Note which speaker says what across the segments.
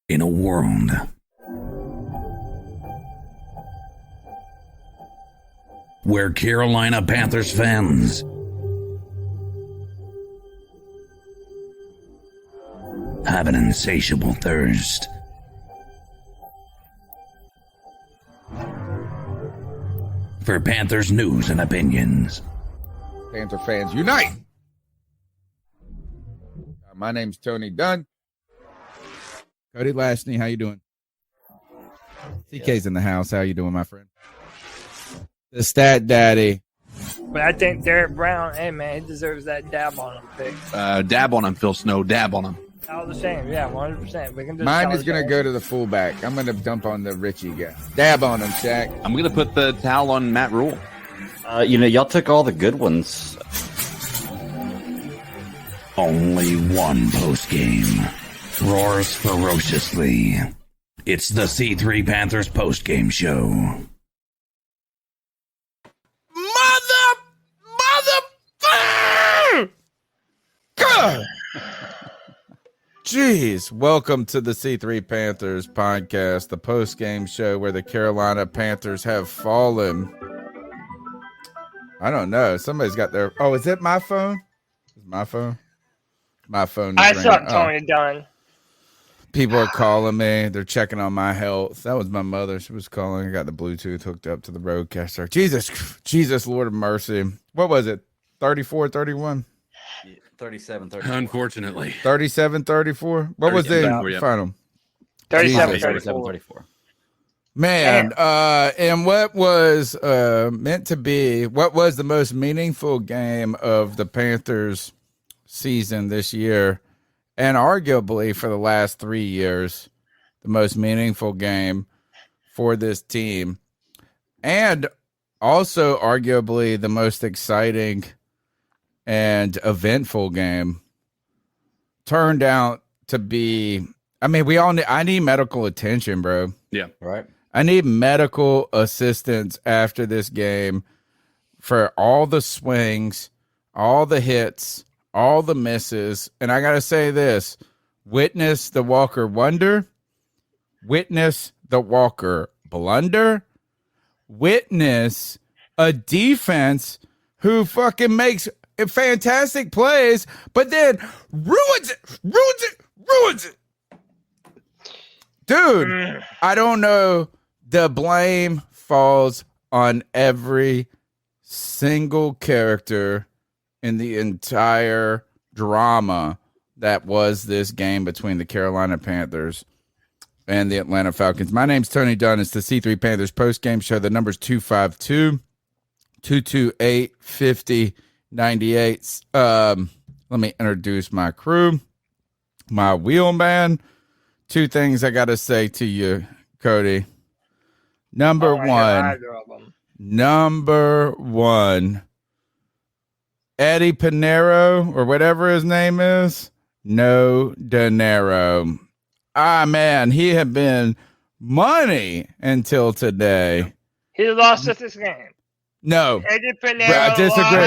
Speaker 1: in a world where Carolina Panthers fans have an insatiable thirst for Panthers news and opinions.
Speaker 2: Panther fans unite! My name's Tony Dunn. Cody Lashney, how you doing? CK's in the house. How you doing, my friend? The Stat Daddy.
Speaker 3: But I think Derek Brown, hey man, he deserves that dab on him pick.
Speaker 4: Dab on him, Phil Snow. Dab on him.
Speaker 3: All the same, yeah, 100%. We can just
Speaker 2: Mine is going to go to the fullback. I'm going to dump on the Richie guy. Dab on him, Shaq.
Speaker 4: I'm going to put the towel on Matt Rule.
Speaker 5: Y'all took all the good ones.
Speaker 1: Only one postgame roars ferociously. It's the C3 Panthers postgame show.
Speaker 2: God! Jeez, welcome to the C3 Panthers podcast, the post-game show where the Carolina Panthers have fallen. I don't know. Somebody's got their... Oh, is it my phone? Is my phone? My phone.
Speaker 3: I saw Tony Dunn.
Speaker 2: People are calling me. They're checking on my health. That was my mother. She was calling. I got the Bluetooth hooked up to the roadcaster. Jesus, Lord of mercy. What was it? 34, 31?
Speaker 5: 37, 34.
Speaker 4: Unfortunately.
Speaker 2: 37, 34? What was the final?
Speaker 3: 37,
Speaker 5: 34.
Speaker 2: Man, and what was meant to be, what was the most meaningful game of the Panthers season this year, and arguably for the last 3 years, the most meaningful game for this team, and also arguably the most exciting and eventful game, turned out to be, I mean, I need medical attention, bro.
Speaker 4: Yeah.
Speaker 5: Right.
Speaker 2: I need medical assistance after this game for all the swings, all the hits, all the misses. And I got to say this, witness the Walker wonder, witness the Walker blunder, witness a defense who fucking makes fantastic plays, but then ruins it. Dude, I don't know. The blame falls on every single character in the entire drama that was this game between the Carolina Panthers and the Atlanta Falcons. My name's Tony Dunn. It's the C3 Panthers post-game show. The number's 252-228-5098. Let me introduce my crew, my wheelman. Two things I got to say to you, Cody. Number one, Eddie Pinero, or whatever his name is, no dinero. Ah, man, he had been money until today.
Speaker 3: He lost us this game.
Speaker 2: No,
Speaker 3: Eddie Pinero,
Speaker 2: I disagree.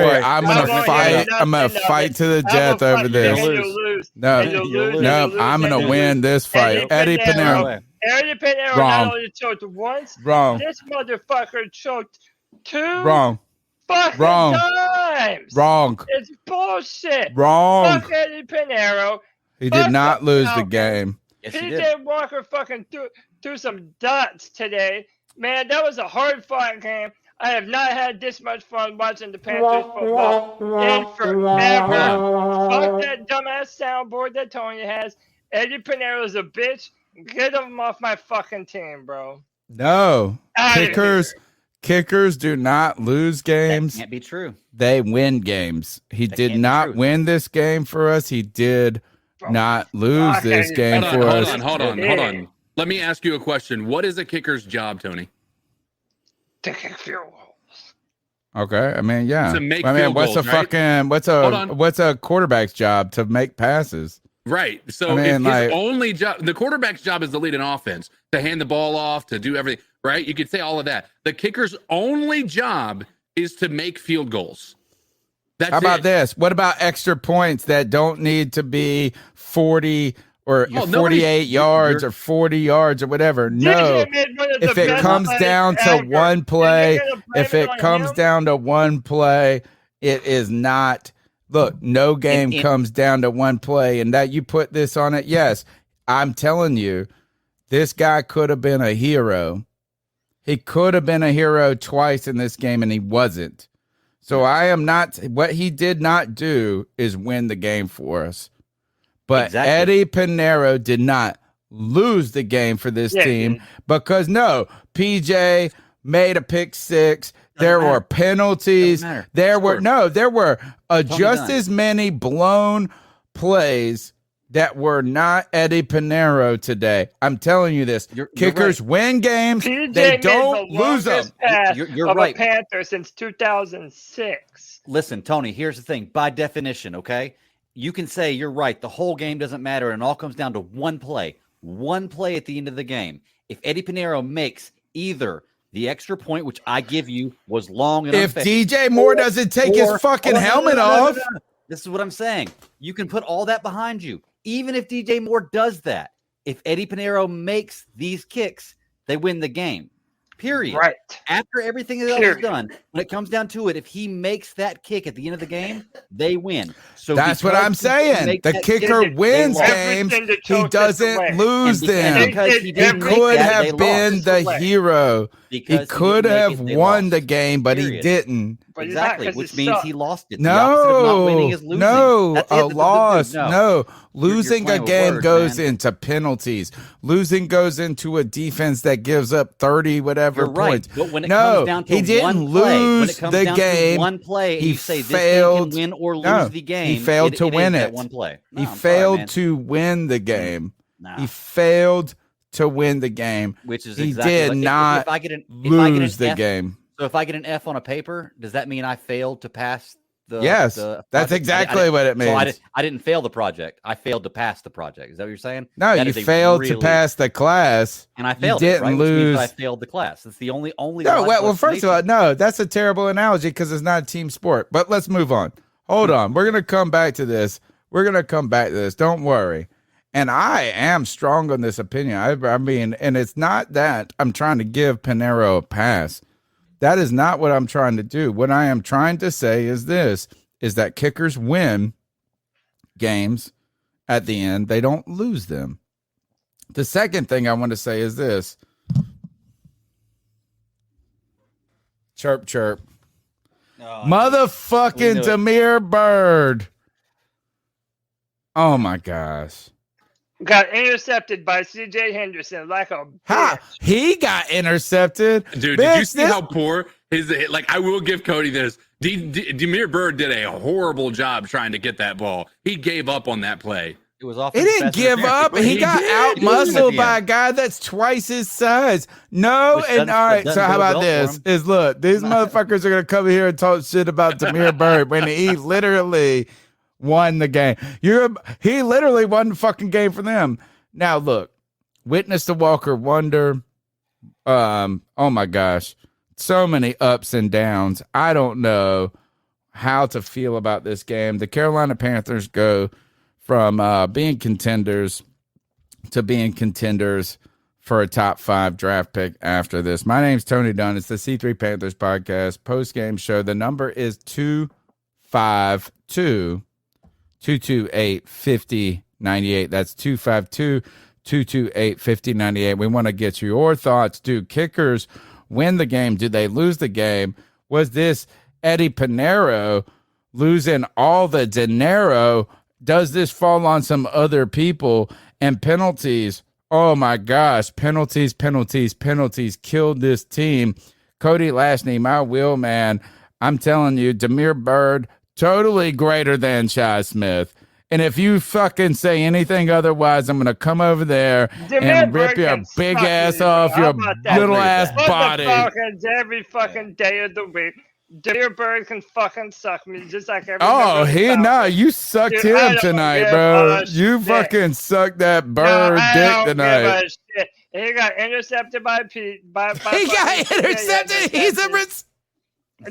Speaker 2: I'm gonna fight. I'm gonna fight to the death over this. No, I'm gonna win this fight. Eddie Pinero.
Speaker 3: Eddie Pinero
Speaker 2: Wrong.
Speaker 3: not only choked once.
Speaker 2: Wrong.
Speaker 3: This motherfucker choked two.
Speaker 2: Wrong.
Speaker 3: Fucking
Speaker 2: Wrong.
Speaker 3: times.
Speaker 2: Wrong.
Speaker 3: It's bullshit.
Speaker 2: Wrong.
Speaker 3: Fuck Eddie Pinero.
Speaker 2: He did not lose the game.
Speaker 5: Yes, he
Speaker 3: PJ
Speaker 5: did.
Speaker 3: Walker fucking threw some dots today. Man, that was a hard-fought game. I have not had this much fun watching the Panthers football in forever. Fuck that dumbass soundboard that Tony has. Eddie Pinero's a bitch. Get him off my fucking team, bro.
Speaker 2: No. Kickers do not lose games.
Speaker 5: That can't be true.
Speaker 2: They win games. He did not win this game for us. He did not lose this game for us.
Speaker 4: Hold on. Let me ask you a question. What is a kicker's job, Tony?
Speaker 3: To kick field goals.
Speaker 2: Okay, I mean, yeah.
Speaker 4: To make
Speaker 2: what's
Speaker 4: field
Speaker 2: a
Speaker 4: goals,
Speaker 2: fucking what's a quarterback's job? To make passes.
Speaker 4: Right. So
Speaker 2: I mean,
Speaker 4: if his only job, the quarterback's job is to lead an offense, to hand the ball off, to do everything. Right? You could say all of that. The kicker's only job is to make field goals. That's
Speaker 2: How about
Speaker 4: it.
Speaker 2: this? What about extra points that don't need to be 40 or
Speaker 4: Oh,
Speaker 2: 48 yards or 40 yards or whatever. No,
Speaker 3: DJ made one of
Speaker 2: if
Speaker 3: the
Speaker 2: it
Speaker 3: best
Speaker 2: comes
Speaker 3: plays
Speaker 2: down to
Speaker 3: ever.
Speaker 2: one play,
Speaker 3: You're gonna blame
Speaker 2: if it
Speaker 3: on
Speaker 2: comes
Speaker 3: him?
Speaker 2: down to one play, it is not. Look, no game comes down to one play, and that you put this on it. Yes, I'm telling you, this guy could have been a hero. He could have been a hero twice in this game, and he wasn't. So I am not. What he did not do is win the game for us. But
Speaker 5: Exactly.
Speaker 2: Eddie Pinheiro did not lose the game for this team because PJ made a pick six. There were penalties. There were just as many blown plays that were not Eddie Pinheiro today. I'm telling you this. Kickers win games.
Speaker 3: PJ
Speaker 2: They
Speaker 3: made
Speaker 2: don't
Speaker 3: the
Speaker 2: lose them.
Speaker 3: longest pass
Speaker 5: You're
Speaker 3: of
Speaker 5: right.
Speaker 3: a Panther since 2006.
Speaker 5: Listen, Tony, here's the thing. By definition, okay, you can say you're right. The whole game doesn't matter, and it all comes down to one play. One play at the end of the game. If Eddie Pinheiro makes either the extra point, which I give you, was long and
Speaker 2: If
Speaker 5: unfair,
Speaker 2: DJ Moore doesn't take his fucking helmet off.
Speaker 5: This is what I'm saying. You can put all that behind you. Even if DJ Moore does that, if Eddie Pinheiro makes these kicks, they win the game. Period.
Speaker 3: Right.
Speaker 5: After everything else is done, when it comes down to it, if he makes that kick at the end of the game, they win. So
Speaker 2: that's what I'm saying. The kicker wins games. He doesn't lose them. He could have been the hero. He could have won the game, but he didn't.
Speaker 5: Exactly, which means he lost it.
Speaker 2: No, a loss.
Speaker 5: No.
Speaker 2: No, losing a game
Speaker 5: words,
Speaker 2: goes
Speaker 5: man.
Speaker 2: into penalties. Losing goes into a defense that gives up 30 whatever
Speaker 5: You're right.
Speaker 2: points.
Speaker 5: But when it
Speaker 2: No,
Speaker 5: comes down to
Speaker 2: he didn't
Speaker 5: one play, when
Speaker 2: lose
Speaker 5: it comes
Speaker 2: the
Speaker 5: down to
Speaker 2: game.
Speaker 5: one play, and
Speaker 2: He
Speaker 5: you say
Speaker 2: failed.
Speaker 5: this team can win or lose
Speaker 2: No,
Speaker 5: the game.
Speaker 2: he failed to win
Speaker 5: is
Speaker 2: it.
Speaker 5: that one play. No,
Speaker 2: He
Speaker 5: I'm sorry,
Speaker 2: failed
Speaker 5: man.
Speaker 2: to win the game.
Speaker 5: No.
Speaker 2: He failed to win the game.
Speaker 5: Which is
Speaker 2: he
Speaker 5: exactly
Speaker 2: did
Speaker 5: like,
Speaker 2: not
Speaker 5: if I get an
Speaker 2: lose the
Speaker 5: F,
Speaker 2: game.
Speaker 5: So if I get an F on a paper, does that mean I failed to pass the?
Speaker 2: Yes,
Speaker 5: the
Speaker 2: that's
Speaker 5: project?
Speaker 2: exactly what it means.
Speaker 5: So I didn't fail the project. I failed to pass the project. Is that what you're saying?
Speaker 2: No,
Speaker 5: That
Speaker 2: you
Speaker 5: is a
Speaker 2: failed to
Speaker 5: really-
Speaker 2: pass the class.
Speaker 5: and I failed.
Speaker 2: You didn't
Speaker 5: it, right? Which means
Speaker 2: lose.
Speaker 5: I failed the class. That's the only.
Speaker 2: No,
Speaker 5: logical
Speaker 2: well, first of all,
Speaker 5: explanation.
Speaker 2: no, that's a terrible analogy because it's not a team sport. But let's move on. Hold on. We're going to come back to this. Don't worry. And I am strong on this opinion. I mean, and it's not that I'm trying to give Pinheiro a pass. That is not what I'm trying to do. What I am trying to say is this, is that kickers win games at the end. They don't lose them. The second thing I want to say is this. Chirp, chirp. Motherfucking Demir Bird. Oh, my gosh.
Speaker 3: Got intercepted by C.J. Henderson like a
Speaker 2: Ha!
Speaker 3: bitch.
Speaker 2: He got intercepted.
Speaker 4: Dude,
Speaker 2: Bitch,
Speaker 4: did you see how poor his? Like, I will give Cody this. Demir Bird did a horrible job trying to get that ball. He gave up on that play.
Speaker 5: It was off.
Speaker 2: He didn't give up. He got out muscled by a guy that's twice his size. No,
Speaker 5: Which
Speaker 2: and
Speaker 5: doesn't-
Speaker 2: all right.
Speaker 5: doesn't
Speaker 2: So how
Speaker 5: bode
Speaker 2: about
Speaker 5: well
Speaker 2: this?
Speaker 5: for him.
Speaker 2: Is look, these motherfuckers are gonna come here and talk shit about Demir Bird when he literally won the game. He literally won the fucking game for them. Now look, witness the Walker Wonder. Oh my gosh, so many ups and downs. I don't know how to feel about this game. The Carolina Panthers go from being contenders to being contenders for a top 5 draft pick after this. My name's Tony Dunn. It's the C3 Panthers podcast post-game show. The number is 252-228-5098. That's 252-228-5098. We want to get your thoughts. Do kickers win the game? Do they lose the game? Was this Eddie Pinheiro losing all the dinero? Does this fall on some other people? And penalties, oh my gosh, penalties killed this team. Cody Lashney, my wheel man, I'm telling you, Demir Bird, totally greater than Shi Smith. And if you fucking say anything otherwise, I'm going to come over there and rip your big ass off your little ass body.
Speaker 3: Falcons every fucking day of the week. Demir Bird can fucking suck me just like every
Speaker 2: Oh, you sucked
Speaker 3: Dude, I
Speaker 2: him
Speaker 3: don't
Speaker 2: tonight,
Speaker 3: give
Speaker 2: bro.
Speaker 3: a
Speaker 2: You
Speaker 3: shit.
Speaker 2: fucking sucked that
Speaker 3: No,
Speaker 2: bird
Speaker 3: I
Speaker 2: dick
Speaker 3: don't
Speaker 2: tonight.
Speaker 3: give a shit. He got intercepted by Pete. By
Speaker 2: He got
Speaker 3: fucking
Speaker 2: intercepted. He's a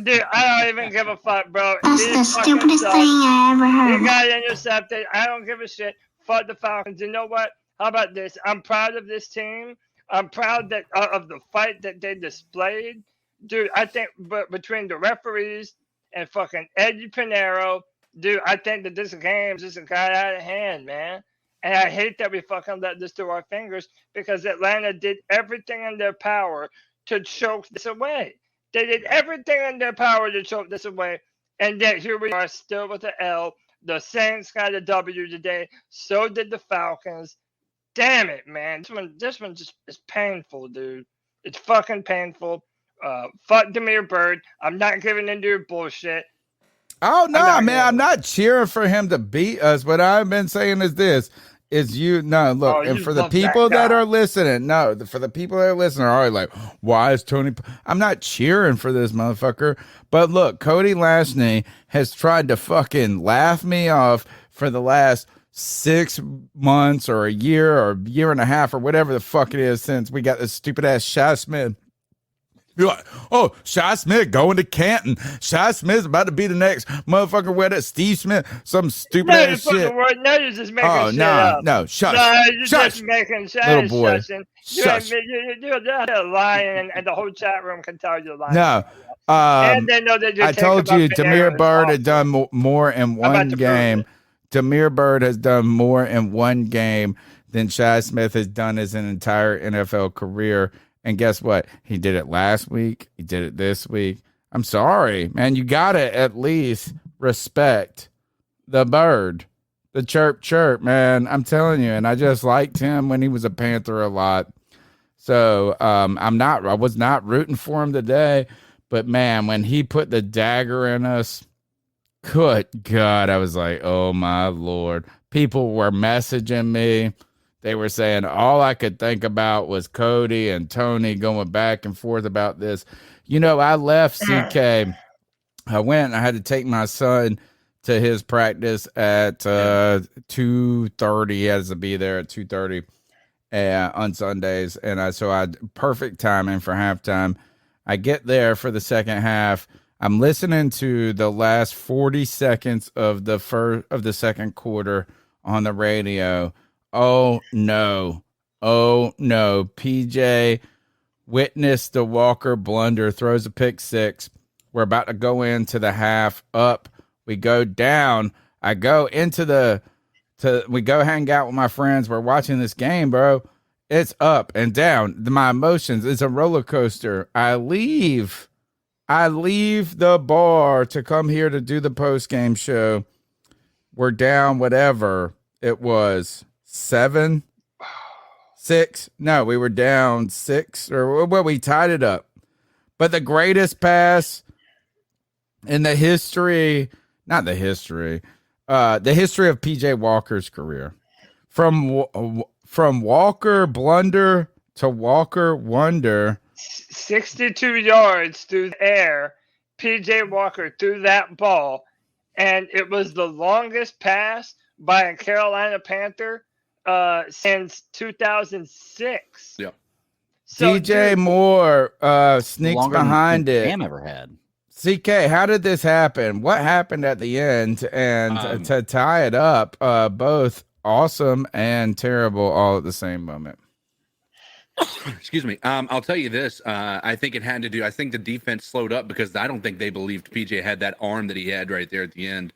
Speaker 3: Dude, I don't even give a fuck, bro.
Speaker 6: That's
Speaker 3: He
Speaker 6: the
Speaker 3: fucking
Speaker 6: stupidest
Speaker 3: sucks.
Speaker 6: thing I ever
Speaker 3: He
Speaker 6: heard.
Speaker 3: got intercepted. I don't give a shit. fuck the Falcons. You know what? How about this? I'm proud of this team. I'm proud that of the fight that they displayed. Dude, I think between the referees and fucking Eddie Pinheiro, dude, I think that this game just got out of hand, man. And I hate that we fucking let this through our fingers because Atlanta did everything in their power to choke this away. They did everything in their power to choke this away. And yet here we are still with the L. The Saints got a W today. So did the Falcons. Damn it, man. This one just is painful, dude. It's fucking painful. Fuck Demir Bird. I'm not giving into your bullshit.
Speaker 2: Oh no, man! I'm not cheering for him to beat us. What I've been saying is this: look, and for the people that are listening, for the people that are listening, are already like, why is Tony? I'm not cheering for this motherfucker. But look, Cody Lashney has tried to fucking laugh me off for the last 6 months or a year and a half or whatever the fuck it is since we got this stupid ass Shy Smith. You're like, oh, Shy Smith going to Canton. Shy Smith's about to be the next motherfucker. Where that Steve Smith, some stupid ass shit.
Speaker 3: No, you're just making shit up.
Speaker 2: No, shush.
Speaker 3: No, you're
Speaker 2: shush.
Speaker 3: just making shit.
Speaker 2: Little boy.
Speaker 3: Shush. You're lying, and the whole chat room can tell you're lying.
Speaker 2: No.
Speaker 3: And they know that you're
Speaker 2: I told you, Demir Bird had done more in one game. Demir Bird has done more in one game than Shy Smith has done his entire NFL career. And guess what? He did it last week. He did it this week. I'm sorry, man. You got to at least respect the bird, the chirp, chirp, man. I'm telling you. And I just liked him when he was a Panther a lot. So I was not rooting for him today. But, man, when he put the dagger in us, good God, I was like, oh, my Lord. People were messaging me. They were saying all I could think about was Cody and Tony going back and forth about this. You know, I left CK. I went and I had to take my son to his practice at 2:30. He has to be there at 2:30 on Sundays. And so I perfect timing for halftime. I get there for the second half. I'm listening to the last 40 seconds of the second quarter on the radio. Oh no. PJ witnessed the Walker blunder, throws a pick six. We're about to go into the half. Up. We go down. I go into we go hang out with my friends. We're watching this game, bro. It's up and down. My emotions, it's a roller coaster. I leave the bar to come here to do the post-game show. We're down whatever it was. 7-6. No, we were down 6 we tied it up. But the greatest pass in the history of PJ Walker's career. From Walker blunder to Walker wonder.
Speaker 3: 62 yards through the air. PJ Walker threw that ball, and it was the longest pass by a Carolina Panther since 2006.
Speaker 4: Yeah.
Speaker 3: So,
Speaker 2: DJ Moore sneaks behind it.
Speaker 5: Cam ever had.
Speaker 2: CK, how did this happen? What happened at the end? And to tie it up, both awesome and terrible all at the same moment.
Speaker 4: Excuse me. I'll tell you this. I think the defense slowed up because I don't think they believed PJ had that arm that he had right there at the end.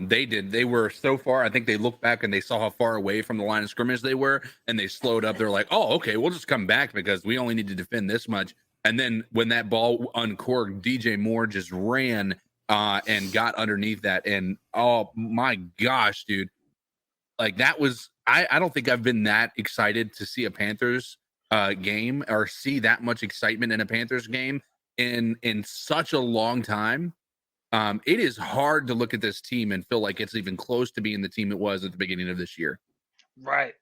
Speaker 4: They did. They were so far. I think they looked back and they saw how far away from the line of scrimmage they were, and they slowed up. They're like, "Oh, okay, we'll just come back because we only need to defend this much." And then when that ball uncorked, DJ Moore just ran and got underneath that. And oh my gosh, dude, like that was. I don't think I've been that excited to see a Panthers game or see that much excitement in a Panthers game in such a long time. It is hard to look at this team and feel like it's even close to being the team it was at the beginning of this year.
Speaker 3: Right.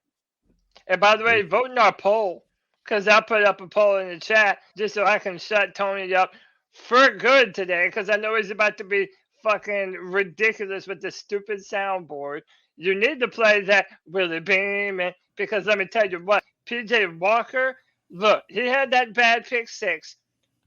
Speaker 3: And by the way, vote in our poll, because I put up a poll in the chat just so I can shut Tony up for good today, because I know he's about to be fucking ridiculous with the stupid soundboard. You need to play that Willie Beam, because let me tell you what, PJ Walker, look, he had that bad pick six,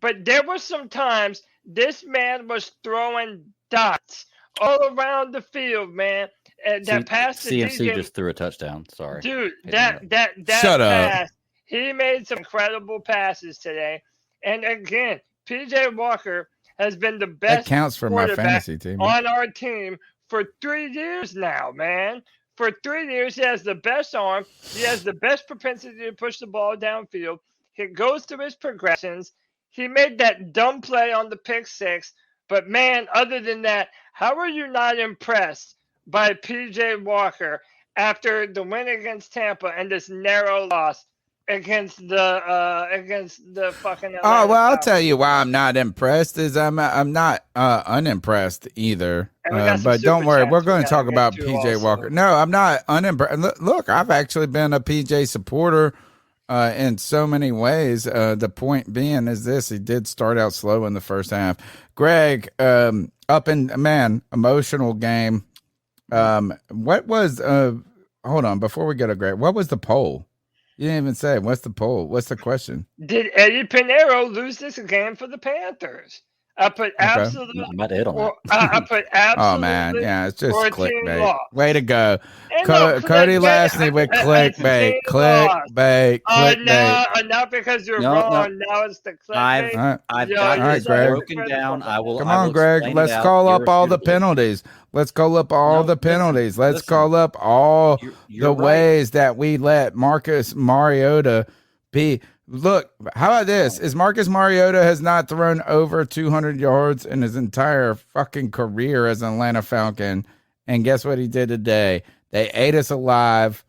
Speaker 3: but there were some times this man was throwing dots all around the field, man. And that pass to
Speaker 5: CMC
Speaker 3: DJ,
Speaker 5: just threw a touchdown. Sorry,
Speaker 3: dude,
Speaker 5: Hate
Speaker 3: that
Speaker 2: Shut up.
Speaker 3: pass, he made some incredible passes today. And again, PJ Walker has been the
Speaker 2: That
Speaker 3: best
Speaker 2: counts for my
Speaker 3: quarterback
Speaker 2: fantasy team.
Speaker 3: on our team for 3 years now, man. For 3 years, he has the best arm. He has the best propensity to push the ball downfield. He goes through his progressions. He made that dumb play on the pick six. But, man, other than that, how are you not impressed by PJ Walker after the win against Tampa and this narrow loss against the fucking Atlanta
Speaker 2: Oh, well, I'll
Speaker 3: Falcons?
Speaker 2: tell you why I'm not impressed is I'm not unimpressed either.
Speaker 3: And we got some
Speaker 2: But don't
Speaker 3: super
Speaker 2: worry,
Speaker 3: chats
Speaker 2: we're
Speaker 3: we
Speaker 2: going to
Speaker 3: gotta
Speaker 2: talk
Speaker 3: get
Speaker 2: about
Speaker 3: to
Speaker 2: PJ
Speaker 3: also.
Speaker 2: Walker. No, I'm not unimpressed. Look, I've actually been a PJ supporter in so many ways. The point being is this: he did start out slow in the first half. Greg, emotional game. What was hold on, before we go to Greg, what was the poll? You didn't even say. What's the poll? What's the question?
Speaker 3: Did Eddie Pinheiro lose this game for the Panthers? I put absolutely.
Speaker 5: I'm about to hit on that.
Speaker 3: I put absolutely.
Speaker 2: Oh man, yeah, it's just
Speaker 3: or a team
Speaker 2: clickbait.
Speaker 3: loss.
Speaker 2: Way to go,
Speaker 3: And no,
Speaker 2: Cody
Speaker 3: clickbait,
Speaker 2: Lashley with
Speaker 3: a
Speaker 2: clickbait,
Speaker 3: team loss.
Speaker 2: clickbait.
Speaker 3: Not because you're
Speaker 5: No,
Speaker 3: wrong. Now it's the clickbait.
Speaker 5: I've
Speaker 3: Yo,
Speaker 5: got
Speaker 3: you're
Speaker 5: this
Speaker 2: so Greg.
Speaker 5: broken down. I will.
Speaker 2: Come
Speaker 5: I
Speaker 2: on,
Speaker 5: will
Speaker 2: Greg.
Speaker 5: explain
Speaker 2: Let's
Speaker 5: it out
Speaker 2: call up all the
Speaker 5: irrefutably.
Speaker 2: penalties. Let's call up all
Speaker 5: No,
Speaker 2: the penalties. Let's
Speaker 5: listen.
Speaker 2: call up all
Speaker 5: You're
Speaker 2: the
Speaker 5: right.
Speaker 2: ways that we let Marcus Mariota be. Look, how about this? Is Marcus Mariota has not thrown over 200 yards in his entire fucking career as an Atlanta Falcon. And guess what he did today? They ate us alive.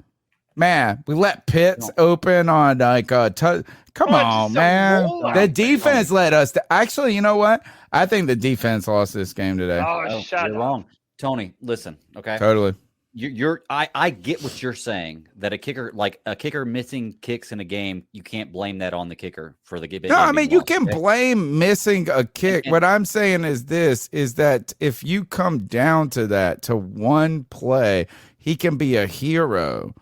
Speaker 2: Man, we let Pitts open on like a come on, man. The defense let us actually, you know what? I think the defense lost this game today.
Speaker 3: Oh, shut
Speaker 5: You're
Speaker 3: up.
Speaker 5: wrong, Tony. Listen, okay.
Speaker 2: Totally.
Speaker 5: I get what you're saying, that a kicker missing kicks in a game, you can't blame that on the kicker for the game.
Speaker 2: No, I mean, you
Speaker 5: lost,
Speaker 2: can
Speaker 5: okay?
Speaker 2: blame missing a kick. What I'm saying is that if you come down to that, to one play, he can be a hero.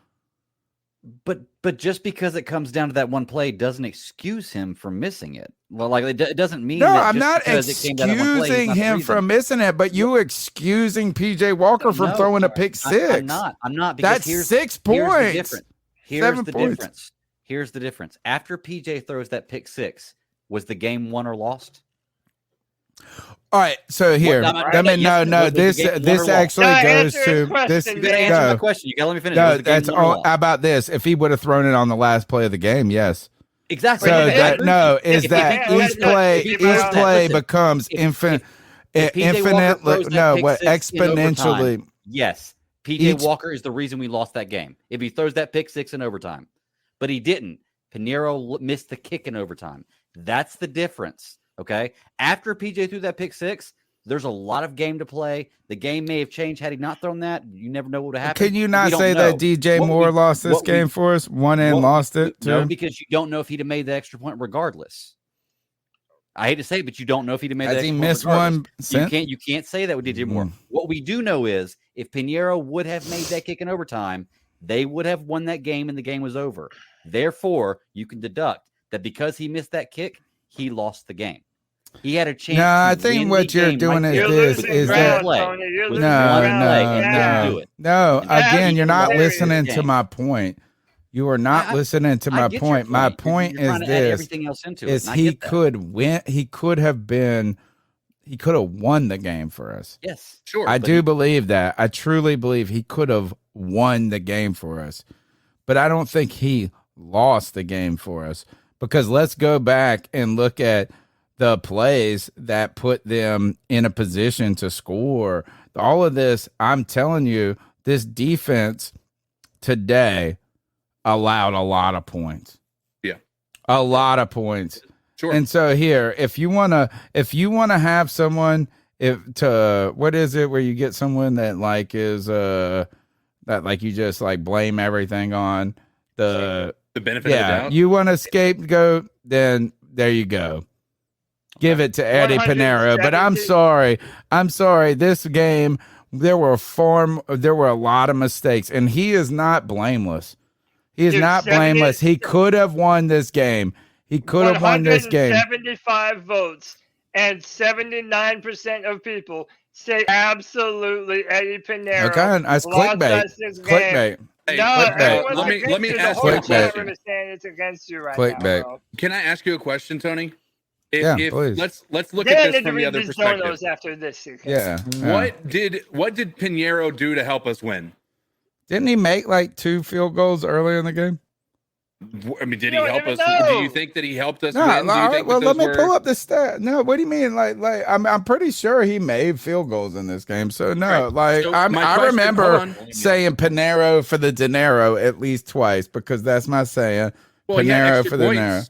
Speaker 5: But just because it comes down to that one play doesn't excuse him from missing it. Well, like it doesn't mean.
Speaker 2: No,
Speaker 5: that
Speaker 2: I'm
Speaker 5: just
Speaker 2: not
Speaker 5: because it came down to one play, he's
Speaker 2: excusing
Speaker 5: not the
Speaker 2: him
Speaker 5: reason.
Speaker 2: from missing it, but you excusing PJ Walker from
Speaker 5: No,
Speaker 2: throwing a pick six.
Speaker 5: I'm not. Because
Speaker 2: That's 6 points.
Speaker 5: Here's
Speaker 2: 7
Speaker 5: the
Speaker 2: points.
Speaker 5: difference. Here's the difference. After PJ throws that pick six, was the game won or lost?
Speaker 2: All right, so here,
Speaker 5: What-
Speaker 2: I mean,
Speaker 5: yes,
Speaker 2: no,
Speaker 5: was the
Speaker 2: this
Speaker 5: game won or
Speaker 2: this
Speaker 5: lost?
Speaker 2: actually
Speaker 3: No,
Speaker 2: goes
Speaker 3: answer his
Speaker 2: to
Speaker 3: question,
Speaker 2: this.
Speaker 3: man.
Speaker 5: You gotta answer my
Speaker 2: No,
Speaker 5: question. You gotta let me finish.
Speaker 2: no,
Speaker 5: Was the game
Speaker 2: that's
Speaker 5: won or
Speaker 2: all
Speaker 5: lost?
Speaker 2: about this. If he would have thrown it on the last play of the game, yes.
Speaker 5: Exactly.
Speaker 2: So
Speaker 3: Wait,
Speaker 5: I
Speaker 2: that
Speaker 5: agree
Speaker 2: no
Speaker 5: with you.
Speaker 2: is
Speaker 5: If
Speaker 2: that
Speaker 5: he-
Speaker 2: each play
Speaker 3: if he
Speaker 2: each
Speaker 3: throws that-
Speaker 2: play
Speaker 5: listen,
Speaker 2: becomes
Speaker 5: if PJ Walker
Speaker 2: infinitely
Speaker 5: throws that
Speaker 2: no
Speaker 5: pick
Speaker 2: what
Speaker 5: six in
Speaker 2: exponentially.
Speaker 5: overtime, yes, PJ
Speaker 2: Each-
Speaker 5: Walker is the reason we lost that game. If he throws that pick six in overtime, but he didn't. Pinheiro missed the kick in overtime. That's the difference. Okay. After PJ threw that pick six, there's a lot of game to play. The game may have changed had he not thrown that. You never know what would happen.
Speaker 2: Can you
Speaker 5: We
Speaker 2: not
Speaker 5: don't
Speaker 2: say
Speaker 5: know.
Speaker 2: that DJ
Speaker 5: What
Speaker 2: Moore
Speaker 5: we-
Speaker 2: lost this
Speaker 5: what we-
Speaker 2: game for us? Won and
Speaker 5: what-
Speaker 2: lost it too.
Speaker 5: No, because you don't know if he'd have made the extra point regardless. I hate to say it, but you don't know if he'd have made
Speaker 2: Has
Speaker 5: the
Speaker 2: he
Speaker 5: extra point
Speaker 2: missed
Speaker 5: regardless.
Speaker 2: one since?
Speaker 5: You can't say that with DJ Moore.
Speaker 2: Mm.
Speaker 5: What we do know is if Pinheiro would have made that kick in overtime, they would have won that game and the game was over. Therefore, you can deduct that because he missed that kick, he lost the game. He had a chance.
Speaker 2: No, I
Speaker 5: to
Speaker 2: think
Speaker 5: win
Speaker 2: what
Speaker 5: the
Speaker 2: you're
Speaker 5: game
Speaker 2: doing
Speaker 5: right
Speaker 2: is
Speaker 3: You're
Speaker 5: there
Speaker 2: this
Speaker 3: losing
Speaker 5: with
Speaker 2: is
Speaker 5: one
Speaker 3: ground,
Speaker 2: that
Speaker 5: play.
Speaker 3: Tony. You're
Speaker 5: With
Speaker 3: losing
Speaker 5: one
Speaker 2: no,
Speaker 3: ground.
Speaker 5: play,
Speaker 2: no,
Speaker 5: he
Speaker 3: Yeah.
Speaker 5: couldn't
Speaker 2: no,
Speaker 5: do it.
Speaker 2: no.
Speaker 3: Yeah,
Speaker 2: Again, you're not
Speaker 3: hilarious.
Speaker 2: listening to
Speaker 5: Game.
Speaker 2: my point. You are not listening to
Speaker 5: I
Speaker 2: my
Speaker 5: get your
Speaker 2: point. My
Speaker 5: You're
Speaker 2: point
Speaker 5: trying
Speaker 2: is
Speaker 5: to add
Speaker 2: this:
Speaker 5: everything else into
Speaker 2: is
Speaker 5: it. and I
Speaker 2: he
Speaker 5: get that.
Speaker 2: could win. He could have been. He could have won the game for us.
Speaker 5: Yes,
Speaker 4: Sure.
Speaker 2: I
Speaker 4: but
Speaker 2: do believe that. I truly believe he could have won the game for us. But I don't think he lost the game for us. Because let's go back and look at the plays that put them in a position to score. All of this, I'm telling you, this defense today allowed a lot of points.
Speaker 4: Yeah.
Speaker 2: A lot of points.
Speaker 4: Sure.
Speaker 2: And so here, if you wanna have someone, what is it where you get someone that like is that like you just like blame everything on the
Speaker 4: benefit of the doubt.
Speaker 2: you want a scapegoat, then there you go. Give it to Eddie Pinheiro. But I'm
Speaker 3: 170.
Speaker 2: sorry. This game there were a lot of mistakes, and he is not blameless. He is
Speaker 3: Dude,
Speaker 2: not blameless. He could have won this game. He could have won this game.
Speaker 3: 175 votes, and 79% of people say absolutely Eddie Pinero
Speaker 2: Okay, that's
Speaker 3: lost
Speaker 2: clickbait.
Speaker 3: us this game.
Speaker 2: Clickbait.
Speaker 4: Hey,
Speaker 3: No,
Speaker 2: clickbait.
Speaker 3: everyone's
Speaker 4: let me
Speaker 3: against you. The
Speaker 4: ask
Speaker 3: whole
Speaker 4: you a
Speaker 3: chat
Speaker 4: question.
Speaker 3: room is saying it's against you right
Speaker 2: Clickbait.
Speaker 3: now, bro.
Speaker 4: Can I ask you a question, Tony?
Speaker 2: Yeah,
Speaker 4: If
Speaker 2: please.
Speaker 4: let's look
Speaker 3: Then I
Speaker 4: at this
Speaker 3: need to
Speaker 4: from the
Speaker 3: read
Speaker 4: other
Speaker 3: these
Speaker 4: perspective.
Speaker 3: donos after this. Okay?
Speaker 2: Yeah.
Speaker 4: What did Pinheiro do to help us win?
Speaker 2: Didn't he make like 2 field goals earlier in the game?
Speaker 4: I mean, did
Speaker 3: You
Speaker 4: he
Speaker 3: don't
Speaker 4: help
Speaker 3: even
Speaker 4: us? Do
Speaker 3: know.
Speaker 4: you think that he helped us
Speaker 2: No,
Speaker 4: win? Do
Speaker 2: all
Speaker 4: you
Speaker 2: right,
Speaker 4: think
Speaker 2: well,
Speaker 4: that
Speaker 2: let
Speaker 4: those
Speaker 2: me pull
Speaker 4: were?
Speaker 2: up the stat. No, what do you mean? Like, I'm pretty sure he made field goals in this game. So no,
Speaker 4: Right.
Speaker 2: like,
Speaker 4: So
Speaker 2: I
Speaker 4: my question- hold
Speaker 2: remember
Speaker 4: on.
Speaker 2: saying Pinero for the dinero at least twice because that's my saying.
Speaker 4: Well, he had
Speaker 2: Pinero
Speaker 4: extra
Speaker 2: for the dinero.
Speaker 4: points.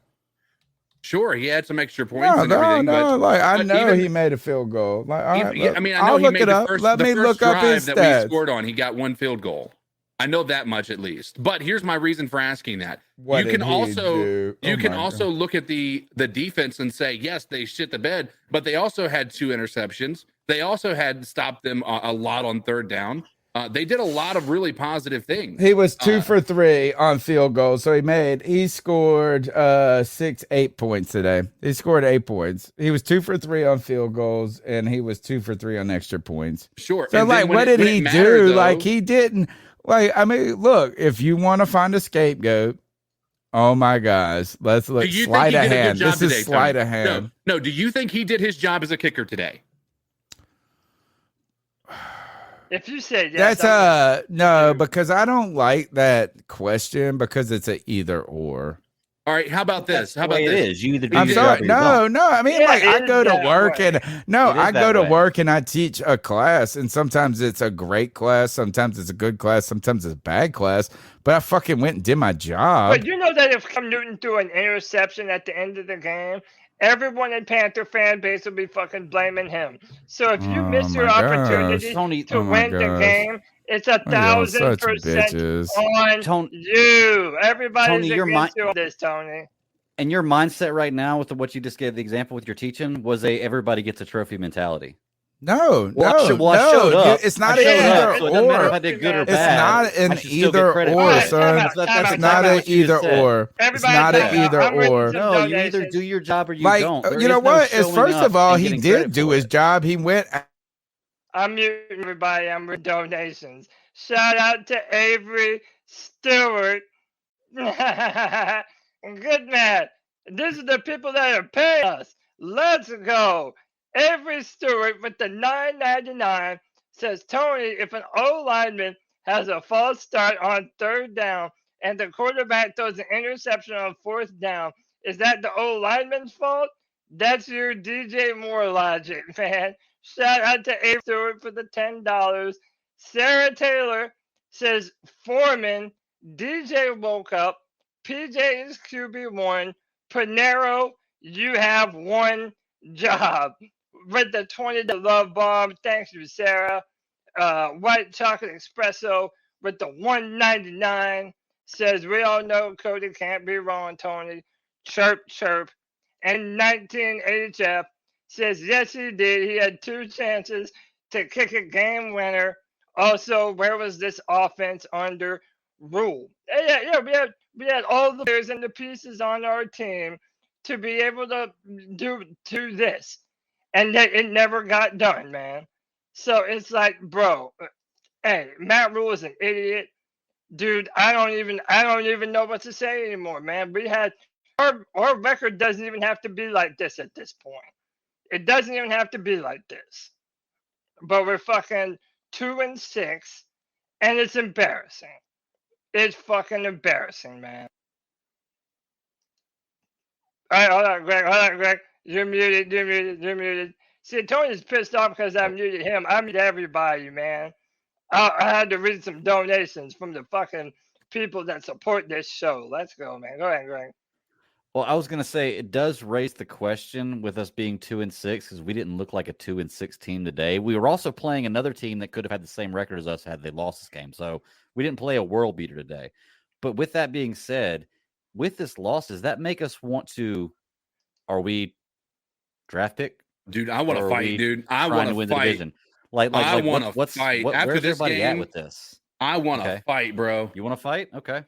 Speaker 4: Sure, he had some extra points
Speaker 2: No,
Speaker 4: and everything, but
Speaker 2: like I
Speaker 4: but
Speaker 2: know
Speaker 4: even-
Speaker 2: he made a field goal. Like, all right,
Speaker 4: yeah, I mean, I know
Speaker 2: I'll
Speaker 4: he
Speaker 2: look
Speaker 4: made
Speaker 2: it
Speaker 4: the
Speaker 2: up.
Speaker 4: first.
Speaker 2: Let
Speaker 4: the
Speaker 2: me
Speaker 4: first
Speaker 2: look up
Speaker 4: drive
Speaker 2: his
Speaker 4: that
Speaker 2: stats.
Speaker 4: we scored on. He got 1 field goal. I know that much at least. But here's my reason for asking that.
Speaker 2: What
Speaker 4: you can
Speaker 2: did he
Speaker 4: also
Speaker 2: do?
Speaker 4: you
Speaker 2: Oh
Speaker 4: can
Speaker 2: my
Speaker 4: also
Speaker 2: God.
Speaker 4: look at the defense and say, yes, they shit the bed, but they also had 2 interceptions. They also had stopped them a lot on 3rd down. They did a lot of really positive things.
Speaker 2: He was 2 for 3 on field goals. So he scored 8 points today. He scored 8 points. He was 2 for 3 on field goals, and he was 2 for 3 on extra points.
Speaker 4: Sure.
Speaker 2: So
Speaker 4: And then
Speaker 2: like,
Speaker 4: when
Speaker 2: what
Speaker 4: it-
Speaker 2: did
Speaker 4: when it
Speaker 2: he
Speaker 4: mattered,
Speaker 2: do?
Speaker 4: though-
Speaker 2: Like, he didn't. Like, I mean, look, if you want to find a scapegoat, oh my gosh, let's look.
Speaker 4: Do you think
Speaker 2: Sleight
Speaker 4: he
Speaker 2: of
Speaker 4: did a good
Speaker 2: hand.
Speaker 4: job
Speaker 2: This
Speaker 4: today,
Speaker 2: is sleight
Speaker 4: Tony?
Speaker 2: of hand.
Speaker 4: No. Do you think he did his job as a kicker today?
Speaker 3: If you say yes,
Speaker 2: That's no, because I don't like that question because it's a either or.
Speaker 4: All right. How about
Speaker 5: That's
Speaker 4: this?
Speaker 5: the
Speaker 4: How about
Speaker 5: way it
Speaker 4: this?
Speaker 5: is. You either do
Speaker 2: I'm
Speaker 5: your
Speaker 2: sorry.
Speaker 5: job or you don't.
Speaker 2: No. I mean,
Speaker 3: Yeah,
Speaker 2: like,
Speaker 3: it
Speaker 2: I
Speaker 3: is
Speaker 2: go to
Speaker 3: that
Speaker 2: work
Speaker 3: way.
Speaker 2: and
Speaker 5: It is
Speaker 2: I go
Speaker 5: that
Speaker 2: to
Speaker 5: way.
Speaker 2: work and I teach a class, and sometimes it's a great class, sometimes it's a good class, sometimes it's a bad class. But I fucking went and did my job.
Speaker 3: But you know that if Cam Newton threw an interception at the end of the game, everyone in Panther fan base will be fucking blaming him. So if you
Speaker 2: Oh
Speaker 3: miss your
Speaker 2: my gosh.
Speaker 3: opportunity
Speaker 5: Tony,
Speaker 3: to
Speaker 2: oh my
Speaker 3: win the
Speaker 2: gosh.
Speaker 3: game, it's
Speaker 2: Y'all
Speaker 3: 1,000%
Speaker 2: such bitches.
Speaker 3: on
Speaker 5: Tony-
Speaker 3: you. Everybody's
Speaker 5: Tony, your
Speaker 3: against you on this, Tony.
Speaker 5: And your mindset right now with what you just gave the example with your teaching was everybody gets a trophy mentality.
Speaker 2: No,
Speaker 5: Well, I
Speaker 2: no,
Speaker 5: showed up.
Speaker 2: It's
Speaker 5: I
Speaker 2: not
Speaker 5: showed
Speaker 2: an
Speaker 5: up,
Speaker 2: either
Speaker 5: so it doesn't matter
Speaker 2: or.
Speaker 5: if I did good or
Speaker 3: It's
Speaker 5: bad.
Speaker 2: not an
Speaker 5: I should still get
Speaker 2: either
Speaker 5: credit
Speaker 2: or,
Speaker 5: for it.
Speaker 2: son.
Speaker 3: Time
Speaker 2: It's
Speaker 3: out,
Speaker 5: That's
Speaker 3: time
Speaker 2: not
Speaker 3: out.
Speaker 2: an
Speaker 5: what you
Speaker 2: either
Speaker 5: just said.
Speaker 2: or. It's
Speaker 3: Everybody
Speaker 2: not
Speaker 3: time
Speaker 2: an
Speaker 3: out.
Speaker 2: either
Speaker 3: I'm reading
Speaker 2: or.
Speaker 3: some
Speaker 5: No, you either
Speaker 3: donations.
Speaker 5: do your job or you
Speaker 2: Like,
Speaker 5: don't. There
Speaker 2: you know
Speaker 5: is no
Speaker 2: what? Is
Speaker 5: showing
Speaker 2: first
Speaker 5: up
Speaker 2: of all,
Speaker 5: and
Speaker 2: he
Speaker 5: getting
Speaker 2: did
Speaker 5: credit
Speaker 2: do
Speaker 5: for
Speaker 2: his
Speaker 5: it.
Speaker 2: job. He went.
Speaker 3: I'm muting everybody. I'm reading donations. Shout out to Avery Stewart. Good man. These are the people that are paying us. Let's go. Avery Stewart with the $9.99 says, Tony, if an O lineman has a false start on 3rd down and the quarterback throws an interception on 4th down, is that the O lineman's fault? That's your DJ Moore logic, man. Shout out to Avery Stewart for the $10. Sarah Taylor says, Foreman, DJ woke up. PJ is QB1. Panero, you have one job. With the $20 love bomb, thanks you, Sarah. White chocolate espresso with the $1.99 says, we all know Cody can't be wrong, Tony. Chirp, chirp. And 19HF says, yes, he did. He had 2 chances to kick a game winner. Also, where was this offense under rule? Yeah, we had all the players and the pieces on our team to be able to do this, and it never got done, man. So it's like, bro, hey, Matt Rule is an idiot, dude. I don't even know what to say anymore, man. We had our record doesn't even have to be like this at this point. It doesn't even have to be like this, but we're fucking 2-6, and it's embarrassing. It's fucking embarrassing, man. All right, hold on, Greg. You're muted. See, Tony's pissed off because I muted him. I muted everybody, man. I had to read some donations from the fucking people that support this show. Let's go, man. Go ahead, Greg.
Speaker 5: Well, I was going to say it does raise the question with us being 2-6 because we didn't look like a 2-6 team today. We were also playing another team that could have had the same record as us had they lost this game. So we didn't play a world beater today. But with that being said, with this loss, does that make us want to? Are we draft pick?
Speaker 4: Dude, I want to fight, dude. I want to
Speaker 5: win the
Speaker 4: fight.
Speaker 5: division. Like
Speaker 4: I want to
Speaker 5: what's
Speaker 4: fight.
Speaker 5: where's
Speaker 4: After this
Speaker 5: everybody at
Speaker 4: game,
Speaker 5: with this?
Speaker 4: I want to fight, bro.
Speaker 5: You want to fight? Okay.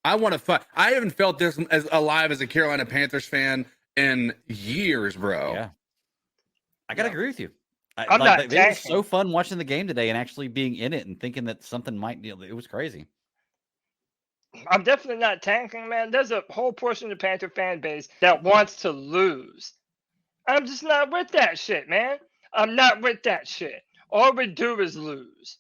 Speaker 4: I want to fight. I haven't felt this as alive as a Carolina Panthers fan in years, bro.
Speaker 5: Yeah. I gotta agree with you.
Speaker 3: I'm not
Speaker 5: it was
Speaker 3: tanking.
Speaker 5: so fun watching the game today and actually being in it and thinking that something might deal. It was crazy.
Speaker 3: I'm definitely not tanking, man. There's a whole portion of the Panther fan base that wants to lose. I'm just not with that shit, man. I'm not with that shit. All we do is lose,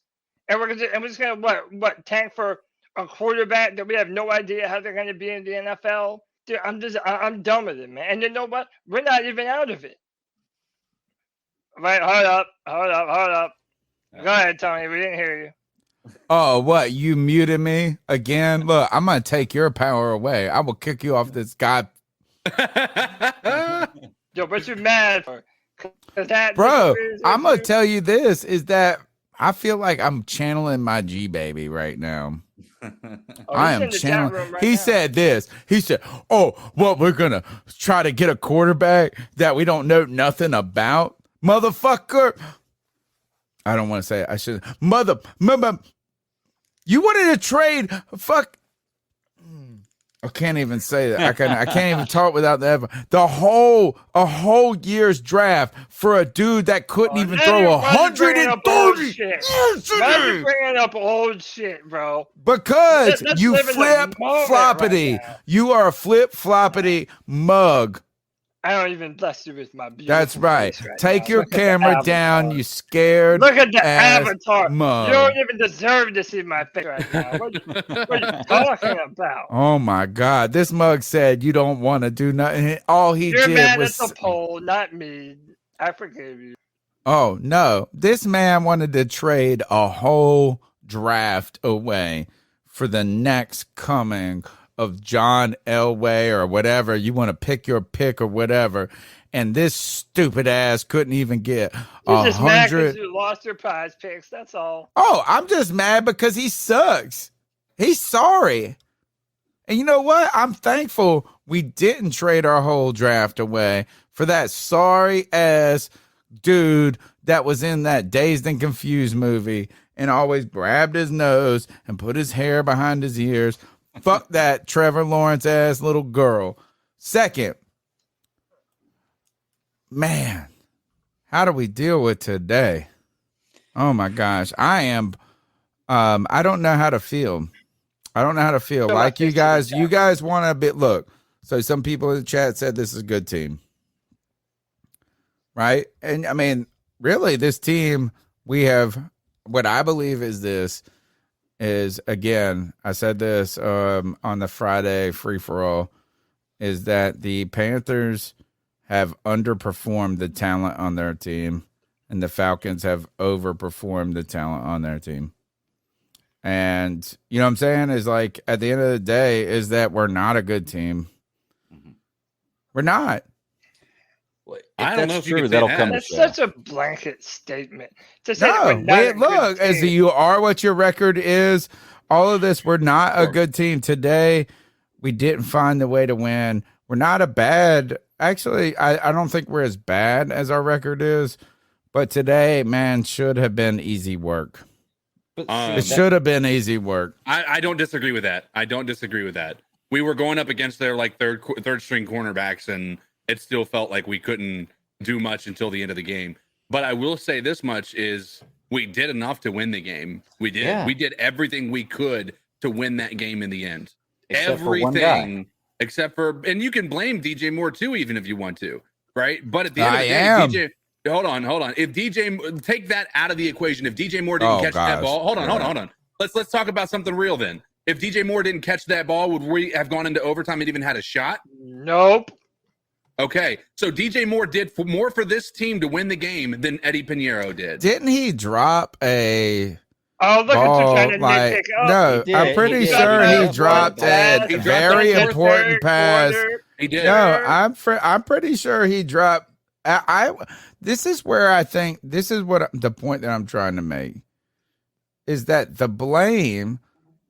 Speaker 3: and we're just gonna what tank for a quarterback that we have no idea how they're gonna be in the NFL. Dude, I'm done with it, man. And you know what? We're not even out of it. Wait, hold up. Go ahead, Tony. We didn't hear you.
Speaker 2: Oh, what? You muted me again? Look, I'm gonna take your power away. I will kick you off this guy.
Speaker 3: Yo, what you mad for?
Speaker 2: Bro, I'm gonna tell you this is that I feel like I'm channeling my G baby right now. I am channeling. He said this. He said, "Oh, what we're gonna try to get a quarterback that we don't know nothing about, motherfucker." I don't want to say it. I should. Mother. You wanted to trade? Fuck. I can't even say that. I can't even talk without the whole year's draft for a dude that couldn't even throw 130.
Speaker 3: Now you're bringing up old shit, bro.
Speaker 2: Because you flip floppity.
Speaker 3: Right,
Speaker 2: you are a flip floppity mug.
Speaker 3: I don't even bless you with my beautiful.
Speaker 2: That's right. Take
Speaker 3: now.
Speaker 2: your camera down, you scared.
Speaker 3: Look at the avatar.
Speaker 2: Mug.
Speaker 3: You don't even deserve to see my face right now. What are you talking about?
Speaker 2: Oh my God. This mug said you don't want to do nothing. All he
Speaker 3: You're
Speaker 2: did
Speaker 3: mad
Speaker 2: was
Speaker 3: at the poll, not me. I forgive you.
Speaker 2: Oh no. This man wanted to trade a whole draft away for the next coming of John Elway or whatever. You want to pick your pick or whatever. And this stupid ass couldn't even get 100.
Speaker 3: Mad because you lost your prize picks. That's all.
Speaker 2: Oh, I'm just mad because he sucks. He's sorry. And you know what? I'm thankful we didn't trade our whole draft away for that sorry ass dude that was in that Dazed and Confused movie and always grabbed his nose and put his hair behind his ears. Fuck that Trevor Lawrence ass little girl. Second, man, how do we deal with today? Oh my gosh. I don't know how to feel. I don't know how to feel. Like you guys want a bit. Look, so some people in the chat said this is a good team. Right? And I mean, really, this team, we have what I believe is again, I said this on the Friday free for all, is that the Panthers have underperformed the talent on their team, and the Falcons have overperformed the talent on their team. And you know what I'm saying? Is like at the end of the day, is that we're not a good team. We're not.
Speaker 4: I don't know if
Speaker 5: true,
Speaker 4: you
Speaker 5: that'll
Speaker 4: that.
Speaker 5: come.
Speaker 3: That's such a blanket statement. To say
Speaker 2: No, look, as you are what your record is, all of this, we're not a good team. Today, we didn't find the way to win. We're not a bad, actually, I don't think we're as bad as our record is, but today, man, should have been easy work. It should have been easy work.
Speaker 4: I don't disagree with that. We were going up against their like third string cornerbacks, and it still felt like we couldn't do much until the end of the game. But I will say this much is we did enough to win the game. We did. Yeah. We did everything we could to win that game in the end. Everything except for, and you can blame DJ Moore too, even if you want to, right? But at the end of the day, DJ, hold on. If DJ, take that out of the equation. If DJ Moore didn't catch that ball, hold on. Let's talk about something real then. If DJ Moore didn't catch that ball, would we have gone into overtime and even had a shot?
Speaker 3: Nope.
Speaker 4: Okay, so DJ Moore did more for this team to win the game than Eddie Pinheiro did.
Speaker 2: Didn't he drop a
Speaker 3: look
Speaker 2: ball?
Speaker 3: At you trying to nitpick.
Speaker 2: No, I'm pretty sure he dropped a very important pass.
Speaker 4: He did.
Speaker 2: No, I'm pretty sure he dropped. This is where I think this is what the point that I'm trying to make is that the blame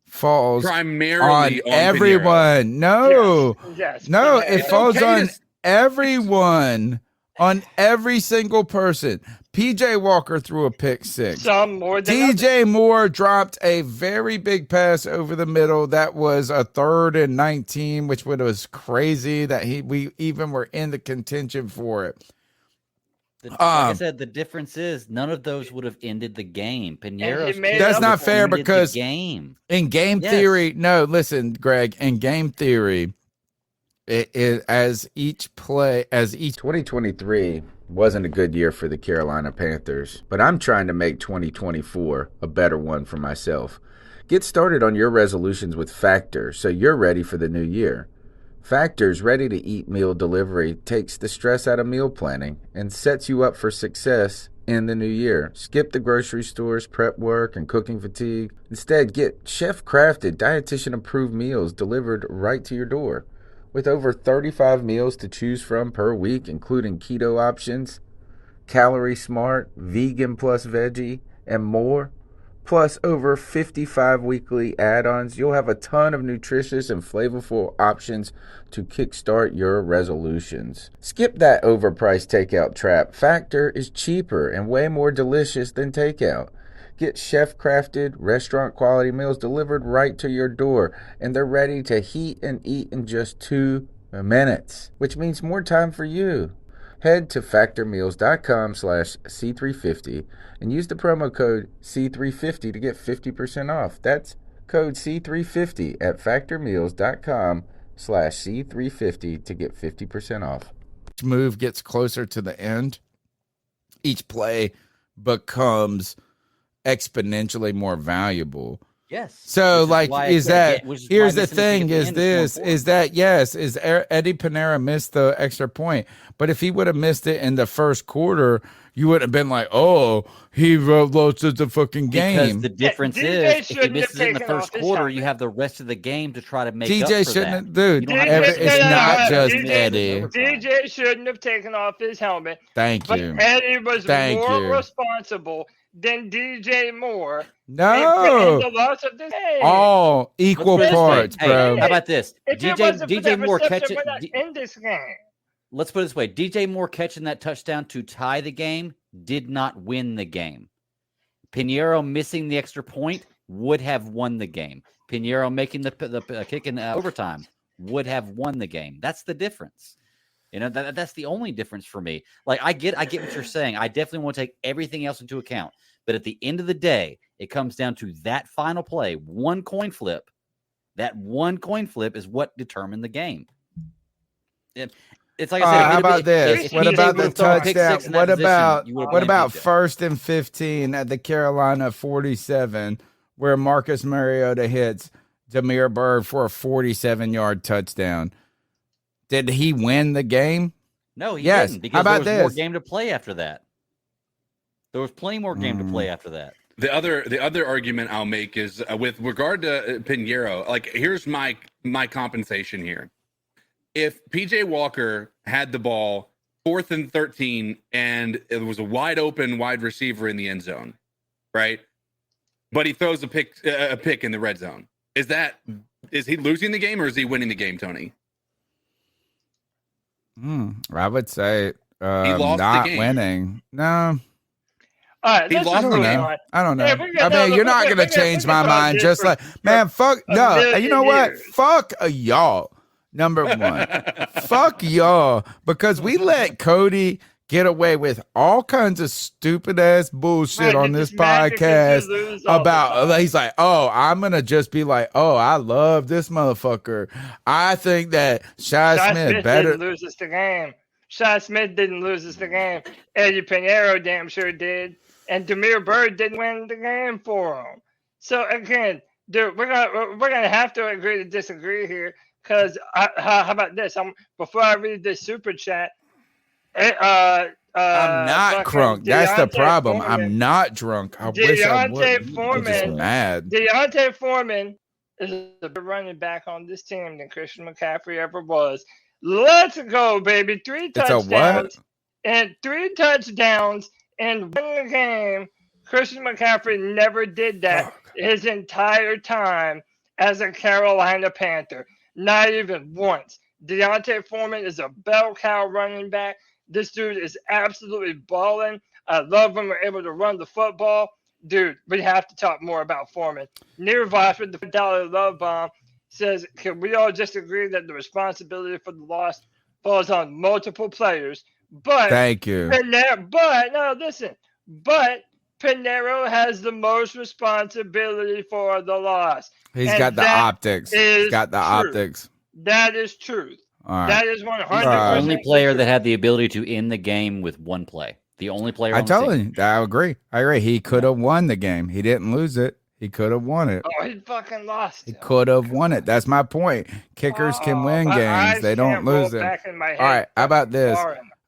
Speaker 2: falls
Speaker 4: primarily on
Speaker 2: everyone.
Speaker 4: Pinheiro.
Speaker 2: No, it falls on everyone, on every single person. PJ Walker threw a pick six.
Speaker 3: Some more than
Speaker 2: DJ Moore dropped a very big pass over the middle. That was a 3rd and 19, which was crazy that we even were in the contention for it.
Speaker 5: Like I said, the difference is none of those would have ended the game. Pinero's
Speaker 3: made
Speaker 2: That's
Speaker 3: up
Speaker 2: not
Speaker 3: for
Speaker 2: fair
Speaker 5: ended the
Speaker 2: because
Speaker 5: game.
Speaker 2: in game
Speaker 5: Yes.
Speaker 2: theory, no, listen, Greg, in game theory, as each 2023 wasn't a good year for the Carolina Panthers, but I'm trying to make 2024 a better one for myself. Get started on your resolutions with Factor so you're ready for the new year. Factor's ready-to-eat meal delivery takes the stress out of meal planning and sets you up for success in the new year. Skip the grocery stores, prep work, and cooking fatigue. Instead, get chef-crafted, dietitian-approved meals delivered right to your door. With over 35 meals to choose from per week, including keto options, calorie smart, vegan plus veggie, and more, plus over 55 weekly add-ons, you'll have a ton of nutritious and flavorful options to kickstart your resolutions. Skip that overpriced takeout trap. Factor is cheaper and way more delicious than takeout. Get chef-crafted, restaurant-quality meals delivered right to your door, and they're ready to heat and eat in just 2 minutes, which means more time for you. Head to factormeals.com/C350 and use the promo code C350 to get 50% off. That's code C350 at factormeals.com/C350 to get 50% off. Each move gets closer to the end. Each play becomes exponentially more valuable.
Speaker 5: Yes.
Speaker 2: So,
Speaker 5: Which
Speaker 2: here's the thing: is Eddie Pinero missed the extra point, but if he would have missed it in the first quarter, you would have been like, "Oh, he lost the fucking game."
Speaker 5: Because the difference
Speaker 3: DJ
Speaker 5: is, if he misses it in the first quarter, you have the rest of the game to try to make up
Speaker 2: DJ
Speaker 5: for
Speaker 2: shouldn't,
Speaker 5: that.
Speaker 2: dude. It's not just Eddie.
Speaker 3: DJ shouldn't have taken off his helmet.
Speaker 2: Thank
Speaker 3: but
Speaker 2: you.
Speaker 3: Eddie was
Speaker 2: Thank
Speaker 3: more
Speaker 2: you.
Speaker 3: responsible than DJ Moore.
Speaker 2: No,
Speaker 3: the loss of this game.
Speaker 2: all equal
Speaker 5: Let's put it this way.
Speaker 2: parts,
Speaker 5: Hey,
Speaker 2: bro.
Speaker 5: how about this?
Speaker 3: If it wasn't for
Speaker 5: DJ
Speaker 3: that
Speaker 5: Moore
Speaker 3: reception,
Speaker 5: catching.
Speaker 3: we're not in this game.
Speaker 5: Let's put it this way: DJ Moore catching that touchdown to tie the game did not win the game. Pinheiro missing the extra point would have won the game. Pinheiro making the kick in overtime would have won the game. That's the difference. You know, that's the only difference for me. Like, I get what you're saying. I definitely want to take everything else into account. But at the end of the day, it comes down to that final play, one coin flip. That one coin flip is what determined the game. It's like I said.
Speaker 2: How about this? What about the touchdown? What about 1st and 15 at the Carolina 47, where Marcus Mariota hits Damiere Byrd for a 47-yard touchdown? Did he win the game?
Speaker 5: No, he
Speaker 2: yes.
Speaker 5: didn't. Because
Speaker 2: how about
Speaker 5: there was
Speaker 2: this?
Speaker 5: more game to play after that. There was plenty more game to play after that.
Speaker 4: The other argument I'll make is with regard to Pinheiro. Like, here's my compensation here. If PJ Walker had the ball 4th and 13 and it was a wide open wide receiver in the end zone, right? But he throws a pick in the red zone. Is he losing the game or is he winning the game, Tony?
Speaker 2: I would say
Speaker 4: he lost
Speaker 2: not
Speaker 4: the game.
Speaker 2: winning. No.
Speaker 3: All right,
Speaker 4: He lost the game.
Speaker 2: I don't know.
Speaker 3: Yeah,
Speaker 2: I mean, you're not going to change my mind. Just like, man, fuck. No, you know what? Fuck y'all. Number one, fuck y'all, because we let Cody get away with all kinds of stupid ass bullshit on this podcast about. He's like, oh, I'm gonna just be like, oh, I love this motherfucker. I think that Shi Smith better
Speaker 3: didn't lose us the game. Shi Smith didn't lose us the game. Eddie Pinheiro damn sure did, and Damiere Byrd didn't win the game for him. So again, dude, we're gonna have to agree to disagree here. Because how about this? Before I read this super chat,
Speaker 2: I'm not crunk. That's the problem. I'm not drunk. I wish I would. I'm just mad.
Speaker 3: Deontay Foreman is a better running back on this team than Christian McCaffrey ever was. Let's go, baby! 3 touchdowns and 3 touchdowns and win the game. Christian McCaffrey never did that his entire time as a Carolina Panther. Not even once. Deontay Foreman is a bell cow running back. This dude is absolutely balling. I love when we're able to run the football. Dude, we have to talk more about Foreman. Near Voss with the $5 love bomb says, can we all just agree that the responsibility for the loss falls on multiple players, But
Speaker 2: Thank you.
Speaker 3: But Pinero has the most responsibility for the loss.
Speaker 2: He's
Speaker 3: And
Speaker 2: got the
Speaker 3: that
Speaker 2: optics. He's got the
Speaker 3: true.
Speaker 2: optics.
Speaker 3: That is truth.
Speaker 2: All right.
Speaker 3: That is 100%.
Speaker 5: He's the only player that had the ability to end the game with one play. The only player
Speaker 2: I
Speaker 5: on the team.
Speaker 2: told you. I agree. He could have won the game. He didn't lose it. He could have won it.
Speaker 3: Oh, he fucking lost.
Speaker 2: He could have won it. That's my point. Kickers can win games. They don't lose them. All right. How about this?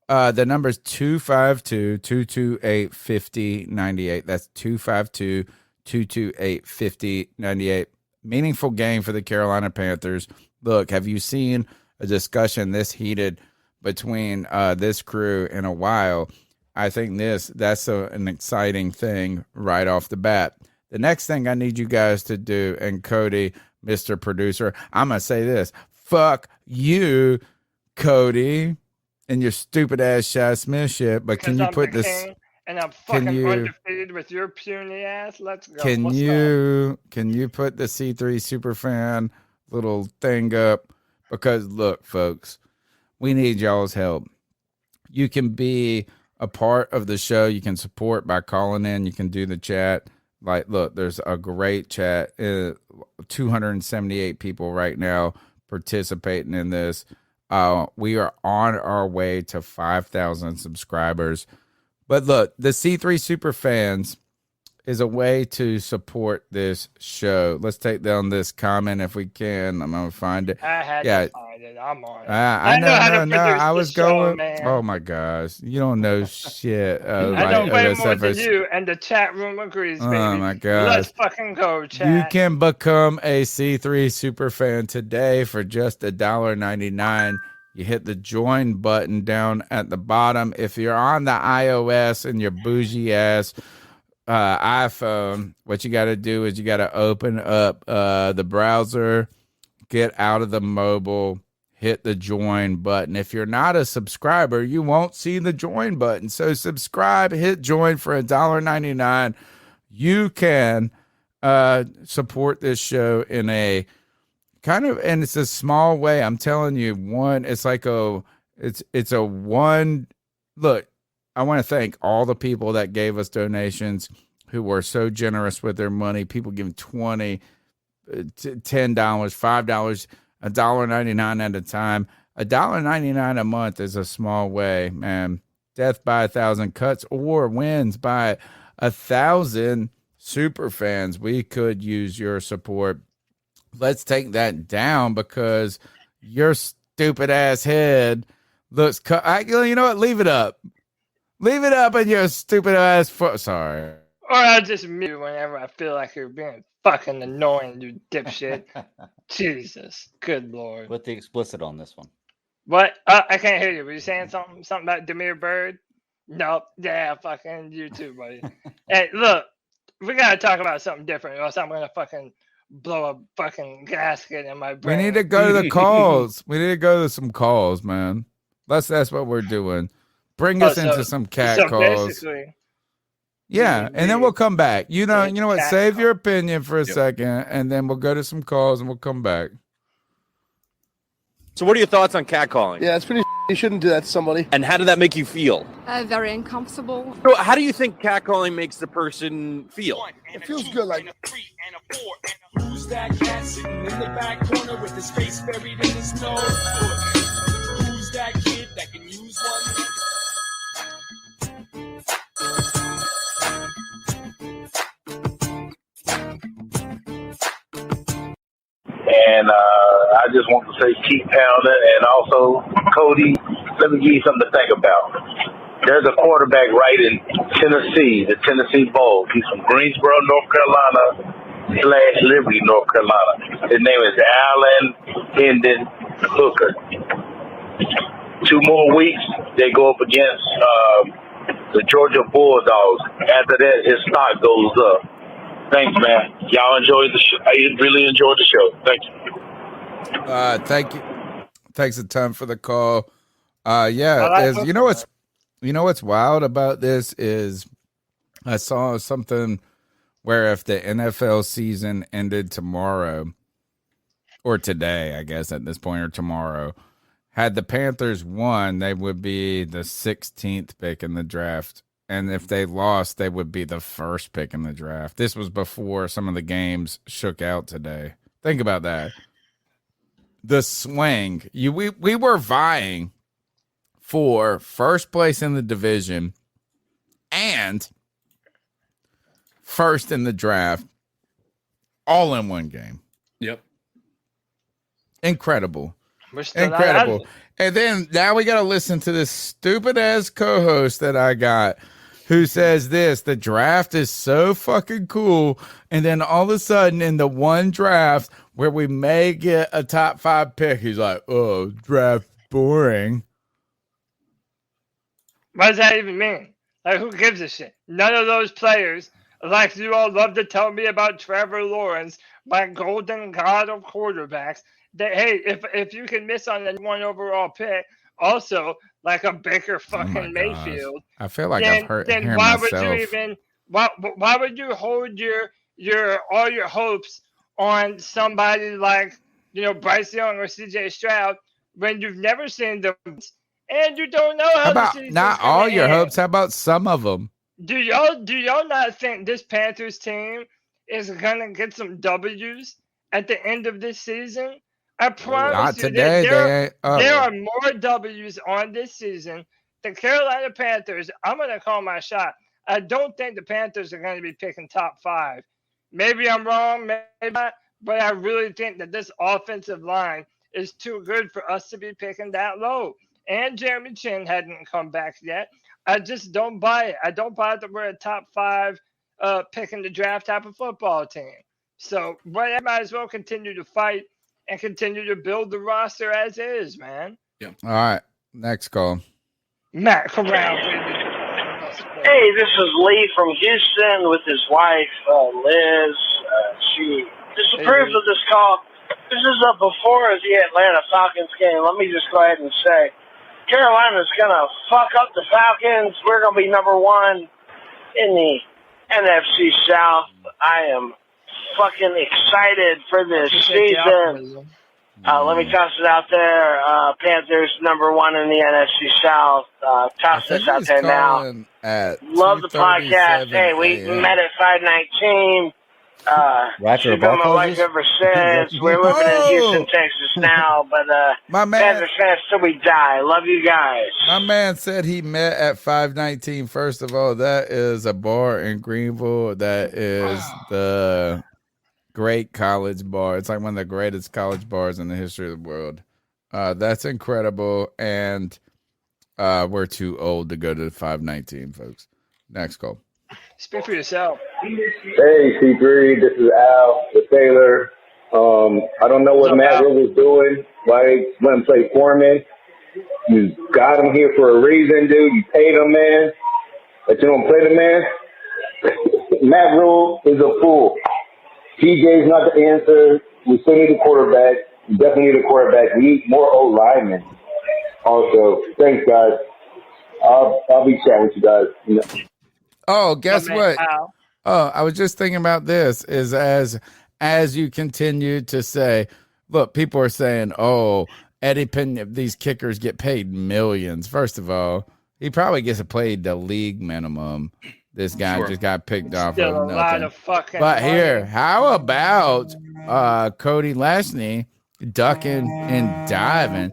Speaker 2: The number's 252-228-5098. That's 252-228-5098. Meaningful game for the Carolina Panthers. Look, have you seen a discussion this heated between this crew in a while? I think that's an exciting thing right off the bat. The next thing I need you guys to do, and Cody, Mr. Producer, I'm going to say this. Fuck you, Cody, and your stupid ass Shad Smith shit. But can you put this?
Speaker 3: And I'm fucking undefeated with your puny ass. Let's go.
Speaker 2: Can you put the C3 Superfan little thing up? Because look, folks, we need y'all's help. You can be a part of the show. You can support by calling in. You can do the chat. Like, look, there's a great chat. 278 people right now participating in this. We are on our way to 5,000 subscribers. But look, the C3 Super Fans is a way to support this show. Let's take down this comment if we can. I'm going to find it.
Speaker 3: I had to find it. I'm on it.
Speaker 2: I know. I was going. Oh, my gosh. You don't know shit.
Speaker 3: I know way more than you, and the chat room agrees, baby.
Speaker 2: Oh, my gosh.
Speaker 3: Let's fucking go, chat.
Speaker 2: You can become a C3 Super Fan today for just $1.99. You hit the join button down at the bottom. If you're on the iOS and your bougie ass iPhone, what you got to do is you got to open up the browser, get out of the mobile, hit the join button. If you're not a subscriber, you won't see the join button. So subscribe, hit join for $1.99. You can support this show in a kind of, and it's a small way. I'm telling you, it's a one. Look, I want to thank all the people that gave us donations, who were so generous with their money. People giving $20, $10, $5, $1.99 at a time. $1.99 a month is a small way, man. Death by 1,000 cuts or wins by 1,000 super fans. We could use your support. Let's take that down because your stupid ass head looks. You know what? Leave it up. Leave it up in your stupid ass foot. Sorry.
Speaker 3: Or I'll just mute whenever I feel like you're being fucking annoying, you dipshit. Jesus. Good Lord.
Speaker 5: Put the explicit on this one.
Speaker 3: What? I can't hear you. Were you saying something about Demir Bird? Nope. Yeah, fucking you too, buddy. Hey, look. We got to talk about something different or else I'm going to fucking blow a fucking gasket in my brain.
Speaker 2: We need to go to the calls. We need to go to some calls, man. That's what we're doing. Bring us into some cat calls. Yeah, and then we'll come back. You know what? Save your opinion for a second, and then we'll go to some calls, and we'll come back.
Speaker 6: So what are your thoughts on catcalling?
Speaker 7: Yeah, it's pretty. You shouldn't do that to somebody.
Speaker 6: And how did that make you feel?
Speaker 8: Very uncomfortable.
Speaker 6: So how do you think catcalling makes the person feel?
Speaker 7: It feels good, like.
Speaker 9: Who's that cat sitting in the back corner with his face buried in his nose? Who's that kid that can use one?
Speaker 10: And I just want to say keep pounding. And also, Cody, let me give you something to think about. There's a quarterback right in Tennessee, the Tennessee Bowl. He's from Greensboro, North Carolina / Liberty, North Carolina. His name is Allen Hendon Hooker. 2 more weeks, they go up against the Georgia Bulldogs. After that, his stock goes up. Thanks, man. Y'all enjoyed the show. I really enjoyed the show. Thank you.
Speaker 2: Thank you. Thanks a ton for the call. You know what's wild about this is I saw something where if the NFL season ended tomorrow or today, I guess at this point, or tomorrow, Had the Panthers won, they would be the 16th pick in the draft. And if they lost, they would be the first pick in the draft. This was before some of the games shook out today. Think about that. The swing. We were vying for first place in the division and first in the draft all in one game.
Speaker 4: Yep.
Speaker 2: Incredible.
Speaker 3: Incredible.
Speaker 2: And then now we got to listen to this stupid ass co-host that I got who says this, the draft is so fucking cool. And then all of a sudden in the one draft where we may get a top 5 pick, he's like, oh, draft boring.
Speaker 3: What does that even mean? Like, who gives a shit? None of those players, like you all love to tell me about Trevor Lawrence, my golden god of quarterbacks, that, hey, if you can miss on the 1 overall pick, also like a Baker fucking Mayfield,
Speaker 2: I feel like
Speaker 3: then,
Speaker 2: I've heard
Speaker 3: then
Speaker 2: hearing
Speaker 3: why
Speaker 2: myself.
Speaker 3: would you even why would you hold your all your hopes on somebody like Bryce Young or CJ Stroud when you've never seen them and you don't know how
Speaker 2: about
Speaker 3: the season's
Speaker 2: not
Speaker 3: gonna
Speaker 2: all your
Speaker 3: end?
Speaker 2: hopes? How about some of them?
Speaker 3: Do y'all not think this Panthers team is gonna get some W's at the end of this season? I promise
Speaker 2: Not
Speaker 3: you,
Speaker 2: today.
Speaker 3: there are more W's on this season. The Carolina Panthers, I'm going to call my shot. I don't think the Panthers are going to be picking top 5. Maybe I'm wrong, maybe not, but I really think that this offensive line is too good for us to be picking that low. And Jeremy Chin hadn't come back yet. I just don't buy it. I don't buy that we're a top 5 pick in the draft type of football team. So I might as well continue to fight and continue to build the roster as is, man.
Speaker 2: All right. Next call.
Speaker 3: Matt Corral.
Speaker 11: Hey, this is Lee from Houston with his wife, Liz. She disapproved of this call. This is before the Atlanta Falcons game. Let me just go ahead and say, Carolina's going to fuck up the Falcons. We're going to be number 1 in the NFC South. I am fucking excited for this season. Let me toss it out there. Panthers number 1 in the NFC South. Toss this out there now. Love the podcast. Hey, we met at 519.
Speaker 5: Roger,
Speaker 11: she's been my wife ever since. We're living in Houston, Texas now, but
Speaker 2: my man,
Speaker 11: Panthers fans till we die. Love you guys.
Speaker 2: My man said he met at 519. First of all, that is a bar in Greenville. That is the great college bar. It's like one of the greatest college bars in the history of the world. That's incredible, and we're too old to go to 519, folks. Next call.
Speaker 3: Speak for yourself.
Speaker 10: Hey, C3, this is Al, the sailor. I don't know what Matt Rule was doing. Why he went and play foreman? You got him here for a reason, dude. You paid him, man. But you don't play the man. Matt Rule is a fool. TJ's not the answer. We still need a quarterback. We definitely need a quarterback. We need more O-linemen. Also, thanks, guys. I'll be chatting with you guys.
Speaker 2: Oh, guess what? Oh, I was just thinking about this. Is as you continue to say, look, people are saying, "Oh, Eddie Penn, these kickers get paid millions." First of all, he probably gets paid the league minimum. This guy just got picked off
Speaker 3: Still
Speaker 2: of
Speaker 3: a lot
Speaker 2: nothing.
Speaker 3: of fucking
Speaker 2: But
Speaker 3: money.
Speaker 2: here, how about Cody Lashney ducking and diving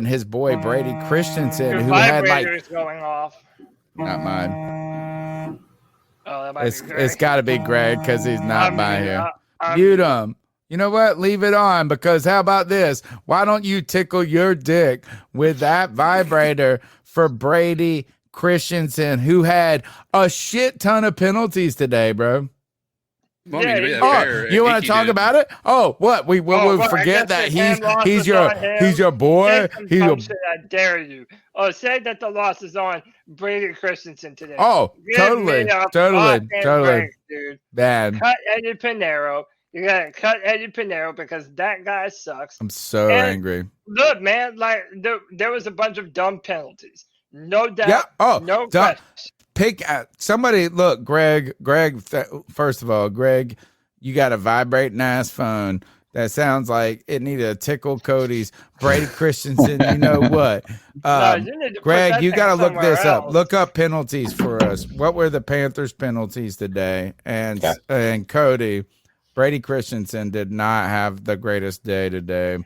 Speaker 2: his boy Brady Christensen,
Speaker 3: Your
Speaker 2: who had
Speaker 3: vibrator
Speaker 2: like
Speaker 3: is going off.
Speaker 2: not mine.
Speaker 3: Oh, that might be Greg.
Speaker 2: It's got to be Greg because he's not by here.
Speaker 3: I'm-
Speaker 2: Mute him. You know what? Leave it on because how about this? Why don't you tickle your dick with that vibrator for Brady Christensen, who had a shit ton of penalties today, bro?
Speaker 4: Well, I mean, to be
Speaker 2: Oh,
Speaker 4: fair,
Speaker 2: you want to talk about it? Oh, what? We will
Speaker 3: well, I
Speaker 2: forget
Speaker 3: guess
Speaker 2: that
Speaker 3: the hand loss
Speaker 2: he's
Speaker 3: is
Speaker 2: your
Speaker 3: on him.
Speaker 2: he's your boy.
Speaker 3: Say some
Speaker 2: He's
Speaker 3: dumb
Speaker 2: your
Speaker 3: shit, I dare you. Oh, say that the loss is on Brady Christensen today.
Speaker 2: oh,
Speaker 3: Give
Speaker 2: totally,
Speaker 3: me a
Speaker 2: totally,
Speaker 3: fucking
Speaker 2: totally,
Speaker 3: break, dude.
Speaker 2: bad.
Speaker 3: Cut Eddie Pinheiro. You gotta cut Eddie Pinheiro because that guy sucks.
Speaker 2: I'm so
Speaker 3: And
Speaker 2: angry.
Speaker 3: Look, man, like there was a bunch of dumb penalties. No doubt.
Speaker 2: Yeah. Oh,
Speaker 3: no
Speaker 2: dumb.
Speaker 3: question.
Speaker 2: Pick somebody. Look, Greg. First of all, Greg, you got a vibrating ass phone. that sounds like it needed to tickle Cody's. Brady Christensen, you know what?
Speaker 3: You need to put
Speaker 2: Greg,
Speaker 3: that
Speaker 2: you
Speaker 3: thing
Speaker 2: got to look
Speaker 3: somewhere
Speaker 2: this up.
Speaker 3: else.
Speaker 2: Look up penalties for us. What were the Panthers' penalties today? And Cody, Brady Christensen did not have the greatest day today.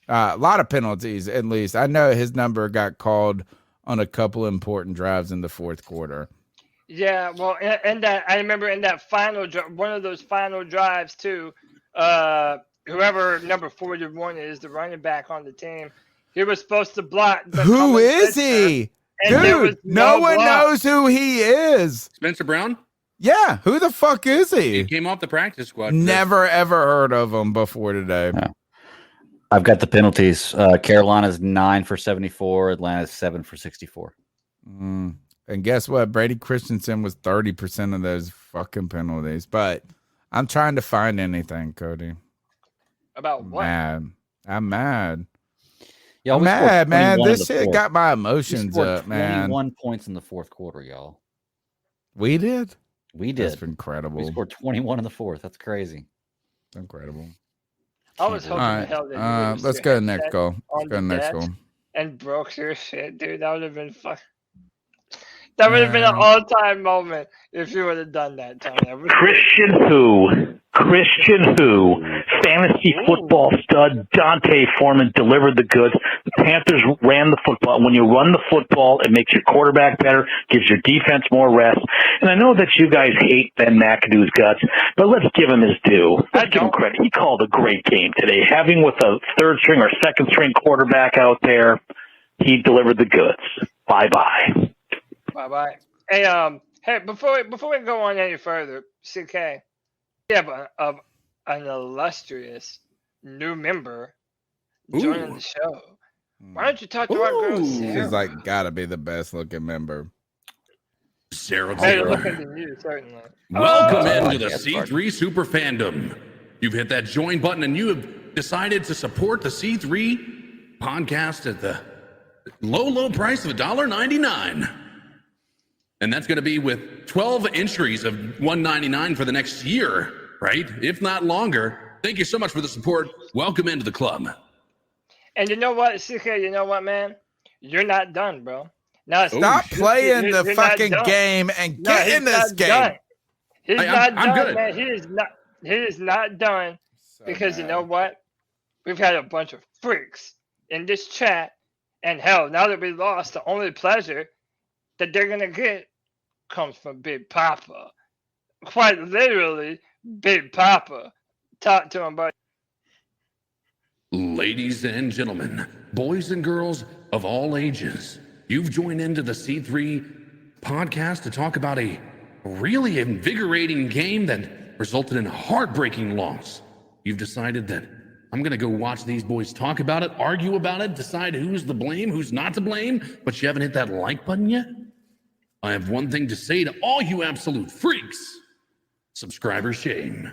Speaker 2: A lot of penalties, at least. I know his number got called on a couple important drives in the fourth quarter.
Speaker 3: Yeah, well, and that I remember in that one of those final drives too. Whoever number 41 is, the running back on the team, he was supposed to block.
Speaker 2: Who is he? Dude, no one knows who he is.
Speaker 4: Spencer Brown?
Speaker 2: Yeah, who the fuck is he?
Speaker 4: He came off the practice squad.
Speaker 2: Never, ever heard of him before today.
Speaker 5: No. I've got the penalties. Carolina's 9 for 74. Atlanta's 7 for 64.
Speaker 2: And guess what? Brady Christensen was 30% of those fucking penalties. But I'm trying to find anything, Cody.
Speaker 3: About what?
Speaker 2: I'm mad.
Speaker 5: Y'all,
Speaker 2: I'm mad, man. This shit got my emotions up, man.
Speaker 5: 21 points in the fourth quarter, y'all.
Speaker 2: We did?
Speaker 5: We did.
Speaker 2: That's incredible.
Speaker 5: We scored 21 in the fourth. That's crazy.
Speaker 2: Incredible.
Speaker 3: I was hoping the hell that
Speaker 2: let's go to next goal. Let's go to next goal.
Speaker 3: And broke your shit, dude. That would have been fun. That would have been an all-time moment if you would have done that, Tony.
Speaker 10: Christian who? Fantasy football stud Dante Foreman delivered the goods. The Panthers ran the football. When you run the football, it makes your quarterback better, gives your defense more rest. And I know that you guys hate Ben McAdoo's guts, but let's give him his due. Let's give him credit. He called a great game today. Having with a third string or second string quarterback out there, he delivered the goods. Bye-bye.
Speaker 3: Bye-bye. Hey, before we go on any further, CK, we have an illustrious new member joining the show. Why don't you talk to our girl, Sarah?
Speaker 2: She's like gotta be the best looking member.
Speaker 4: Sarah.
Speaker 3: Better looking than you, certainly.
Speaker 4: Welcome into the C3 Super Fandom. You've hit that join button and you have decided to support the C3 podcast at the low price of $1.99. And that's going to be with 12 entries of $1.99 for the next year, right? If not longer. Thank you so much for the support. Welcome into the club.
Speaker 3: And you know what, CK? You know what, man? You're not done, bro. Now
Speaker 2: stop playing the fucking game and get in this game.
Speaker 3: Done. He's not done,
Speaker 4: good.
Speaker 3: man. He is not done because you know what? We've had a bunch of freaks in this chat, and hell, now that we lost, the only pleasure that they're gonna get comes from Big Papa. Quite literally, Big Papa. Talk to him, buddy.
Speaker 4: Ladies and gentlemen, boys and girls of all ages, you've joined into the C3 podcast to talk about a really invigorating game that resulted in a heartbreaking loss. You've decided that I'm going to go watch these boys talk about it, argue about it, decide who's to blame, who's not to blame, but you haven't hit that like button yet? I have one thing to say to all you absolute freaks. Subscriber shame.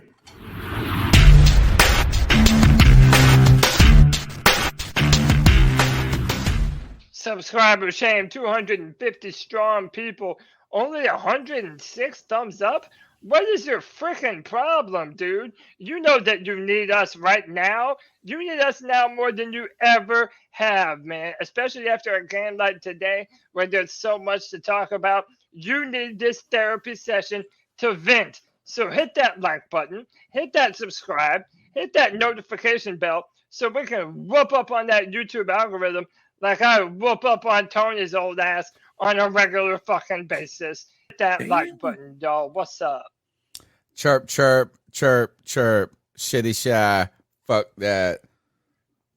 Speaker 3: Subscriber shame, 250 strong people, only 106 thumbs up? What is your freaking problem, dude? You know that you need us right now. You need us now more than you ever have, man. Especially after a game like today where there's so much to talk about. You need this therapy session to vent. So hit that like button, hit that subscribe, hit that notification bell so we can whoop up on that YouTube algorithm like I whoop up on Tony's old ass on a regular fucking basis. Hit that like button, y'all. What's up?
Speaker 2: Chirp, chirp, chirp, chirp. Shitty shy. Fuck that.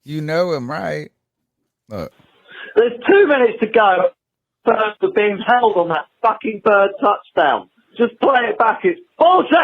Speaker 2: You know him, right? Look.
Speaker 11: There's 2 minutes to go. Birds are being held on that fucking bird touchdown. Just play it back. It's bullshit.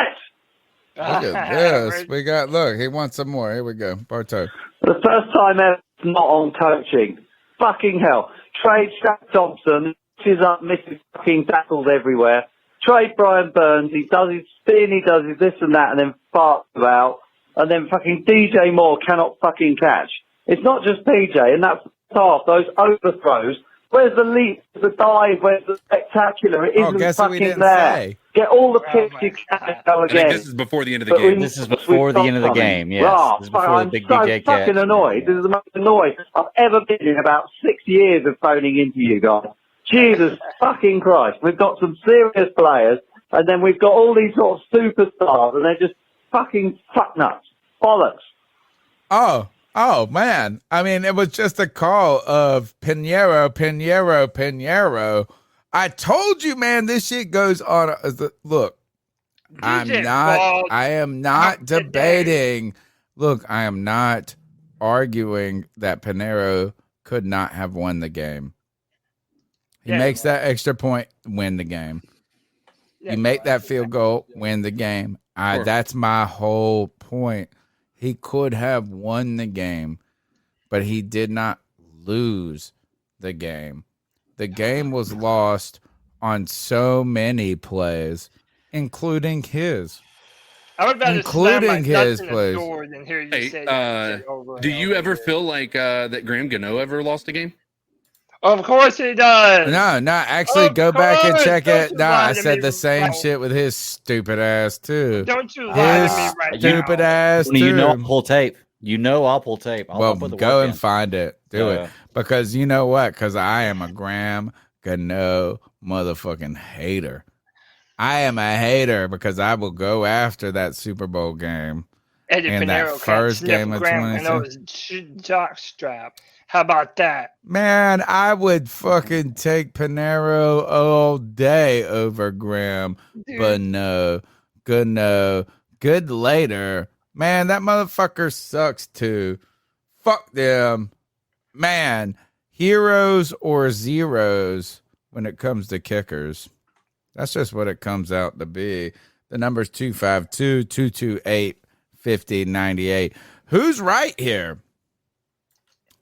Speaker 2: Look at this. We got, look, he wants some more. Here we go. Bartow.
Speaker 11: The first time ever not on coaching. Fucking hell. Trade Shaq Thompson. She's up missing fucking tackles everywhere. Trade Brian Burns. He does his spin, he does his this and that, and then farts about. And then fucking DJ Moore cannot fucking catch. It's not just PJ, and that's half. Those overthrows. Where's the leap, the dive, where's the spectacular? It isn't
Speaker 2: guess
Speaker 11: fucking
Speaker 2: who we didn't
Speaker 11: there.
Speaker 2: say?
Speaker 11: Get all the
Speaker 3: Oh
Speaker 11: picks
Speaker 3: my
Speaker 11: you can
Speaker 3: God.
Speaker 11: go
Speaker 4: I think
Speaker 11: again.
Speaker 4: this is before the end of the
Speaker 11: But
Speaker 4: game.
Speaker 5: This is before the end of the game. Yes,
Speaker 11: Oh,
Speaker 5: this is before
Speaker 11: I'm
Speaker 5: the big
Speaker 11: so
Speaker 5: DJ catch.
Speaker 11: fucking annoyed. This is the most annoyed I've ever been in about 6 years of phoning into you guys. Jesus fucking Christ. We've got some serious players, and then we've got all these sort of superstars, and they're just fucking fucknuts. Bollocks.
Speaker 2: Oh, man. I mean, it was just a call of Pinheiro. I told you, man, this shit goes on. Look, I am not debating. Look, I am not arguing that Pinheiro could not have won the game. He makes that extra point, win the game. You make that field goal, win the game. That's my whole point. He could have won the game, but he did not lose the game. The game was lost on so many plays, including his.
Speaker 3: I would rather slam my
Speaker 2: Including
Speaker 3: nuts
Speaker 2: his
Speaker 3: in
Speaker 2: plays.
Speaker 3: a door than hear you
Speaker 4: Hey,
Speaker 3: say that over
Speaker 4: do
Speaker 3: and
Speaker 4: you
Speaker 3: over
Speaker 4: ever
Speaker 3: again.
Speaker 4: feel like that Graham Gano ever lost a game?
Speaker 3: Of course he does.
Speaker 2: No, actually,
Speaker 3: Of
Speaker 2: go back and
Speaker 3: course,
Speaker 2: check
Speaker 3: don't
Speaker 2: it.
Speaker 3: you
Speaker 2: No,
Speaker 3: lie
Speaker 2: I
Speaker 3: to
Speaker 2: said
Speaker 3: me
Speaker 2: the same
Speaker 3: right-
Speaker 2: shit with his stupid ass, too.
Speaker 3: Don't you lie to me right
Speaker 2: Stupid
Speaker 3: now.
Speaker 2: ass, too.
Speaker 5: You know I'll pull tape. I'll pull tape. I'll put the
Speaker 2: go
Speaker 5: work
Speaker 2: and
Speaker 5: in.
Speaker 2: find it. Do
Speaker 5: Yeah.
Speaker 2: it. Because you know what? Because I am a Graham Gano motherfucking hater. I am a hater because I will go after that Super Bowl game.
Speaker 3: Eddie
Speaker 2: in that
Speaker 3: Pinheiro
Speaker 2: first
Speaker 3: can't sniff
Speaker 2: game of
Speaker 3: Graham
Speaker 2: 22.
Speaker 3: Gano's jock strap. How about that?
Speaker 2: Man, I would fucking take Pinheiro all day over Graham.
Speaker 3: Dude.
Speaker 2: But no. Good later. Man, that motherfucker sucks too. Fuck them. Man, heroes or zeros when it comes to kickers. That's just what it comes out to be. The number's 252-228-5098. Who's right here?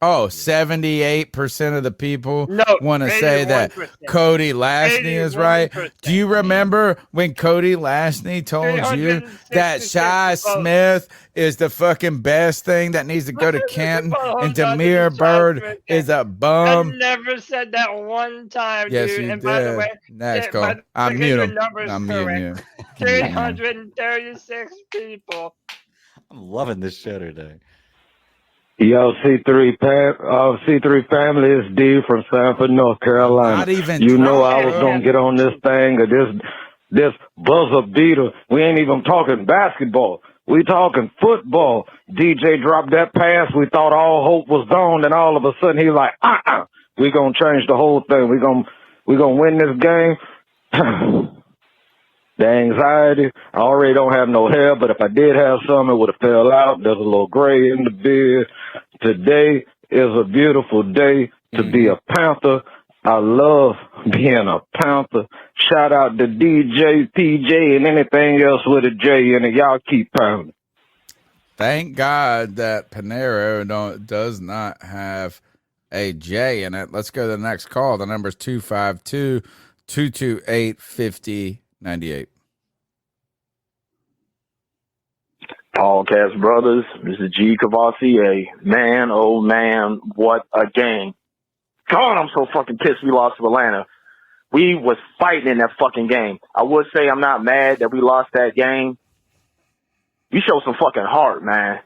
Speaker 2: Oh, 78% of the people want to say that
Speaker 3: 81%.
Speaker 2: Cody Lashney is right.
Speaker 3: 81%.
Speaker 2: Do you remember when Cody Lashney told you that Shy
Speaker 3: 366
Speaker 2: Smith is the fucking best thing that needs to go to Canton and Demir Bird is a
Speaker 3: I
Speaker 2: bum?
Speaker 3: never said that one time,
Speaker 2: Yes,
Speaker 3: dude.
Speaker 2: you
Speaker 3: And by the
Speaker 2: did.
Speaker 3: way,
Speaker 2: Next
Speaker 3: yeah,
Speaker 2: call.
Speaker 3: by the
Speaker 2: I'm
Speaker 3: way,
Speaker 2: mute
Speaker 3: your
Speaker 2: him.
Speaker 3: number's
Speaker 2: I'm muting you.
Speaker 3: correct. 336 people.
Speaker 5: I'm loving this show today.
Speaker 10: Yo, C3 family is D from Sanford, North Carolina.
Speaker 2: Not even
Speaker 10: You know I
Speaker 3: trying.
Speaker 10: was gonna get on this thing of this buzzer beater. We ain't even talking basketball. We talking football. DJ dropped that pass. We thought all hope was gone, and all of a sudden he's like, we gonna change the whole thing. We gonna win this game. The anxiety, I already don't have no hair, but if I did have some, it would have fell out. There's a little gray in the beard. Today is a beautiful day to be a Panther. I love being a Panther. Shout out to DJ, PJ, and anything else with a J in it. Y'all keep pounding.
Speaker 2: Thank God that Pinheiro does not have a J in it. Let's go to the next call. The number's 252-228-5098.
Speaker 11: Podcast brothers, this is G. Cavassier. Man, oh man, what a game. God, I'm so fucking pissed we lost to Atlanta. We was fighting in that fucking game. I would say I'm not mad that we lost that game. You showed some fucking heart, man.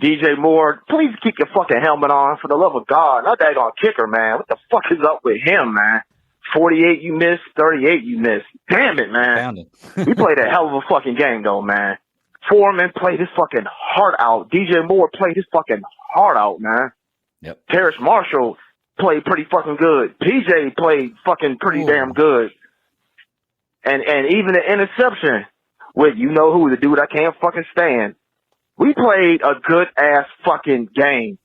Speaker 11: DJ Moore, please keep your fucking helmet on for the love of God. Not that on kicker, man. What the fuck is up with him, man? 48 you missed, 38 you missed. Damn it, man.
Speaker 5: Found it.
Speaker 11: We played a hell of a fucking game, though, man. Foreman played his fucking heart out. DJ Moore played his fucking heart out, man.
Speaker 5: Yep.
Speaker 11: Terrace Marshall played pretty fucking good. PJ played fucking pretty damn good. And even the interception with you know who, the dude I can't fucking stand. We played a good ass fucking game.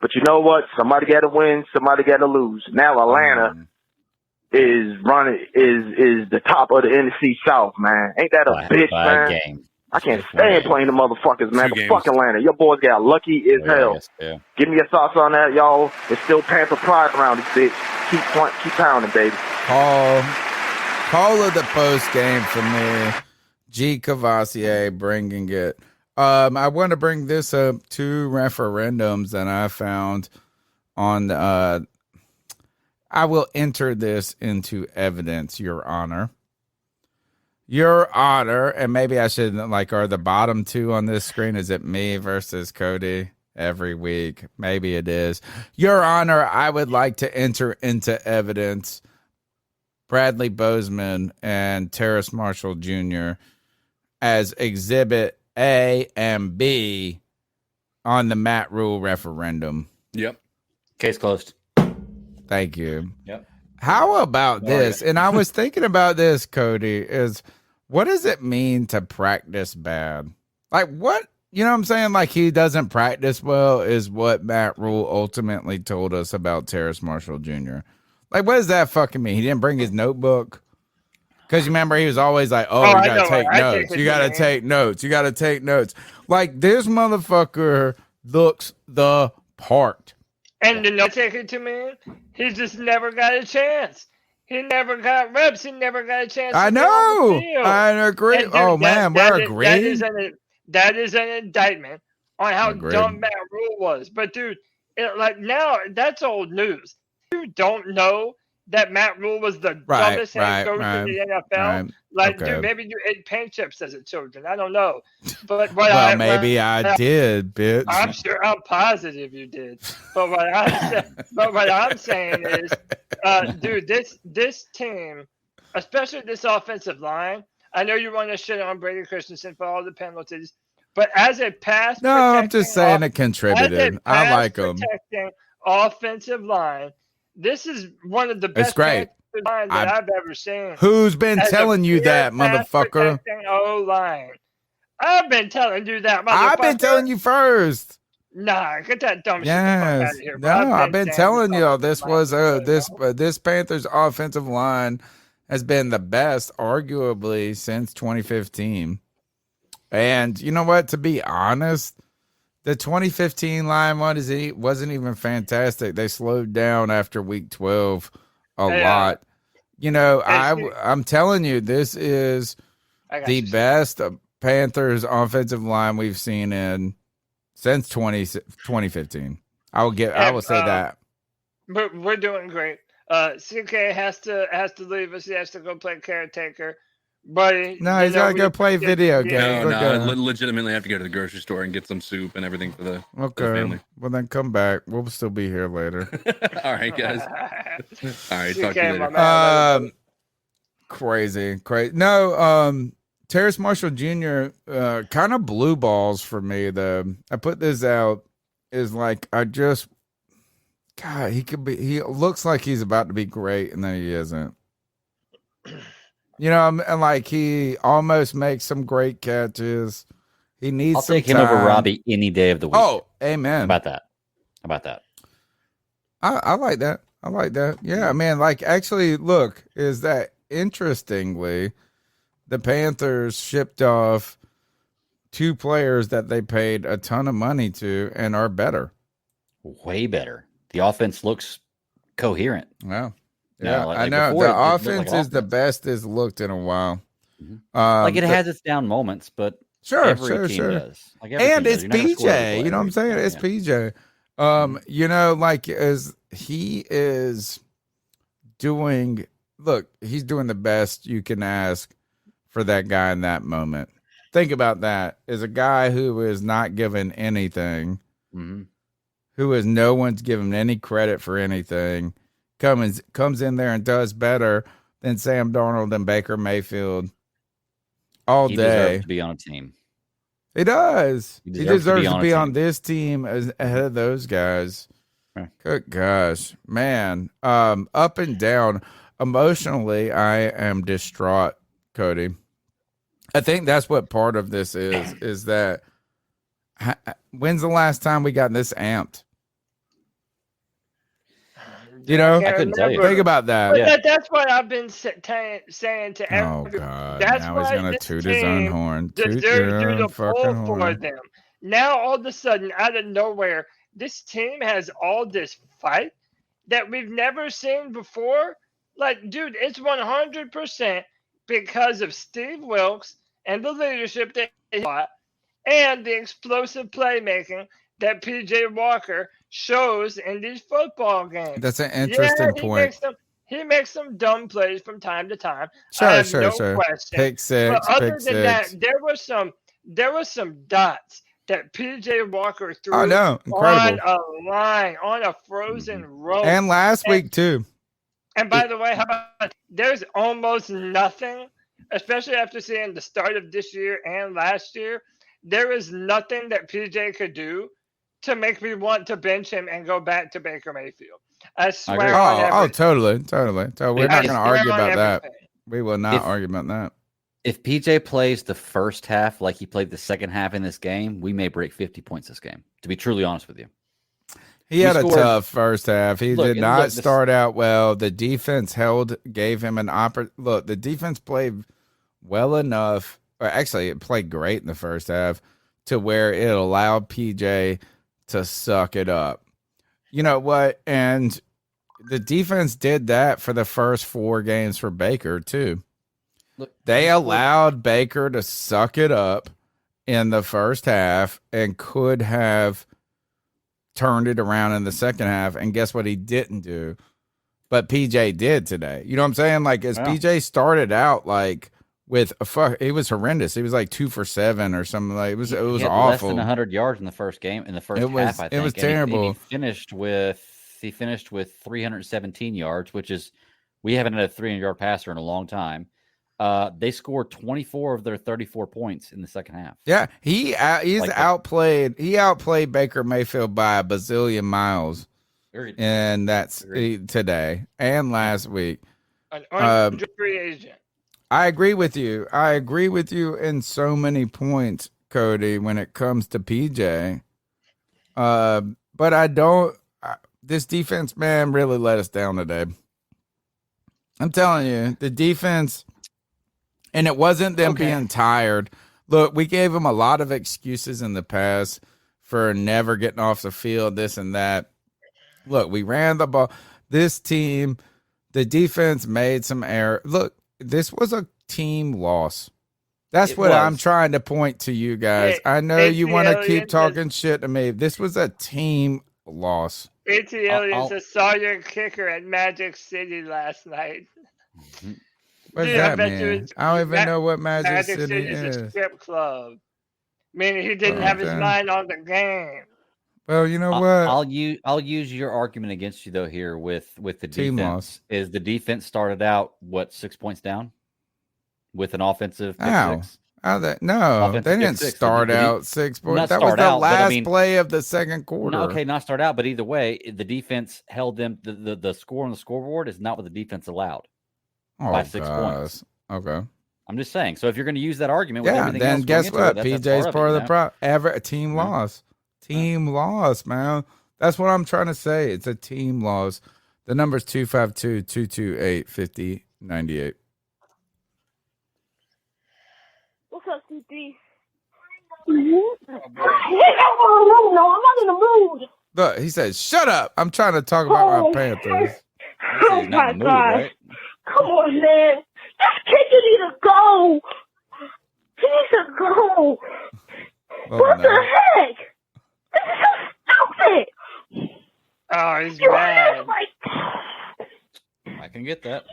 Speaker 11: But you know what? Somebody got to win. Somebody got to lose. Now Atlanta is the top of the NFC South, man. Ain't that a bitch, man?
Speaker 5: Game.
Speaker 11: I can't stand playing the motherfuckers, man. The fuck Atlanta. Your boys got lucky as hell.
Speaker 5: Yeah.
Speaker 11: Give me your thoughts on that, y'all. There's still Panther pride around this bitch. Keep pounding, baby.
Speaker 2: Call of the post game for me. G. Cavassier bringing it. I want to bring this up. 2 referendums that I found on. I will enter this into evidence, Your Honor. Your Honor, and maybe I should are the bottom two on this screen? Is it me versus Cody every week? Maybe it is. Your Honor, I would like to enter into evidence Bradley Bozeman and Terrace Marshall Jr. as Exhibit A and B on the Matt Rule referendum.
Speaker 4: Yep.
Speaker 5: Case closed.
Speaker 2: Thank you.
Speaker 5: Yep.
Speaker 2: How about this? And I was thinking about this, Cody, is what does it mean to practice bad? What? You know what I'm saying? He doesn't practice well is what Matt Rule ultimately told us about Terrace Marshall Jr. What does that fucking mean? He didn't bring his notebook? Because you remember he was always like, you got to take notes. You got to take notes. You got to take notes. This motherfucker looks the part.
Speaker 3: And the note taker to me, he just never got a chance. He never got reps. He never got a chance.
Speaker 2: I know. I agree.
Speaker 3: And dude,
Speaker 2: we're agreeing.
Speaker 3: That is an indictment on how dumb Matt Rule was. But dude, now that's old news. You don't know that Matt Rule was the dumbest head coach in the NFL. Dude, maybe you ate paint chips as a children. I don't know. But
Speaker 2: maybe I did, bitch.
Speaker 3: I'm positive you did. But what I'm saying is, dude, this team, especially this offensive line, I know you want to shit on Brady Christensen for all the penalties, but as a pass
Speaker 2: I'm just saying it contributed. I like him.
Speaker 3: Protecting offensive line, this is one of the best lines that I've ever seen.
Speaker 2: Who's been telling you that, motherfucker?
Speaker 3: O-line. I've been telling you that, motherfucker.
Speaker 2: I've been telling you first.
Speaker 3: Nah, get that dumb shit out of here.
Speaker 2: No, I've been telling you this was this Panthers offensive line has been the best, arguably, since 2015. And you know what? To be honest, the 2015 line wasn't even fantastic. They slowed down after week 12 a lot. I'm telling you, this is the best Panthers offensive line we've seen since 2015. I will say that.
Speaker 3: But we're doing great. CK has to leave us. He has to go play caretaker. Buddy,
Speaker 2: no, he's got to go play video games.
Speaker 4: No, legitimately have to go to the grocery store and get some soup and everything for the family.
Speaker 2: Well, then come back. We'll still be here later.
Speaker 4: All right, guys. All right, talk to you later.
Speaker 2: Crazy. No, Terrace Marshall Jr. Kind of blue balls for me, though. I put this out is God, he looks like he's about to be great, and then he isn't. And he almost makes some great catches. He needs
Speaker 5: I'll take him over Robbie any day of the week.
Speaker 2: Oh, amen.
Speaker 5: How about that?
Speaker 2: I like that. I like that. Yeah, man. Actually, look, is that interestingly, the Panthers shipped off 2 players that they paid a ton of money to and are better.
Speaker 5: Way better. The offense looks coherent.
Speaker 2: Wow. Yeah, I know. The offense is the best it's looked in a while.
Speaker 5: Mm-hmm. It has its down moments, but every team does.
Speaker 2: And it's PJ. You know what I'm saying? It's PJ. As he is doing, he's doing the best you can ask for that guy in that moment. Think about that. Is a guy who is not given anything, who is no one's given any credit for anything, comes in there and does better than Sam Darnold and Baker Mayfield all day. He
Speaker 5: deserves to be on a team.
Speaker 2: He does. He deserves to be on this team ahead of those guys. Right. Good gosh, man. Up and down. Emotionally, I am distraught, Cody. I think that's what part of this is that when's the last time we got this amped?
Speaker 5: I couldn't tell you.
Speaker 2: Think about that.
Speaker 3: Yeah. That's what I've been saying to everyone.
Speaker 2: Oh, God.
Speaker 3: That's
Speaker 2: now he's going to toot his own horn.
Speaker 3: Toot your own fucking horn. For them. Now, all of a sudden, out of nowhere, this team has all this fight that we've never seen before. Dude, it's 100% because of Steve Wilkes and the leadership that he got and the explosive playmaking that PJ Walker shows in these football games.
Speaker 2: That's an interesting point.
Speaker 3: He makes some dumb plays from time to time. I have no question.
Speaker 2: Pick six,
Speaker 3: but other
Speaker 2: pick
Speaker 3: than
Speaker 2: six.
Speaker 3: that, there was some dots that PJ Walker threw
Speaker 2: Incredible.
Speaker 3: on a line, on a frozen rope.
Speaker 2: And last week too.
Speaker 3: And by the way, how about there's almost nothing, especially after seeing the start of this year and last year, there is nothing that PJ could do to make me want to bench him and go back to Baker Mayfield. I swear on everything.
Speaker 2: Totally. We're not going to argue about that. We will not argue about that.
Speaker 5: If PJ plays the first half like he played the second half in this game, we may break 50 points this game, to be truly honest with you.
Speaker 2: He had a tough first half. He did not start out well. The defense gave him an opportunity. Look, the defense played well enough, or actually it played great in the first half, to where it allowed PJ to suck it up. You know what? And the defense did that for the first 4 games for Baker, too.
Speaker 5: Look,
Speaker 2: they allowed Baker to suck it up in the first half and could have turned it around in the second half. And guess what he didn't do? But PJ did today. You know what I'm saying? Like, as PJ started out, like, with it was horrendous. He was like 2 for 7 or something. Like it was awful.
Speaker 5: Less than 100 yards in the first game. In the first half, I think
Speaker 2: it was terrible.
Speaker 5: He finished with 317 yards, which is we haven't had a 300-yard passer in a long time. They scored 24 of their 34 points in the second half.
Speaker 2: Yeah, he's outplayed. He outplayed Baker Mayfield by a bazillion miles, and that's today and last week.
Speaker 3: An undrafted free agent.
Speaker 2: I agree with you. I agree with you in so many points, Cody, when it comes to PJ. But I don't. This defense, man, really let us down today. I'm telling you, the defense, and it wasn't them being tired. Look, we gave them a lot of excuses in the past for never getting off the field, this and that. Look, we ran the ball. This team, the defense made some error. Look, this was a team loss. That's what I'm trying to point to you guys. I know you want to keep talking shit to me. This was a team loss.
Speaker 3: AT Aliens saw your kicker at Magic City last night.
Speaker 2: What does that mean? I don't even know what Magic City is.
Speaker 3: A strip club. Meaning he didn't have his mind on the game.
Speaker 2: Well, you know what?
Speaker 5: I'll use your argument against you though here with the
Speaker 2: team
Speaker 5: defense.
Speaker 2: Loss.
Speaker 5: Is the defense started out 6 points down with an offensive pick six?
Speaker 2: They didn't start out 6 points. That was the last play of the second quarter.
Speaker 5: Not start out, but either way, the defense held them. The score on the scoreboard is not what the defense allowed by 6 points.
Speaker 2: Okay.
Speaker 5: I'm just saying. So if you're going to use that argument,
Speaker 2: then guess what? PJ's part of the problem. A team loss. Team loss, man. That's what I'm trying to say. It's a team loss. The number's 252-228-5098.
Speaker 11: What's up, CP? No, I'm not in the mood.
Speaker 2: Look, he said, shut up. I'm trying to talk about my Panthers.
Speaker 11: Oh, my God. Right? Come on, man. This kid needs to go. He needs to go. What the heck? This is so stupid.
Speaker 3: Oh, he's mad.
Speaker 5: I can get that.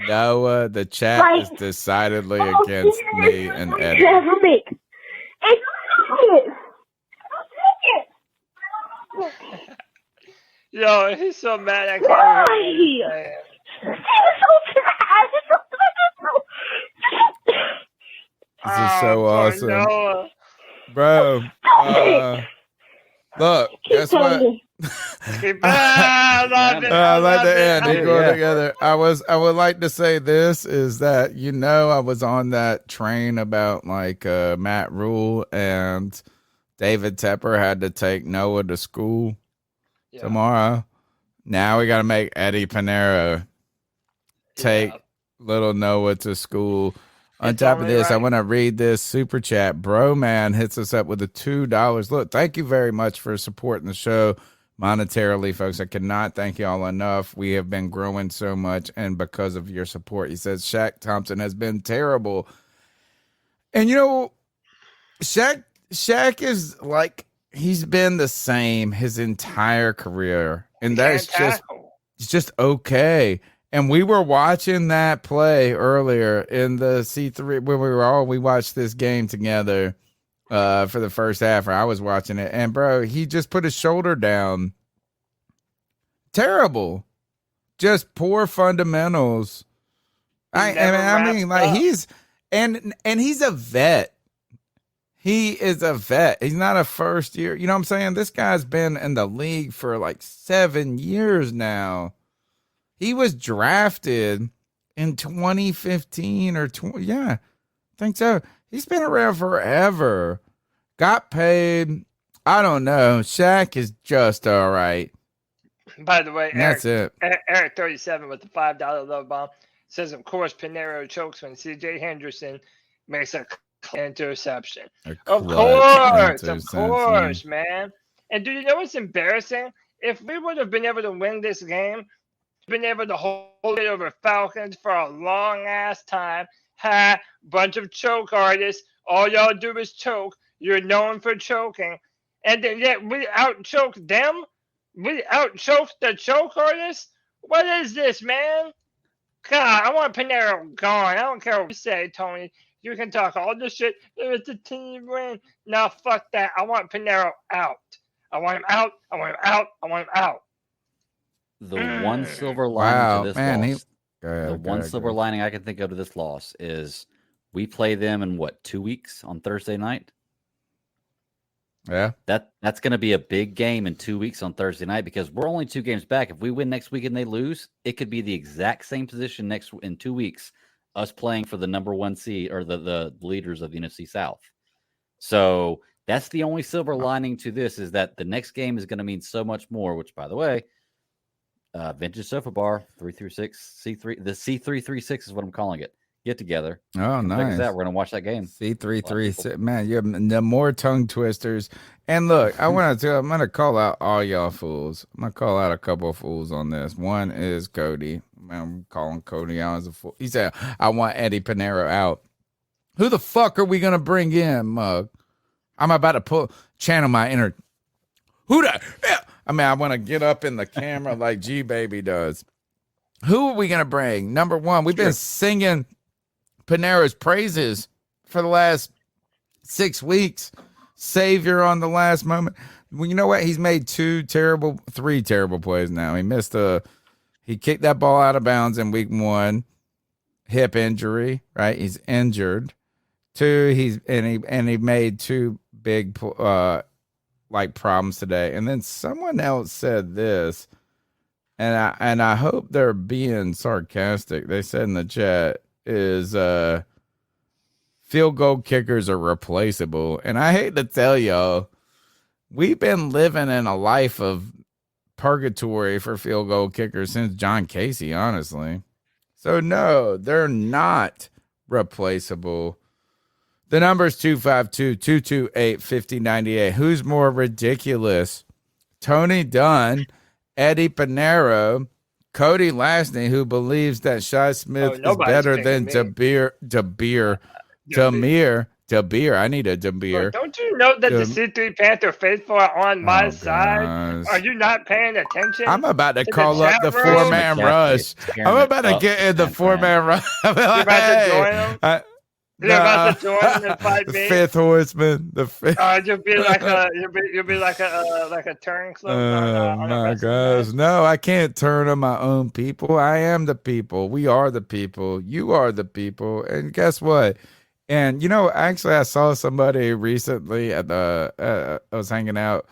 Speaker 2: Noah, the chat is decidedly against me and Eddie.
Speaker 3: Yo, he's so mad I can't hear him.
Speaker 2: This is so awesome.
Speaker 3: Noah.
Speaker 2: Bro, look, guess what? I like the end. They go together. I would like to say this is that, I was on that train about like Matt Rule and David Tepper had to take Noah to school tomorrow. Now we got to make Eddie Pinero take little Noah to school. On top of this, I want to read this super chat. Bro Man hits us up with a $2. Look, thank you very much for supporting the show monetarily, folks. I cannot thank you all enough. We have been growing so much, and because of your support, he says Shaq Thompson has been terrible. And Shaq is like, he's been the same his entire career, and that's just It's just okay. And we were watching that play earlier in the C3 when we watched this game together for the first half, or I was watching it. And bro, he just put his shoulder down. Terrible. Just poor fundamentals. I mean, like he's a vet. He is a vet. He's not a first year. You know what I'm saying? This guy's been in the league for like 7 years now. He was drafted in 2015 or 20. Yeah, I think so. He's been around forever. Got paid. I don't know. Shaq is just all right.
Speaker 3: By the way,
Speaker 2: That's it.
Speaker 3: Eric 37 with the $5 love bomb says, of course, Pinero chokes when CJ Henderson makes a interception. Of course, man. And do you know what's embarrassing? If we would have been able to win this game, been able to hold it over Falcons for a long ass time, bunch of choke artists, all y'all do is choke. You're known for choking, and then yet we out choke them. We out choke the choke artists. What is this, man? God, I want Pinero gone. I don't care what you say, Tony. You can talk all this shit. It's a team win. No, fuck that. I want Pinero out. I want him out. I want him out. I want him out.
Speaker 5: The one silver lining to this loss, silver lining I can think of to this loss is we play them in 2 weeks on Thursday night.
Speaker 2: Yeah,
Speaker 5: that's going to be a big game in 2 weeks on Thursday night because we're only 2 games back. If we win next week and they lose, it could be the exact same position in 2 weeks, us playing for the number 1 seed or the leaders of the NFC South. So that's the only silver lining to this is that the next game is going to mean so much more. Which, by the way. Vintage Sofa Bar 336 C3 the C336 is what I'm calling it. Get together.
Speaker 2: Oh, nice.
Speaker 5: That. We're gonna watch that game.
Speaker 2: C336. Man, you have the more tongue twisters. And look, I'm gonna call out all y'all fools. I'm gonna call out a couple of fools on this. One is Cody. I'm calling Cody out as a fool. He said, I want Eddie Pinero out. Who the fuck are we gonna bring in, mug? I'm about to channel my inner. Who the? Yeah. I want to get up in the camera like G Baby does. Who are we going to bring? Number one, we've been singing Pinero's praises for the last 6 weeks. Savior on the last moment. Well, you know what? He's made 3 terrible plays now. He kicked that ball out of bounds in week 1. Hip injury, right? He's injured. 2, he made 2 big problems today. And then someone else said this, and I hope they're being sarcastic. They said in the chat is field goal kickers are replaceable. And I hate to tell y'all, we've been living in a life of purgatory for field goal kickers since John Casey, honestly. So no, they're not replaceable. The number is 252-228-5098. Who's more ridiculous? Tony Dunn, Eddie Pinero, Cody Lashney, who believes that Shi Smith is better than Dabir. I need a Dabir.
Speaker 3: Don't you know that the C3 Panther faithful are on my side? Are you not paying attention?
Speaker 2: I'm about to call up the 4-man rush. I'm about to get in the 4-man rush.
Speaker 3: You're about to join them? You're about to join and fight me.
Speaker 2: The 5th horseman. The 5th.
Speaker 3: You'll be like a turn club.
Speaker 2: Oh my gosh! No, I can't turn on my own people. I am the people. We are the people. You are the people. And guess what? And actually, I saw somebody recently at I was hanging out,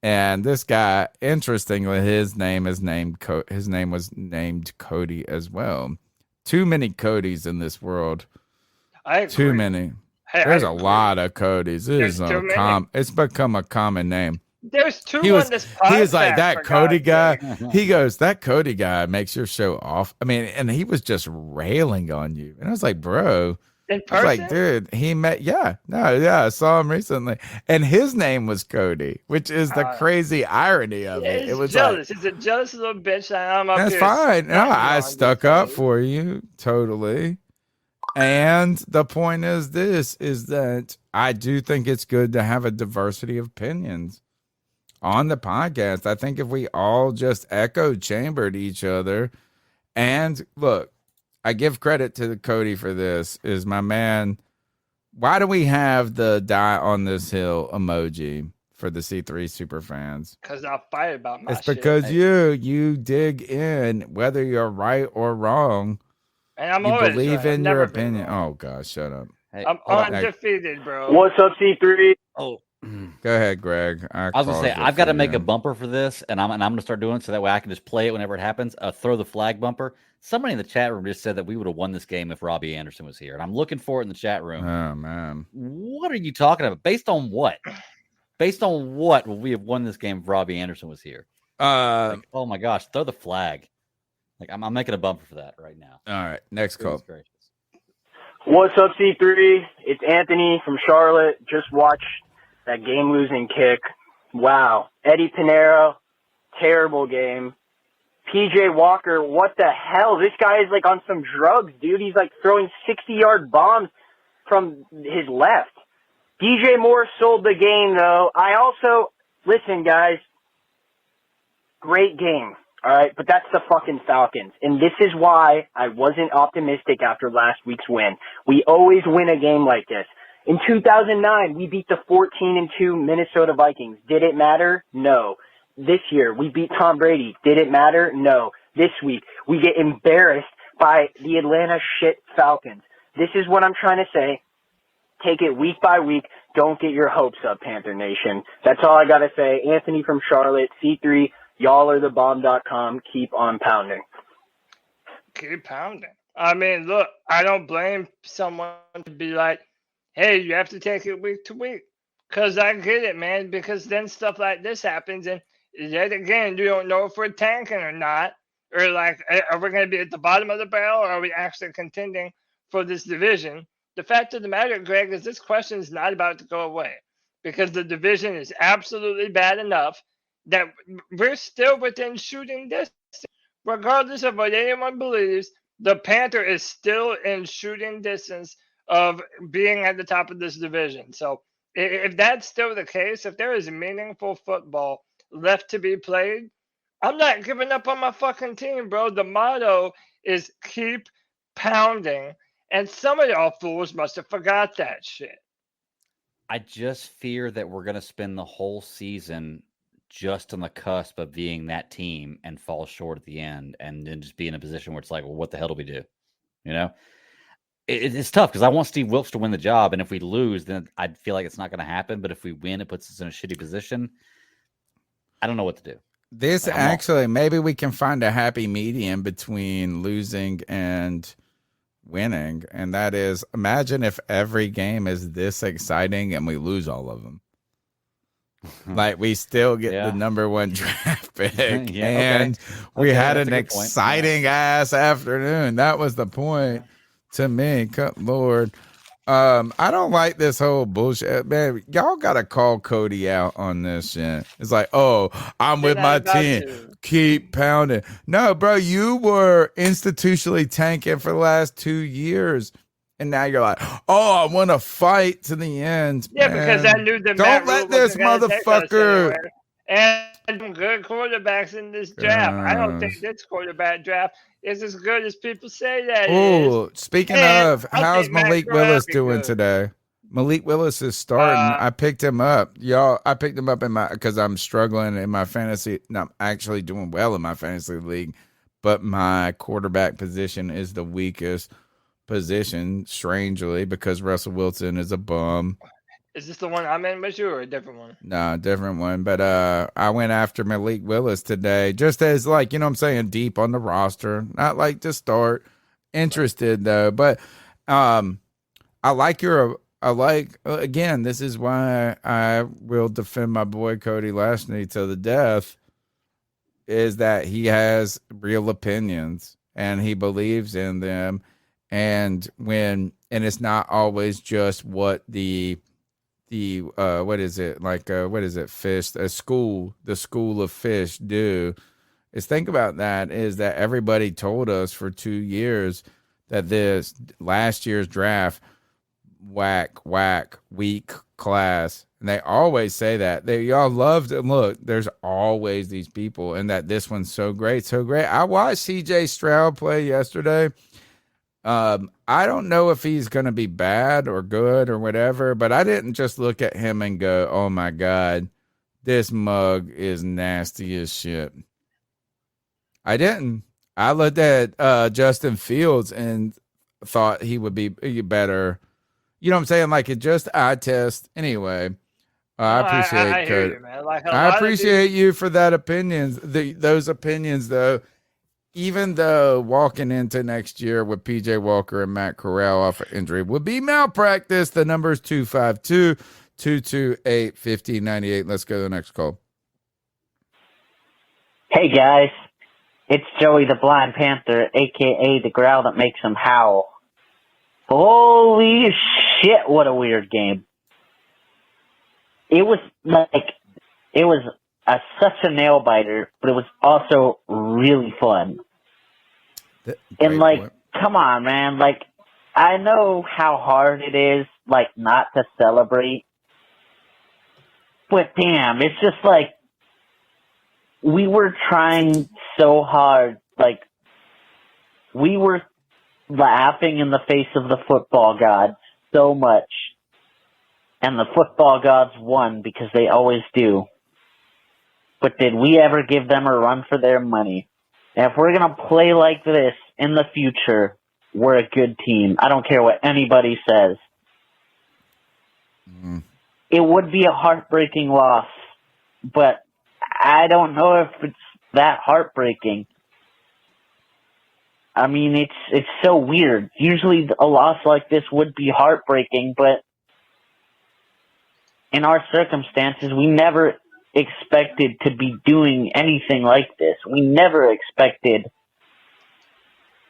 Speaker 2: and this guy, interestingly, his name was named Cody as well. Too many Codys in this world. Too many.
Speaker 3: Hey,
Speaker 2: There's a lot of Codys. It's become a common name.
Speaker 3: There's 2 on this podcast.
Speaker 2: He was like, that Cody guy. He goes, that Cody guy makes your show off. And he was just railing on you. And I was like, bro.
Speaker 3: In person?
Speaker 2: I was like, dude, I saw him recently. And his name was Cody, which is the crazy irony of it. It was
Speaker 3: jealous. He's a jealous little bitch.
Speaker 2: That's fine. No, I stuck up for you. Totally. And the point is that I do think it's good to have a diversity of opinions. on the podcast. I think if we all just echo chambered each other, and look, I give credit to Cody for this, is my man. Why do we have the die on this hill emoji for the C3 super fans?
Speaker 3: Because I'll fight about my
Speaker 2: It's because
Speaker 3: shit.
Speaker 2: you dig in, whether you're right or wrong.
Speaker 3: And I'm
Speaker 2: You
Speaker 3: always
Speaker 2: believe
Speaker 3: right. I've
Speaker 2: in your
Speaker 3: never been
Speaker 2: opinion.
Speaker 3: wrong.
Speaker 2: Oh gosh, shut up.
Speaker 5: Hey,
Speaker 3: I'm
Speaker 5: hold on.
Speaker 3: undefeated, bro.
Speaker 11: What's up, C3?
Speaker 5: Oh,
Speaker 2: Go ahead, Greg.
Speaker 5: I was gonna say
Speaker 2: paused it
Speaker 5: I've got to
Speaker 2: for
Speaker 5: make
Speaker 2: you.
Speaker 5: a bumper for this, and I'm gonna start doing it so that way I can just play it whenever it happens. Throw the flag bumper. Somebody in the chat room just said that we would have won this game if Robbie Anderson was here, and I'm looking for it in the chat room.
Speaker 2: Oh man,
Speaker 5: What are you talking about? Based on what? Based on what will we have won this game if Robbie Anderson was here? Oh my gosh, throw the flag. Like I'm making a bumper for that right now.
Speaker 2: all right. Next call.
Speaker 5: Goodness gracious.
Speaker 11: What's up, C3? It's Anthony from Charlotte. Just watched that game-losing kick. Wow. Eddie Pinheiro, terrible game. PJ Walker, what the hell? This guy is like on some drugs, dude. He's like throwing 60-yard bombs from his left. DJ Moore sold the game, though. Listen, guys, great game, all right? But that's the fucking Falcons. And this is why I wasn't optimistic after last week's win. We always win a game like this. In 2009, we beat the 14-2 Minnesota Vikings. Did it matter? No. This year, we beat Tom Brady. Did it matter? No. This week, we get embarrassed by the Atlanta shit Falcons. This is what I'm trying to say. Take it week by week. Don't get your hopes up, Panther Nation. That's all I got to say. Anthony from Charlotte, C3, y'all are the bomb.com. Keep on pounding.
Speaker 3: Keep pounding. I mean, look, I don't blame someone to be like, hey, you have to take it week to week. Because I get it, man. Because then stuff like this happens. And yet again, you don't know if we're tanking or not. Or like, are we going to be at the bottom of the barrel? Or are we actually contending for this division? The fact of the matter, Greg, is this question is not about to go away. Because the division is absolutely bad enough that we're still within shooting distance. Regardless of what anyone believes, the Panther is still in shooting distance of being at the top of this division. So if that's still the case, if there is meaningful football left to be played, I'm not giving up on my fucking team, bro. The motto is keep pounding. And some of y'all fools must have forgot that shit.
Speaker 5: I just fear that we're going to spend the whole season just on the cusp of being that team and fall short at the end and then just be in a position where it's like, well, what the hell do we do? You know? It's tough because I want Steve Wilkes to win the job, and if we lose, then I'd feel like it's not going to happen. But if we win, it puts us in a shitty position. I don't know what to do.
Speaker 2: This actually, maybe we can find a happy medium between losing and winning, and that is, imagine if every game is this exciting and we lose all of them. Like we still get the number one draft pick, and we had an exciting ass afternoon. That was the point. To me, Lord, I don't like this whole bullshit, man. Y'all gotta call Cody out on this shit. It's like, oh, I'm with my team. Keep pounding. No, bro, you were institutionally tanking for the last 2 years, and now you're like, oh, I want to fight to the end.
Speaker 3: Yeah,
Speaker 2: man.
Speaker 3: because I knew the
Speaker 2: don't let this motherfucker.
Speaker 3: And some good quarterbacks in this draft. I don't think this quarterback draft is as good as people say that it is.
Speaker 2: Oh, speaking of, how's Malik Willis doing today? Malik Willis is starting. I picked him up, y'all. I picked him up because I'm struggling in my fantasy. No, I'm actually doing well in my fantasy league, but my quarterback position is the weakest position, strangely, because Russell Wilson is a bum.
Speaker 3: Is this the one I'm in with you or a different one?
Speaker 2: No, different one. But I went after Malik Willis today, just as like, you know what I'm saying, deep on the roster. Not like to start. Interested though. But again, this is why I will defend my boy Cody Lashney to the death, is that he has real opinions and he believes in them. And it's not always just what the school of fish do. Is think about that, is that everybody told us for 2 years that this last year's draft, weak class. And they always say that. Y'all love to look. There's always these people, and that this one's so great, so great. I watched CJ Stroud play yesterday. I don't know if he's going to be bad or good or whatever, but I didn't just look at him and go, oh my God, this mug is nasty as shit. I didn't. I looked at Justin Fields and thought he would be better. You know what I'm saying? Like it just eye test. Anyway, I appreciate Cody. I appreciate you for that opinions. Those opinions, though. Even though walking into next year with PJ Walker and Matt Corral off of injury would be malpractice, the number is 252-228-1598. Let's go to the next call.
Speaker 12: Hey, guys. It's Joey the Blind Panther, a.k.a. the growl that makes him howl. Holy shit, what a weird game. It was such a nail biter, but it was also really fun. And come on, man. Like, I know how hard it is, like, not to celebrate. But damn, it's just like, we were trying so hard. Like, we were laughing in the face of the football gods so much. And the football gods won because they always do. But did we ever give them a run for their money? And if we're going to play like this in the future, we're a good team. I don't care what anybody says. It would be a heartbreaking loss, but I don't know if it's that heartbreaking. I mean, it's so weird. Usually a loss like this would be heartbreaking, but in our circumstances, we never expected to be doing anything like this. We never expected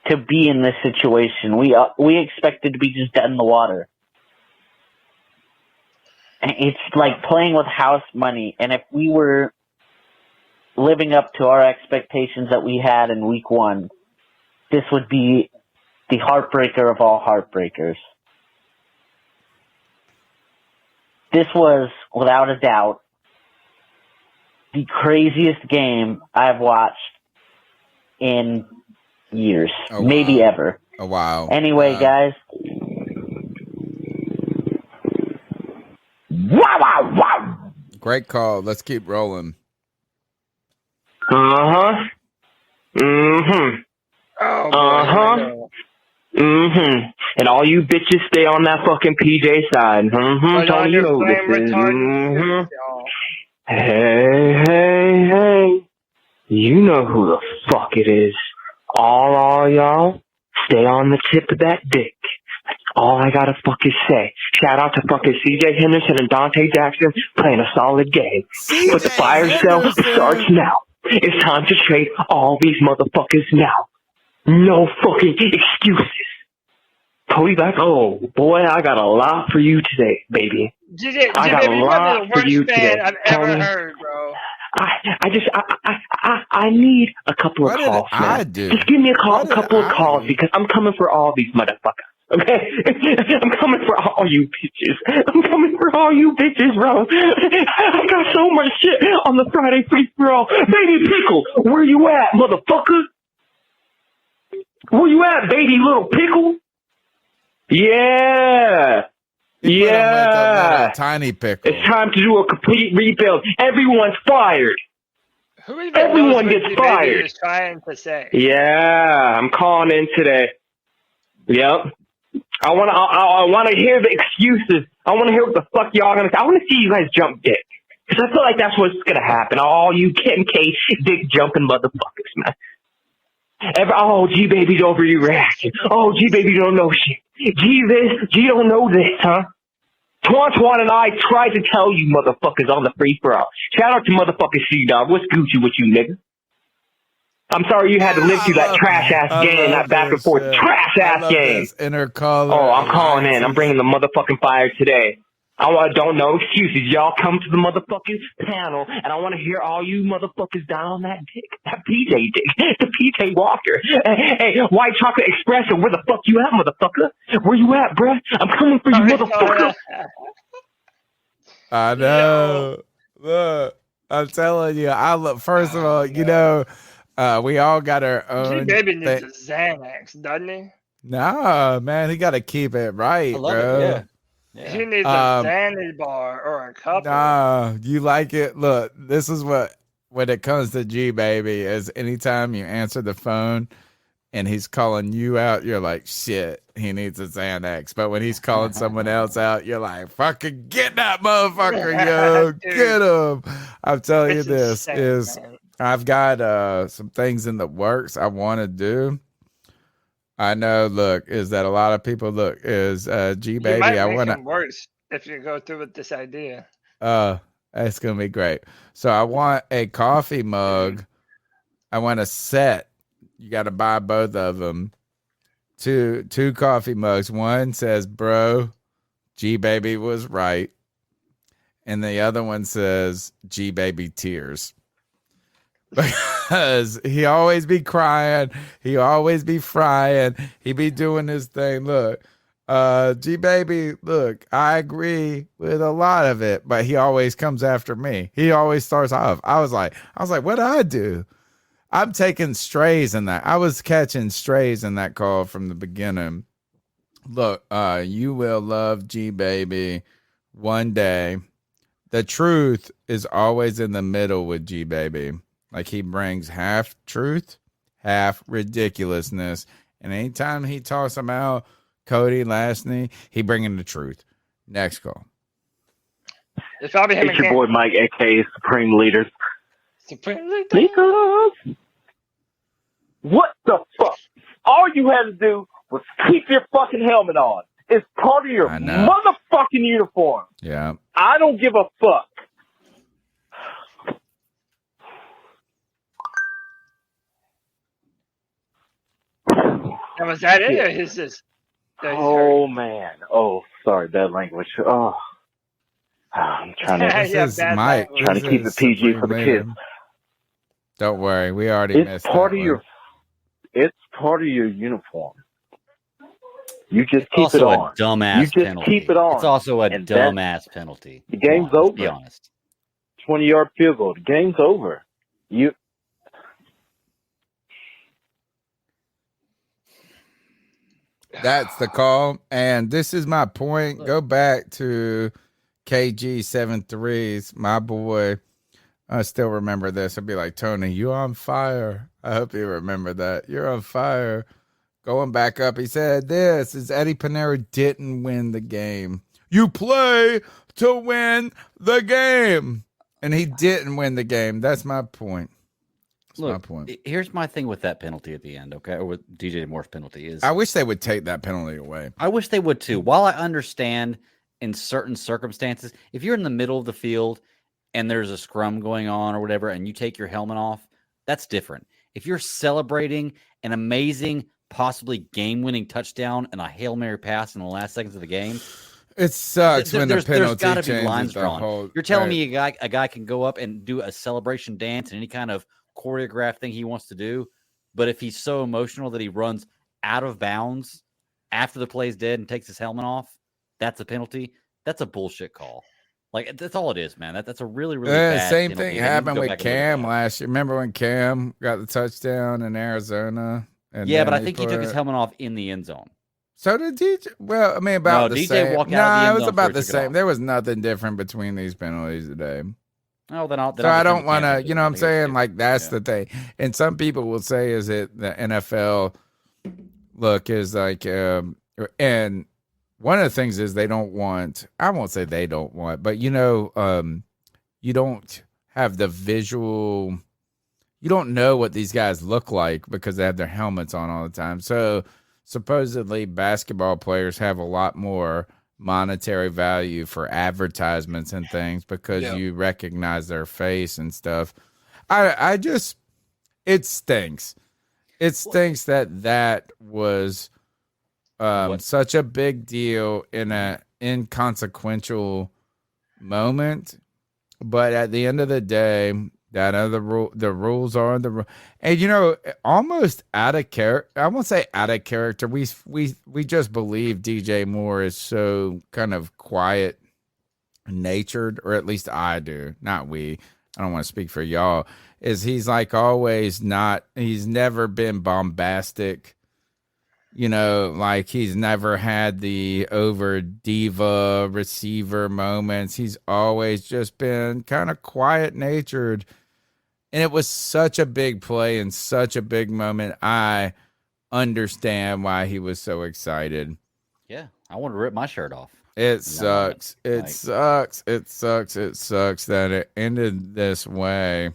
Speaker 12: to be in this situation. We expected to be just dead in the water. And it's like playing with house money. And if we were living up to our expectations that we had in week 1, this would be the heartbreaker of all heartbreakers. This was, without a doubt, the craziest game I've watched in years, maybe ever.
Speaker 2: Oh, wow.
Speaker 12: Anyway, guys. Wow.
Speaker 2: Great call. Let's keep rolling.
Speaker 11: Uh-huh. Mm-hmm.
Speaker 3: Oh, boy.
Speaker 11: Uh-huh. Mm-hmm. And all you bitches stay on that fucking PJ side. Mm-hmm. Tony, you know who this is. Mm-hmm. Hey. You know who the fuck it is. All y'all, stay on the tip of that dick. That's all I gotta fucking say. Shout out to fucking CJ Henderson and Dante Jackson playing a solid game. But the fire sale starts now. It's time to trade all these motherfuckers now. No fucking excuses. Cody back. Oh boy, I got a lot for you today, baby. I got a lot for you today.
Speaker 3: I've ever heard, bro.
Speaker 11: I need a couple of calls, man. Just give me a couple of calls because I'm coming for all these motherfuckers. Okay? I'm coming for all you bitches. I'm coming for all you bitches, bro. I got so much shit on the Friday free for all. Baby Pickle, where you at, motherfucker? Where you at, baby little pickle? Yeah.
Speaker 2: Tiny pickle.
Speaker 11: It's time to do a complete rebuild. Everyone's fired. Everyone gets fired.
Speaker 3: Is trying to say.
Speaker 11: Yeah, I'm calling in today. Yep. I want to hear the excuses. I want to hear what the fuck y'all gonna say. I want to see you guys jump dick. Because I feel like that's what's gonna happen. All you Ken K dick jumping motherfuckers, man. G baby's overreacting. Oh, G baby don't know shit. G don't know this, huh? Twan and I tried to tell you motherfuckers on the free for all. Shout out to motherfucking C-Dog. What's Gucci with you, nigga? I'm sorry you had to live through that trash-ass game, that back-and-forth trash-ass game. Oh, I'm calling in. I'm bringing the motherfucking fire today. Don't know excuses. Y'all come to the motherfucking panel, and I want to hear all you motherfuckers down on that dick. That PJ dick. The PJ Walker. Hey, White Chocolate Espresso, where the fuck you at, motherfucker? Where you at, bruh? I'm coming for you, motherfucker.
Speaker 2: I know. Look, I'm telling you. First of all, you know, we all got our own.
Speaker 3: G-Baby needs a Xanax, doesn't he?
Speaker 2: Nah, man, he got to keep it right,
Speaker 5: I love
Speaker 2: bro.
Speaker 5: it.
Speaker 3: He needs a Xanny bar or a couple.
Speaker 2: Nah, you like it? Look, this is what when it comes to G Baby is anytime you answer the phone and he's calling you out, you're like, shit, he needs a Xanax. But when he's calling someone else out, you're like, fucking get that motherfucker, yo, get him. I'm telling you this is I've got some things in the works I want to do. I know. Look, is that a lot of people is G Baby? I want to
Speaker 3: worse if you go through with this idea.
Speaker 2: It's gonna be great. So I want a coffee mug. I want a set. You got to buy both of them. Two coffee mugs. One says, "Bro, G Baby was right," and the other one says, "G Baby tears." Because he always be crying, he always be frying, he be doing his thing. Look, G Baby, look, I agree with a lot of it, but he always comes after me. He always starts off. I was like, what do I do? I'm taking strays in that. I was catching strays in that call from the beginning. Look, you will love G Baby one day. The truth is always in the middle with G Baby. Like he brings half truth, half ridiculousness. And anytime he talks about Cody Lashney, he bringing the truth. Next call.
Speaker 3: It's probably him.
Speaker 10: It's your boy Mike, aka Supreme Leaders.
Speaker 3: Supreme Leaders.
Speaker 10: What the fuck? All you had to do was keep your fucking helmet on. It's part of your motherfucking uniform.
Speaker 2: Yeah.
Speaker 10: I don't give a fuck.
Speaker 3: Now, was that it, or is this?
Speaker 10: Oh man! Oh, sorry, bad language. Oh, I'm trying to.
Speaker 2: This is Mike.
Speaker 10: Trying to keep it PG for the kids.
Speaker 2: Don't worry, we already missed
Speaker 10: part
Speaker 2: that
Speaker 10: of
Speaker 2: one.
Speaker 10: It's part of your uniform. You just keep
Speaker 5: also
Speaker 10: it on.
Speaker 5: A dumbass
Speaker 10: you just
Speaker 5: penalty.
Speaker 10: keep it on.
Speaker 5: It's also a dumbass penalty.
Speaker 10: The game's over.
Speaker 5: Let's be honest.
Speaker 10: 20-yard field goal. The game's over.
Speaker 2: That's the call. And this is my point. Go back to KG73's, my boy. I still remember this. I'd be like, Tony, you on fire. I hope you remember that. You're on fire. Going back up, he said this is Eddie Pinero didn't win the game. You play to win the game. And he didn't win the game. That's my point.
Speaker 5: Look,
Speaker 2: my point.
Speaker 5: Here's my thing with that penalty at the end, okay? Or with DJ Moore's penalty is
Speaker 2: I wish they would take that penalty away.
Speaker 5: I wish they would too. While I understand in certain circumstances, if you're in the middle of the field and there's a scrum going on or whatever, and you take your helmet off, that's different. If you're celebrating an amazing, possibly game-winning touchdown and a Hail Mary pass in the last seconds of the game,
Speaker 2: it sucks when the penalty
Speaker 5: there's got to be
Speaker 2: changes
Speaker 5: lines
Speaker 2: the
Speaker 5: drawn.
Speaker 2: whole-
Speaker 5: You're telling
Speaker 2: right.
Speaker 5: me a guy can go up and do a celebration dance and any kind of choreographed thing he wants to do, but if he's so emotional that he runs out of bounds after the play's dead and takes his helmet off, that's a penalty. That's a bullshit call. Like, that's all it is, man. That's a really, really bad
Speaker 2: same
Speaker 5: penalty.
Speaker 2: thing
Speaker 5: They need to
Speaker 2: happened
Speaker 5: go
Speaker 2: with
Speaker 5: back and look at
Speaker 2: Cam
Speaker 5: that.
Speaker 2: last year. Remember when Cam got the touchdown in Arizona? And
Speaker 5: Yeah,
Speaker 2: then
Speaker 5: but I
Speaker 2: they
Speaker 5: think he
Speaker 2: put
Speaker 5: took his
Speaker 2: it-
Speaker 5: helmet off in the end zone.
Speaker 2: So did DJ. Well, I mean, about
Speaker 5: No,
Speaker 2: the
Speaker 5: DJ
Speaker 2: same.
Speaker 5: walked out of the
Speaker 2: Nah,
Speaker 5: end
Speaker 2: it was
Speaker 5: zone
Speaker 2: about
Speaker 5: before
Speaker 2: the
Speaker 5: he took it
Speaker 2: same.
Speaker 5: off.
Speaker 2: There was nothing different between these penalties today.
Speaker 5: Oh, then I'll.
Speaker 2: So I don't want to,
Speaker 5: to.
Speaker 2: you know what I'm saying? Like, that's the thing. And some people will say, is it the NFL look is like, and one of the things is they don't want, I won't say they don't want, but you don't have the visual, you don't know what these guys look like because they have their helmets on all the time. So supposedly basketball players have a lot more monetary value for advertisements and things because you recognize their face and stuff. I just, it stinks. It stinks that was such a big deal in a inconsequential moment. But at the end of the day, that other the rules are the, and you know, almost out of character. I won't say out of character. We just believe DJ Moore is so kind of quiet natured, or at least I do, not we. I don't want to speak for y'all. Is he's like always not, he's never been bombastic. You know, like he's never had the over diva receiver moments. He's always just been kind of quiet natured. And it was such a big play and such a big moment. I understand why he was so excited.
Speaker 5: Yeah, I want to rip my shirt off.
Speaker 2: It sucks. It sucks. It sucks. It sucks that it ended this way.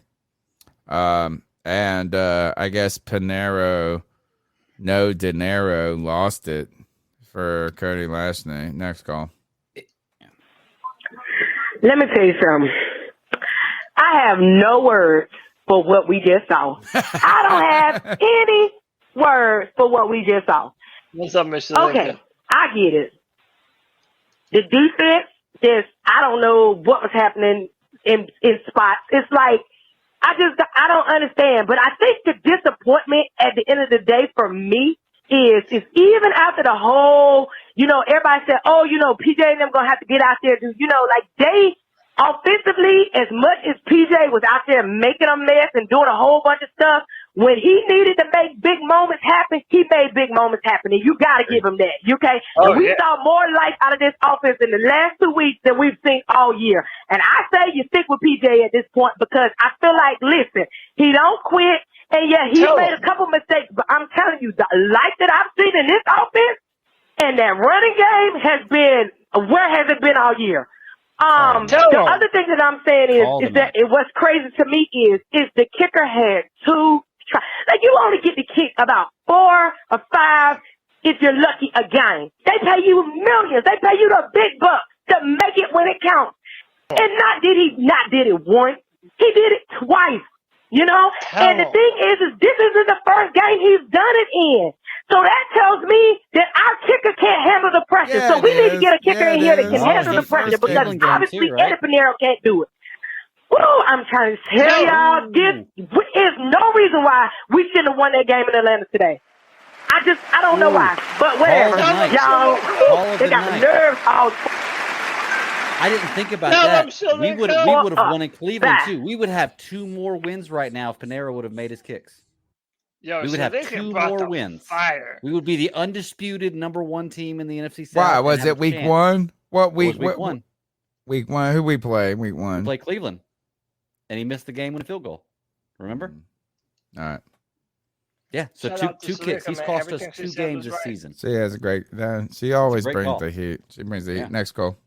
Speaker 2: And I guess Panero, no dinero, lost it for Cody Lashney. Next call.
Speaker 13: Let me tell you something. I have no words for what we just saw. I don't have any words for what we just saw.
Speaker 3: What's up, Mr.
Speaker 13: Okay,
Speaker 3: Lincoln?
Speaker 13: I get it. The defense, I don't know what was happening in spots. It's like, I don't understand. But I think the disappointment at the end of the day for me is even after the whole, everybody said, PJ and them going to have to get out there. They offensively, as much as PJ was out there making a mess and doing a whole bunch of stuff, when he needed to make big moments happen, he made big moments happen. And you got to give him that, okay?
Speaker 3: Oh,
Speaker 13: and we
Speaker 3: yeah.
Speaker 13: saw more life out of this offense in the last 2 weeks than we've seen all year. And I say you stick with PJ at this point because I feel like, listen, he don't quit. And yeah, he made a couple mistakes, but I'm telling you, the life that I've seen in this offense and that running game has been, where has it been all year? The other thing that I'm saying is that what's crazy to me is the kicker had two tries. Like, you only get to kick about 4 or 5 if you're lucky a game. They pay you millions. They pay you the big bucks to make it when it counts. And not did it once. He did it twice. And the thing is this isn't the first game he's done it in. So that tells me that our kicker can't handle the pressure.
Speaker 2: Yeah,
Speaker 13: so we need to get a kicker
Speaker 2: Yeah,
Speaker 13: in here
Speaker 2: it
Speaker 13: that can
Speaker 2: is.
Speaker 13: handle the pressure because
Speaker 5: Cleveland game
Speaker 13: obviously
Speaker 5: too, right?
Speaker 13: Eddie Pinheiro can't do it. Woo, I'm trying to tell y'all, there is no reason why we shouldn't have won that game in Atlanta today. I don't know why, but whatever. Y'all, they got nerves all.
Speaker 5: I didn't think about
Speaker 3: No,
Speaker 5: that.
Speaker 3: I'm sure
Speaker 5: We
Speaker 3: they
Speaker 5: would
Speaker 3: could.
Speaker 5: have won in Cleveland too. We would have 2 more wins right now if Panero would have made his kicks.
Speaker 3: Yo,
Speaker 5: We would have 2 more wins.
Speaker 3: Fire.
Speaker 5: We would be the undisputed #1 team in the NFC South.
Speaker 2: Why?
Speaker 5: and
Speaker 2: Was
Speaker 5: have
Speaker 2: it
Speaker 5: a
Speaker 2: week
Speaker 5: chance.
Speaker 2: one? What
Speaker 5: It
Speaker 2: week?
Speaker 5: was week 1.
Speaker 2: Week one. Who we play? Week
Speaker 5: We
Speaker 2: one.
Speaker 5: played Cleveland, and he missed the game with a field goal. Remember?
Speaker 2: All right.
Speaker 5: Yeah. So
Speaker 3: Shout
Speaker 5: two
Speaker 3: out to
Speaker 5: kicks.
Speaker 3: Salika,
Speaker 5: He's
Speaker 3: man.
Speaker 5: cost us
Speaker 3: Everything she
Speaker 5: 2
Speaker 3: said
Speaker 5: games
Speaker 3: was
Speaker 5: this
Speaker 3: right.
Speaker 5: season.
Speaker 2: She has a great. She always
Speaker 5: great
Speaker 2: brings
Speaker 5: call.
Speaker 2: the heat. She brings the heat.
Speaker 5: Yeah.
Speaker 2: Next call.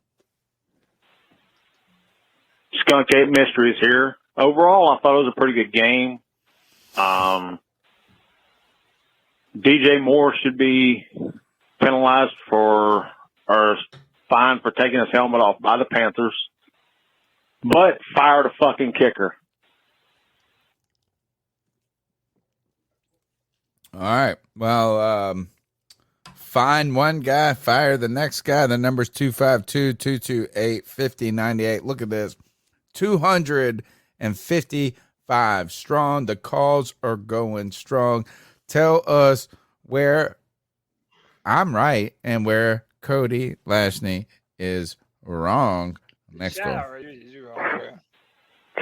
Speaker 10: Skunk Ape Mysteries here. Overall, I thought it was a pretty good game. DJ Moore should be penalized or fined for taking his helmet off by the Panthers, but fire the fucking kicker.
Speaker 2: All right. Well, find one guy, fire the next guy. The number's 252-228-5098. Look at this. 255 strong. The calls are going strong. Tell us where I'm right and where Cody Lashney is wrong. Next
Speaker 3: Shout
Speaker 2: call.
Speaker 3: out, you wrong, bro.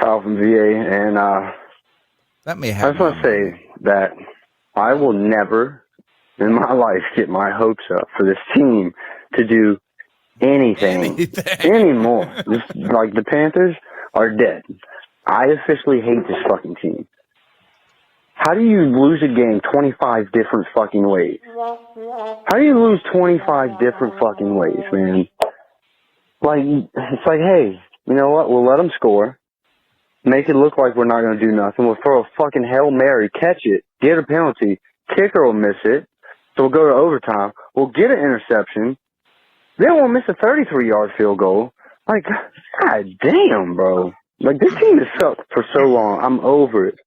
Speaker 10: Kyle from VA, and
Speaker 2: Let me
Speaker 10: I
Speaker 2: have
Speaker 10: just want to say that I will never in my life get my hopes up for this team to do anything anymore. Like, the Panthers are dead. I officially hate this fucking team. How do you lose a game 25 different fucking ways? How do you lose 25 different fucking ways, man? Like, it's like, hey, you know what? We'll let them score. Make it look like we're not going to do nothing. We'll throw a fucking Hail Mary, catch it, get a penalty. Kicker will miss it. So we'll go to overtime. We'll get an interception. Then we'll miss a 33-yard field goal. Like, god damn, bro. Like, this team has sucked for so long. I'm over it.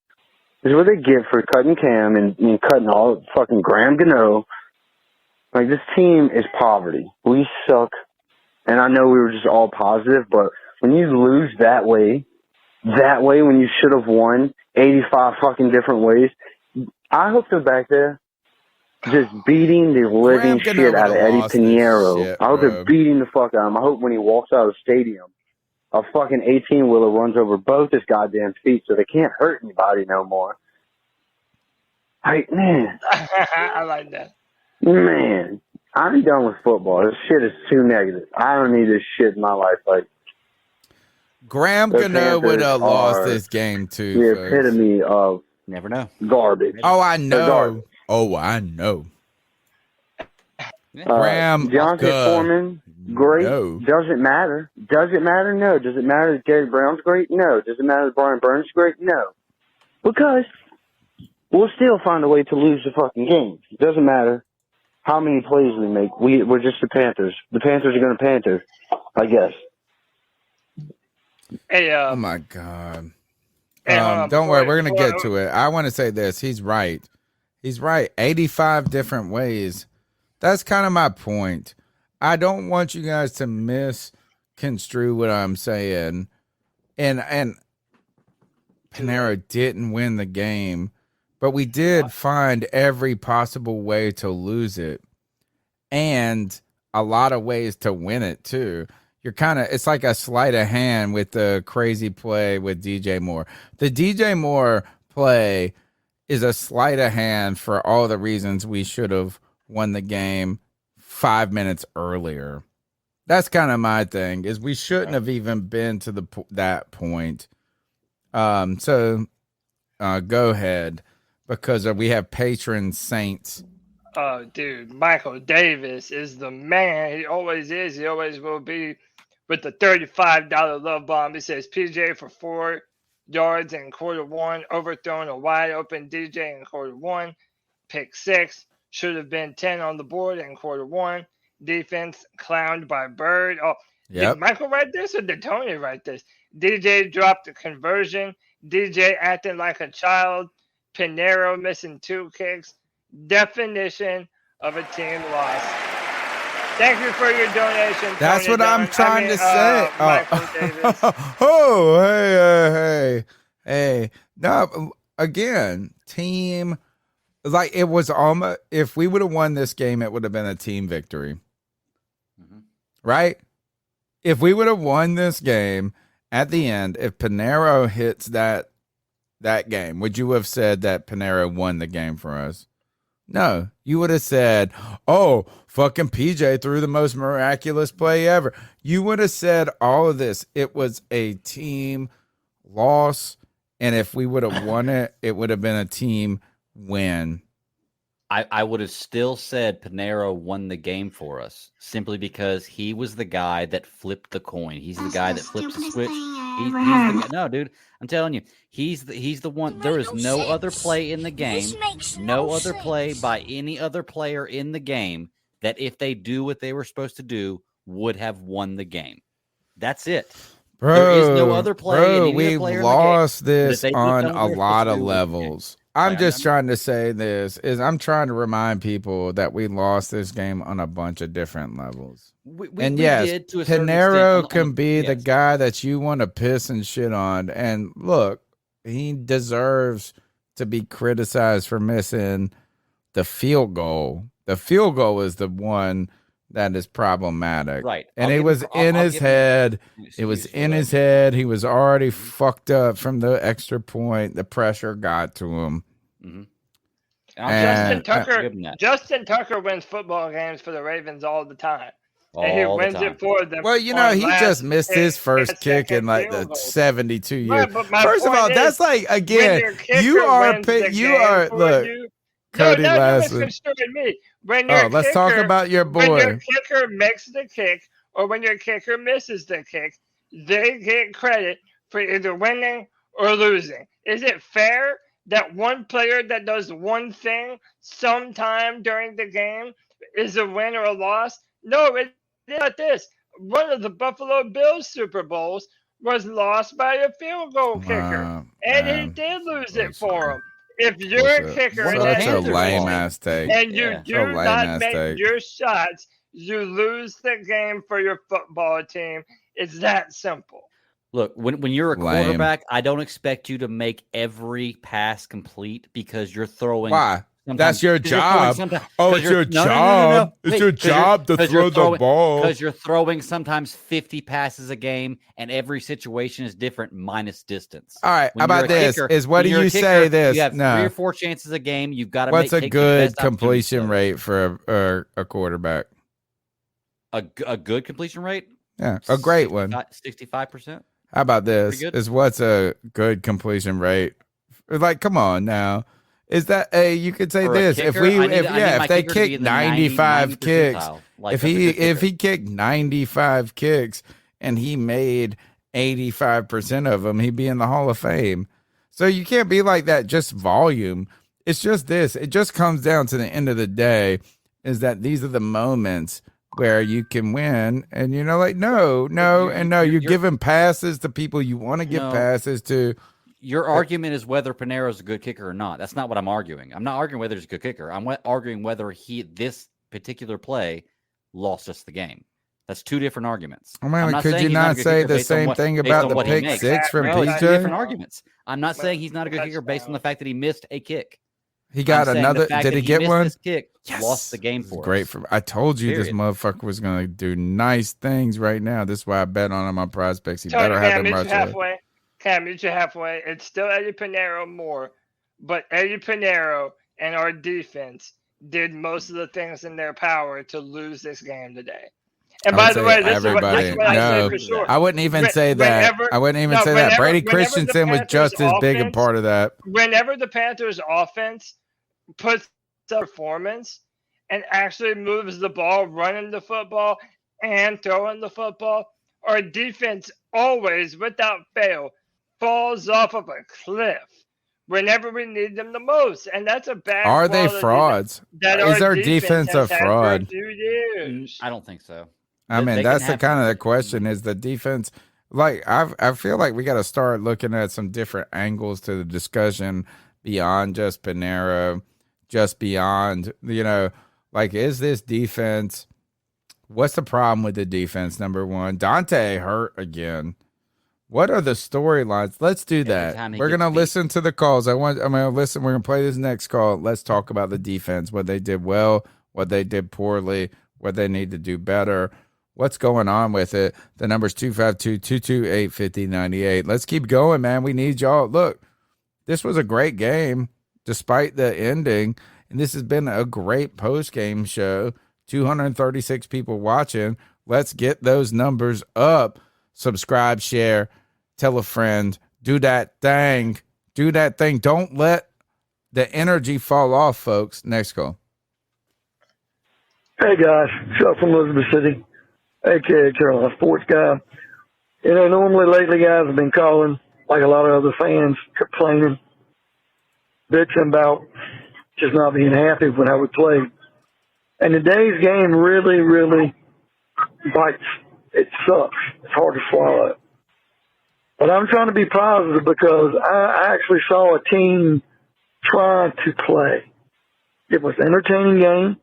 Speaker 10: This is what they get for cutting Cam and cutting all fucking Graham Gano. Like, this team is poverty. We suck. And I know we were just all positive, but when you lose that way when you should have won 85 fucking different ways, I hope they're back there just beating the living shit out of Eddie Pinheiro. I hope they're beating the fuck out of him. I hope when he walks out of the stadium,
Speaker 14: a fucking 18-wheeler runs over both his goddamn feet so they can't hurt anybody no more. Man.
Speaker 3: I like that.
Speaker 14: Man, I'm done with football. This shit is too negative. I don't need this shit in my life. Like,
Speaker 2: Graham Gano would have lost this game too.
Speaker 14: The
Speaker 2: folks.
Speaker 14: epitome of
Speaker 5: never know
Speaker 14: garbage.
Speaker 2: Oh, I
Speaker 14: They're garbage.
Speaker 2: know. Oh, I know. Graham
Speaker 14: Deontay Foreman, great.
Speaker 2: No.
Speaker 14: Doesn't matter. Does it matter? No. Does it matter that Gary Brown's great? No. Does it matter that Brian Burns is great? No. Because we'll still find a way to lose the fucking game. It doesn't matter how many plays we make. We're just the Panthers. The Panthers are going to Panther, I guess.
Speaker 3: Hey,
Speaker 2: oh my God. Don't worry, we're going to get to it. I want to say this. He's right. He's right. 85 different ways. That's kind of my point. I don't want you guys to misconstrue what I'm saying. And Panera didn't win the game, but we did find every possible way to lose it and a lot of ways to win it too. It's like a sleight of hand with the crazy play with DJ Moore. The DJ Moore play is a sleight of hand for all the reasons we should have won the game 5 minutes earlier. That's kind of my thing, is we shouldn't have even been to that point. So go ahead, because we have patron saints.
Speaker 3: Oh, dude, Michael Davis is the man. He always is. He always will be. With the $35 love bomb, he says PJ for 4 yards in quarter one, overthrown a wide open DJ in quarter one, pick 6, should have been 10 on the board in quarter one. Defense clowned by Bird. Oh,
Speaker 2: yep.
Speaker 3: Did Michael write this or did Tony write this? DJ dropped the conversion. DJ acting like a child. Pinero missing 2 kicks. Definition of a team loss. Thank you for your donation.
Speaker 2: That's
Speaker 3: Tony
Speaker 2: what I'm trying to say.
Speaker 3: Michael Davis.
Speaker 2: Oh, hey. No, again, team. Like, it was almost, if we would have won this game, it would have been a team victory. Mm-hmm. Right? If we would have won this game at the end, if Panero hits that game, would you have said that Panero won the game for us? No, you would have said, oh, fucking PJ threw the most miraculous play ever. You would have said all of this. It was a team loss, and if we would have won it, it would have been a team win.
Speaker 5: I would have still said Panero won the game for us, simply because he was the guy that flipped the coin. He's the guy that flips the switch. He's the guy. No, dude, I'm telling you, he's the one. There is no other play in the game, no other play by any other player in the game that, if they do what they were supposed to do, would have won the game. That's it.
Speaker 2: Bro,
Speaker 5: there is no other play.
Speaker 2: We lost this on a lot of levels. I'm just trying to say this is I'm trying to remind people that we lost this game on a bunch of different levels. And yes, Panero can be the guy that you want to piss and shit on. And look, he deserves to be criticized for missing the field goal. The field goal is the one that is problematic.
Speaker 5: Right.
Speaker 2: And it was in his head. It was in his head. He was already fucked up from the extra point. The pressure got to him.
Speaker 5: Mm-hmm.
Speaker 3: Justin Tucker wins football games for the Ravens all the time. And he wins it for them.
Speaker 2: Well, you know, he just missed his first kick in like the 72 years. First of all, that's like, again, look, Cody Lasley. Let's talk about your boy.
Speaker 3: When your kicker makes the kick or when your kicker misses the kick, they get credit for either winning or losing. Is it fair that one player that does one thing sometime during the game is a win or a loss? No, it's not this. One of the Buffalo Bills Super Bowls was lost by a field goal kicker, and he did lose it for him. If you're a kicker and you do not make your shots, you lose the game for your football team. It's that simple.
Speaker 5: Look, when you're a quarterback, I don't expect you to make every pass complete because you're throwing
Speaker 2: That's your
Speaker 5: 'Cause you're throwing
Speaker 2: job.
Speaker 5: sometimes-
Speaker 2: Oh,
Speaker 5: 'cause
Speaker 2: it's
Speaker 5: you're-
Speaker 2: your
Speaker 5: no, no, no, no,
Speaker 2: job.
Speaker 5: no.
Speaker 2: It's
Speaker 5: Wait,
Speaker 2: your
Speaker 5: 'cause you're-
Speaker 2: job to
Speaker 5: 'cause
Speaker 2: throw
Speaker 5: you're
Speaker 2: the
Speaker 5: throwing-
Speaker 2: ball.
Speaker 5: Because you're throwing sometimes 50 passes a game, and every situation is different minus distance.
Speaker 2: All right,
Speaker 5: When
Speaker 2: how
Speaker 5: you're
Speaker 2: about
Speaker 5: a
Speaker 2: this?
Speaker 5: kicker-
Speaker 2: Is what
Speaker 5: when
Speaker 2: do
Speaker 5: you're a
Speaker 2: you
Speaker 5: kicker,
Speaker 2: say this?
Speaker 5: You have
Speaker 2: No.
Speaker 5: 3 or 4 chances a game. You've got to
Speaker 2: What's a
Speaker 5: take
Speaker 2: good
Speaker 5: your best opportunities
Speaker 2: completion
Speaker 5: of it.
Speaker 2: rate for a quarterback?
Speaker 5: A good completion rate?
Speaker 2: Yeah, a great one.
Speaker 5: 65%.
Speaker 2: How about this?
Speaker 5: Pretty good.
Speaker 2: Is what's a good completion rate? Like, come on now. Is that you could say
Speaker 5: For a
Speaker 2: this
Speaker 5: kicker,
Speaker 2: if
Speaker 5: I need my
Speaker 2: they
Speaker 5: kicker to be
Speaker 2: kick
Speaker 5: in the
Speaker 2: 95 kicks,
Speaker 5: percentile, like,
Speaker 2: if
Speaker 5: that's a good kicker.
Speaker 2: he kicked 95 kicks and he made 85% of them, he'd be in the Hall of Fame. So you can't be like that. Just volume. It's just this. It just comes down to the end of the day. Is that these are the moments where you can win, and like no, you're giving passes to people you want to give passes to.
Speaker 5: Your argument is whether Pinero's a good kicker or not. That's not what I'm arguing. I'm not arguing whether he's a good kicker. I'm arguing whether this particular play lost us the game. That's 2 different arguments.
Speaker 2: I mean, could you not say the same thing about the pick 6 from
Speaker 5: No, it's 2
Speaker 2: PJ?
Speaker 5: different arguments. I'm not saying he's not a good kicker based on the fact that he missed a kick.
Speaker 2: He got
Speaker 5: I'm saying
Speaker 2: another.
Speaker 5: the fact
Speaker 2: Did
Speaker 5: that
Speaker 2: he get
Speaker 5: missed
Speaker 2: one?
Speaker 5: this kick lost the game for us.
Speaker 2: Great for. I told you this
Speaker 5: Period.
Speaker 2: motherfucker was going to do nice things right now. This is why I bet on him on prospects. He
Speaker 3: Tony,
Speaker 2: better have
Speaker 3: Cam,
Speaker 2: them
Speaker 3: meet you
Speaker 2: rusher.
Speaker 3: halfway. Cam, meet you halfway. It's still Eddie Pinero more, but Eddie Pinero and our defense did most of the things in their power to lose this game today. And by the way, this is what I say for sure.
Speaker 2: I wouldn't even say that. I wouldn't even say that. Brady Christensen was just as big a part of that.
Speaker 3: Whenever the Panthers offense puts up performance and actually moves the ball, running the football and throwing the football, our defense always, without fail, falls off of a cliff whenever we need them the most. And that's a bad
Speaker 2: Are they
Speaker 3: quality
Speaker 2: frauds? Is our defense a
Speaker 3: has had for
Speaker 2: fraud?
Speaker 3: 2 years.
Speaker 5: I don't think so.
Speaker 2: I mean,
Speaker 5: They
Speaker 2: that's
Speaker 5: can
Speaker 2: the kind of the question. Is the defense like? I feel like we got to start looking at some different angles to the discussion beyond just Pinero, just beyond like, is this defense? What's the problem with the defense? Number one, Dante hurt again. What are the storylines? Let's do that. We're gonna listen to the calls. I'm gonna listen. We're gonna play this next call. Let's talk about the defense. What they did well, what they did poorly, what they need to do better. What's going on with it? The number's 252-228-5098. Let's keep going, man. We need y'all. Look, this was a great game despite the ending, and this has been a great post-game show. 236 people watching. Let's get those numbers up. Subscribe, share, tell a friend. Do that thing. Do that thing. Don't let the energy fall off, folks. Next call.
Speaker 15: Hey, guys. Chuck from Elizabeth City, a.k.a. Carolina Sports Guy. Normally lately, guys have been calling, like a lot of other fans, complaining, bitching about just not being happy with how we played. And today's game really, really bites. It sucks. It's hard to swallow. But I'm trying to be positive because I actually saw a team trying to play. It was an entertaining game.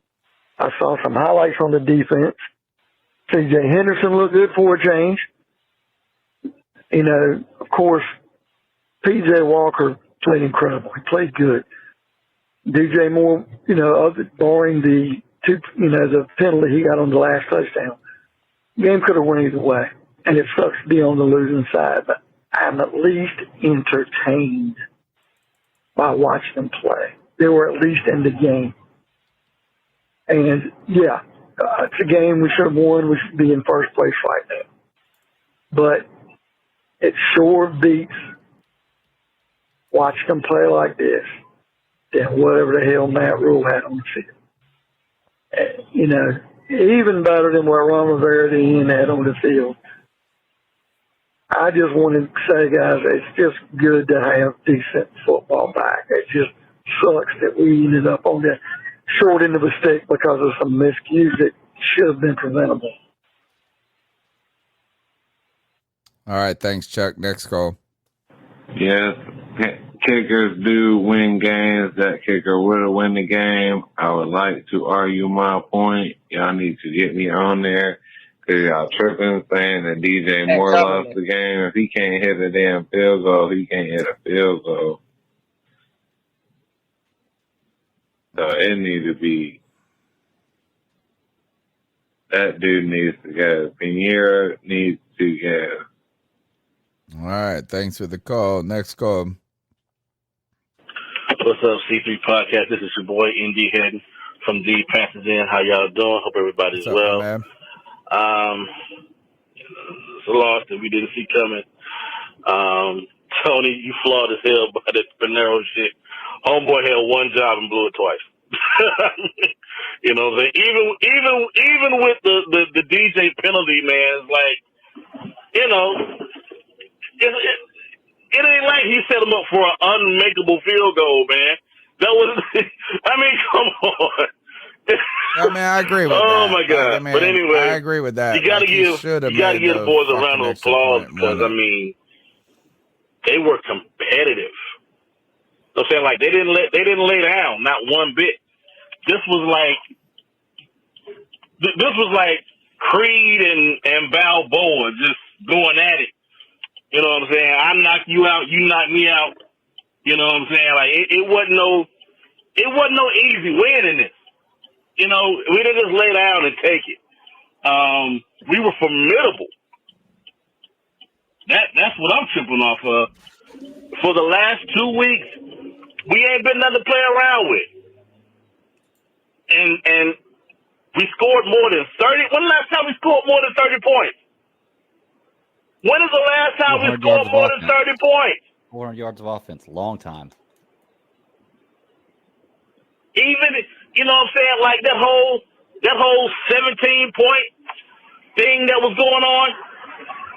Speaker 15: I saw some highlights on the defense. C.J. Henderson looked good for a change. Of course, P.J. Walker played incredible. He played good. DJ Moore, barring the the penalty he got on the last touchdown, game could have went either way. And it sucks to be on the losing side, but I'm at least entertained by watching them play. They were at least in the game. And, yeah, it's a game we should have won. We should be in first place right now. But it sure beats watching them play like this than whatever the hell Matt Rule had on the field. Even better than what Ron Rivera had on the field. I just wanted to say, guys, it's just good to have decent football back. It just sucks that we ended up on the short end of a stick because of some miscues that should have been preventable.
Speaker 2: All right, thanks, Chuck. Next call.
Speaker 16: Yes, kickers do win games. That kicker would have won the game. I would like to argue my point. Y'all need to get me on there because y'all tripping saying that DJ Moore lost the game. If he can't hit a damn field goal, he can't hit a field goal. So it needs to be, that dude needs to go. Pinheiro needs to go.
Speaker 2: All right. Thanks for the call. Next call.
Speaker 17: What's up, C3 Podcast? This is your boy, Indy Head from the Panthers In. How y'all doing? Hope everybody's
Speaker 2: What's up,
Speaker 17: well.
Speaker 2: man?
Speaker 17: It's a loss that we didn't see coming. Tony, you flawed as hell by that Panero shit. Homeboy had one job and blew it twice. You know what I'm saying? Even with the DJ penalty, man, it's like, you know, it ain't like he set him up for an unmakeable field goal, man. That was, I mean, come on.
Speaker 2: I mean, I agree with that.
Speaker 17: Oh my God!
Speaker 2: I mean,
Speaker 17: but anyway,
Speaker 2: I agree with that.
Speaker 17: You gotta give the boys a round of applause because I mean, they were competitive. So I'm saying, like, they didn't lay down, not one bit. This was like Creed and Balboa just going at it. You know what I'm saying? I knock you out, you knock me out. You know what I'm saying? Like it wasn't no easy win in this. You know, we didn't just lay down and take it. We were formidable. That's what I'm tripping off of. For the last 2 weeks, we ain't been nothing to play around with. And we scored more than 30. When the last time we scored more than 30 points? When is the last time we scored more than 30 points?
Speaker 5: 400 yards of offense. Long time.
Speaker 17: Even, you know what I'm saying, like that whole 17-point thing that was going on,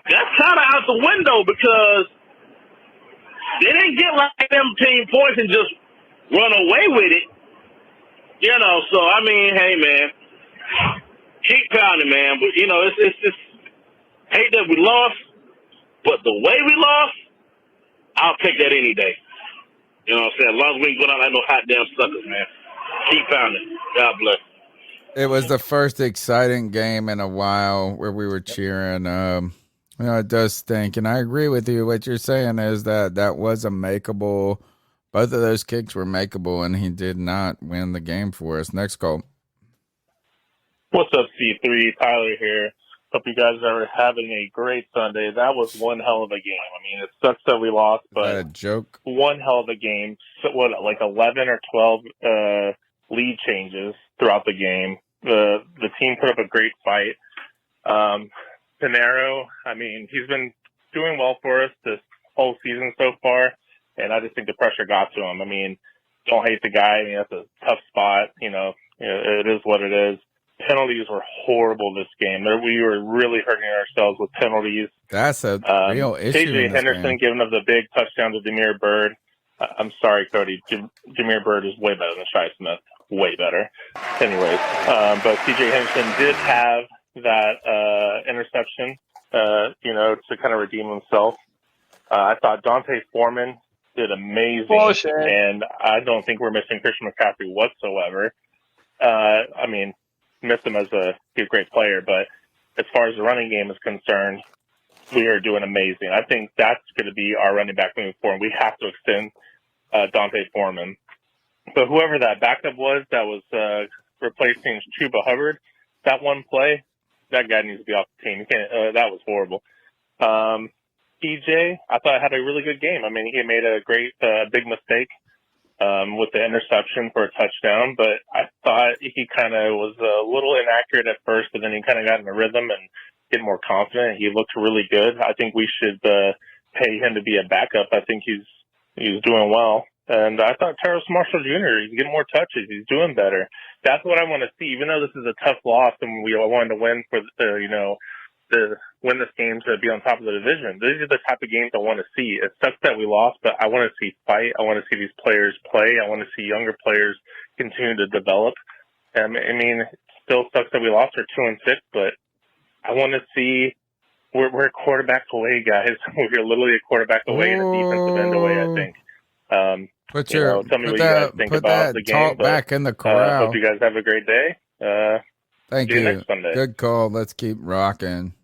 Speaker 17: that's kind of out the window because they didn't get like 17 points and just run away with it. You know, so, I mean, hey, man, keep pounding, man. But, you know, it's just hate that we lost, but the way we lost, I'll take that any day. You know what I'm saying? As long as we ain't going out like no hot damn suckers, man. Keep pounding. God bless.
Speaker 2: It was the first exciting game in a while where we were cheering. You know, it does stink, and I agree with you. What you're saying is that was a makeable. Both of those kicks were makeable, and he did not win the game for us. Next call.
Speaker 18: What's up, C3? Tyler here. Hope you guys are having a great Sunday. That was one hell of a game. I mean, it sucks that we lost, but
Speaker 2: is that a joke?
Speaker 18: One hell of a game. So, what, like 11 or 12 lead changes throughout the game. The team put up a great fight. Panero, I mean, he's been doing well for us this whole season so far, and I just think the pressure got to him. I mean, don't hate the guy. I mean, that's a tough spot. You know, it is what it is. Penalties were horrible this game. We were really hurting ourselves with penalties.
Speaker 2: That's a real issue.
Speaker 18: KJ Henderson giving up the big touchdown to Demir Bird. I'm sorry, Cody. Demir Bird is way better than Shi Smith. Way better. Anyways, but KJ Henderson did have that interception, you know, to kind of redeem himself. I thought Dante Foreman did amazing.
Speaker 3: Bullshit.
Speaker 18: And I don't think we're missing Christian McCaffrey whatsoever. I mean, miss him as a great player, but as far as the running game is concerned, we are doing amazing. I think that's going to be our running back moving forward. We have to extend Dante Foreman. But whoever that backup was that was replacing Chuba Hubbard, that one play, that guy needs to be off the team. That was horrible. PJ, I thought had a really good game. I mean, he made a great big mistake with the interception for a touchdown, but I thought he kind of was a little inaccurate at first, but then he kind of got in a rhythm and get more confident. He looked really good. I think we should pay him to be a backup. I think he's doing well. And I thought Terrace Marshall Jr., he's getting more touches. He's doing better. That's what I want to see. Even though this is a tough loss and we wanted to win for, you know, to win this game to be on top of the division. These are the type of games I want to see. It sucks that we lost, but I want to see fight. I want to see these players play. I want to see younger players continue to develop. I mean, it still sucks that we lost. We're 2-6, but I want to see we're a quarterback away, guys. We're literally a quarterback away and a defensive end away, I think.
Speaker 2: Tell me what you guys think about the game. Talk back in the corral.
Speaker 18: Hope you guys have a great day.
Speaker 2: Thank
Speaker 18: see you
Speaker 2: you.
Speaker 18: next Sunday.
Speaker 2: Good call. Let's keep rocking.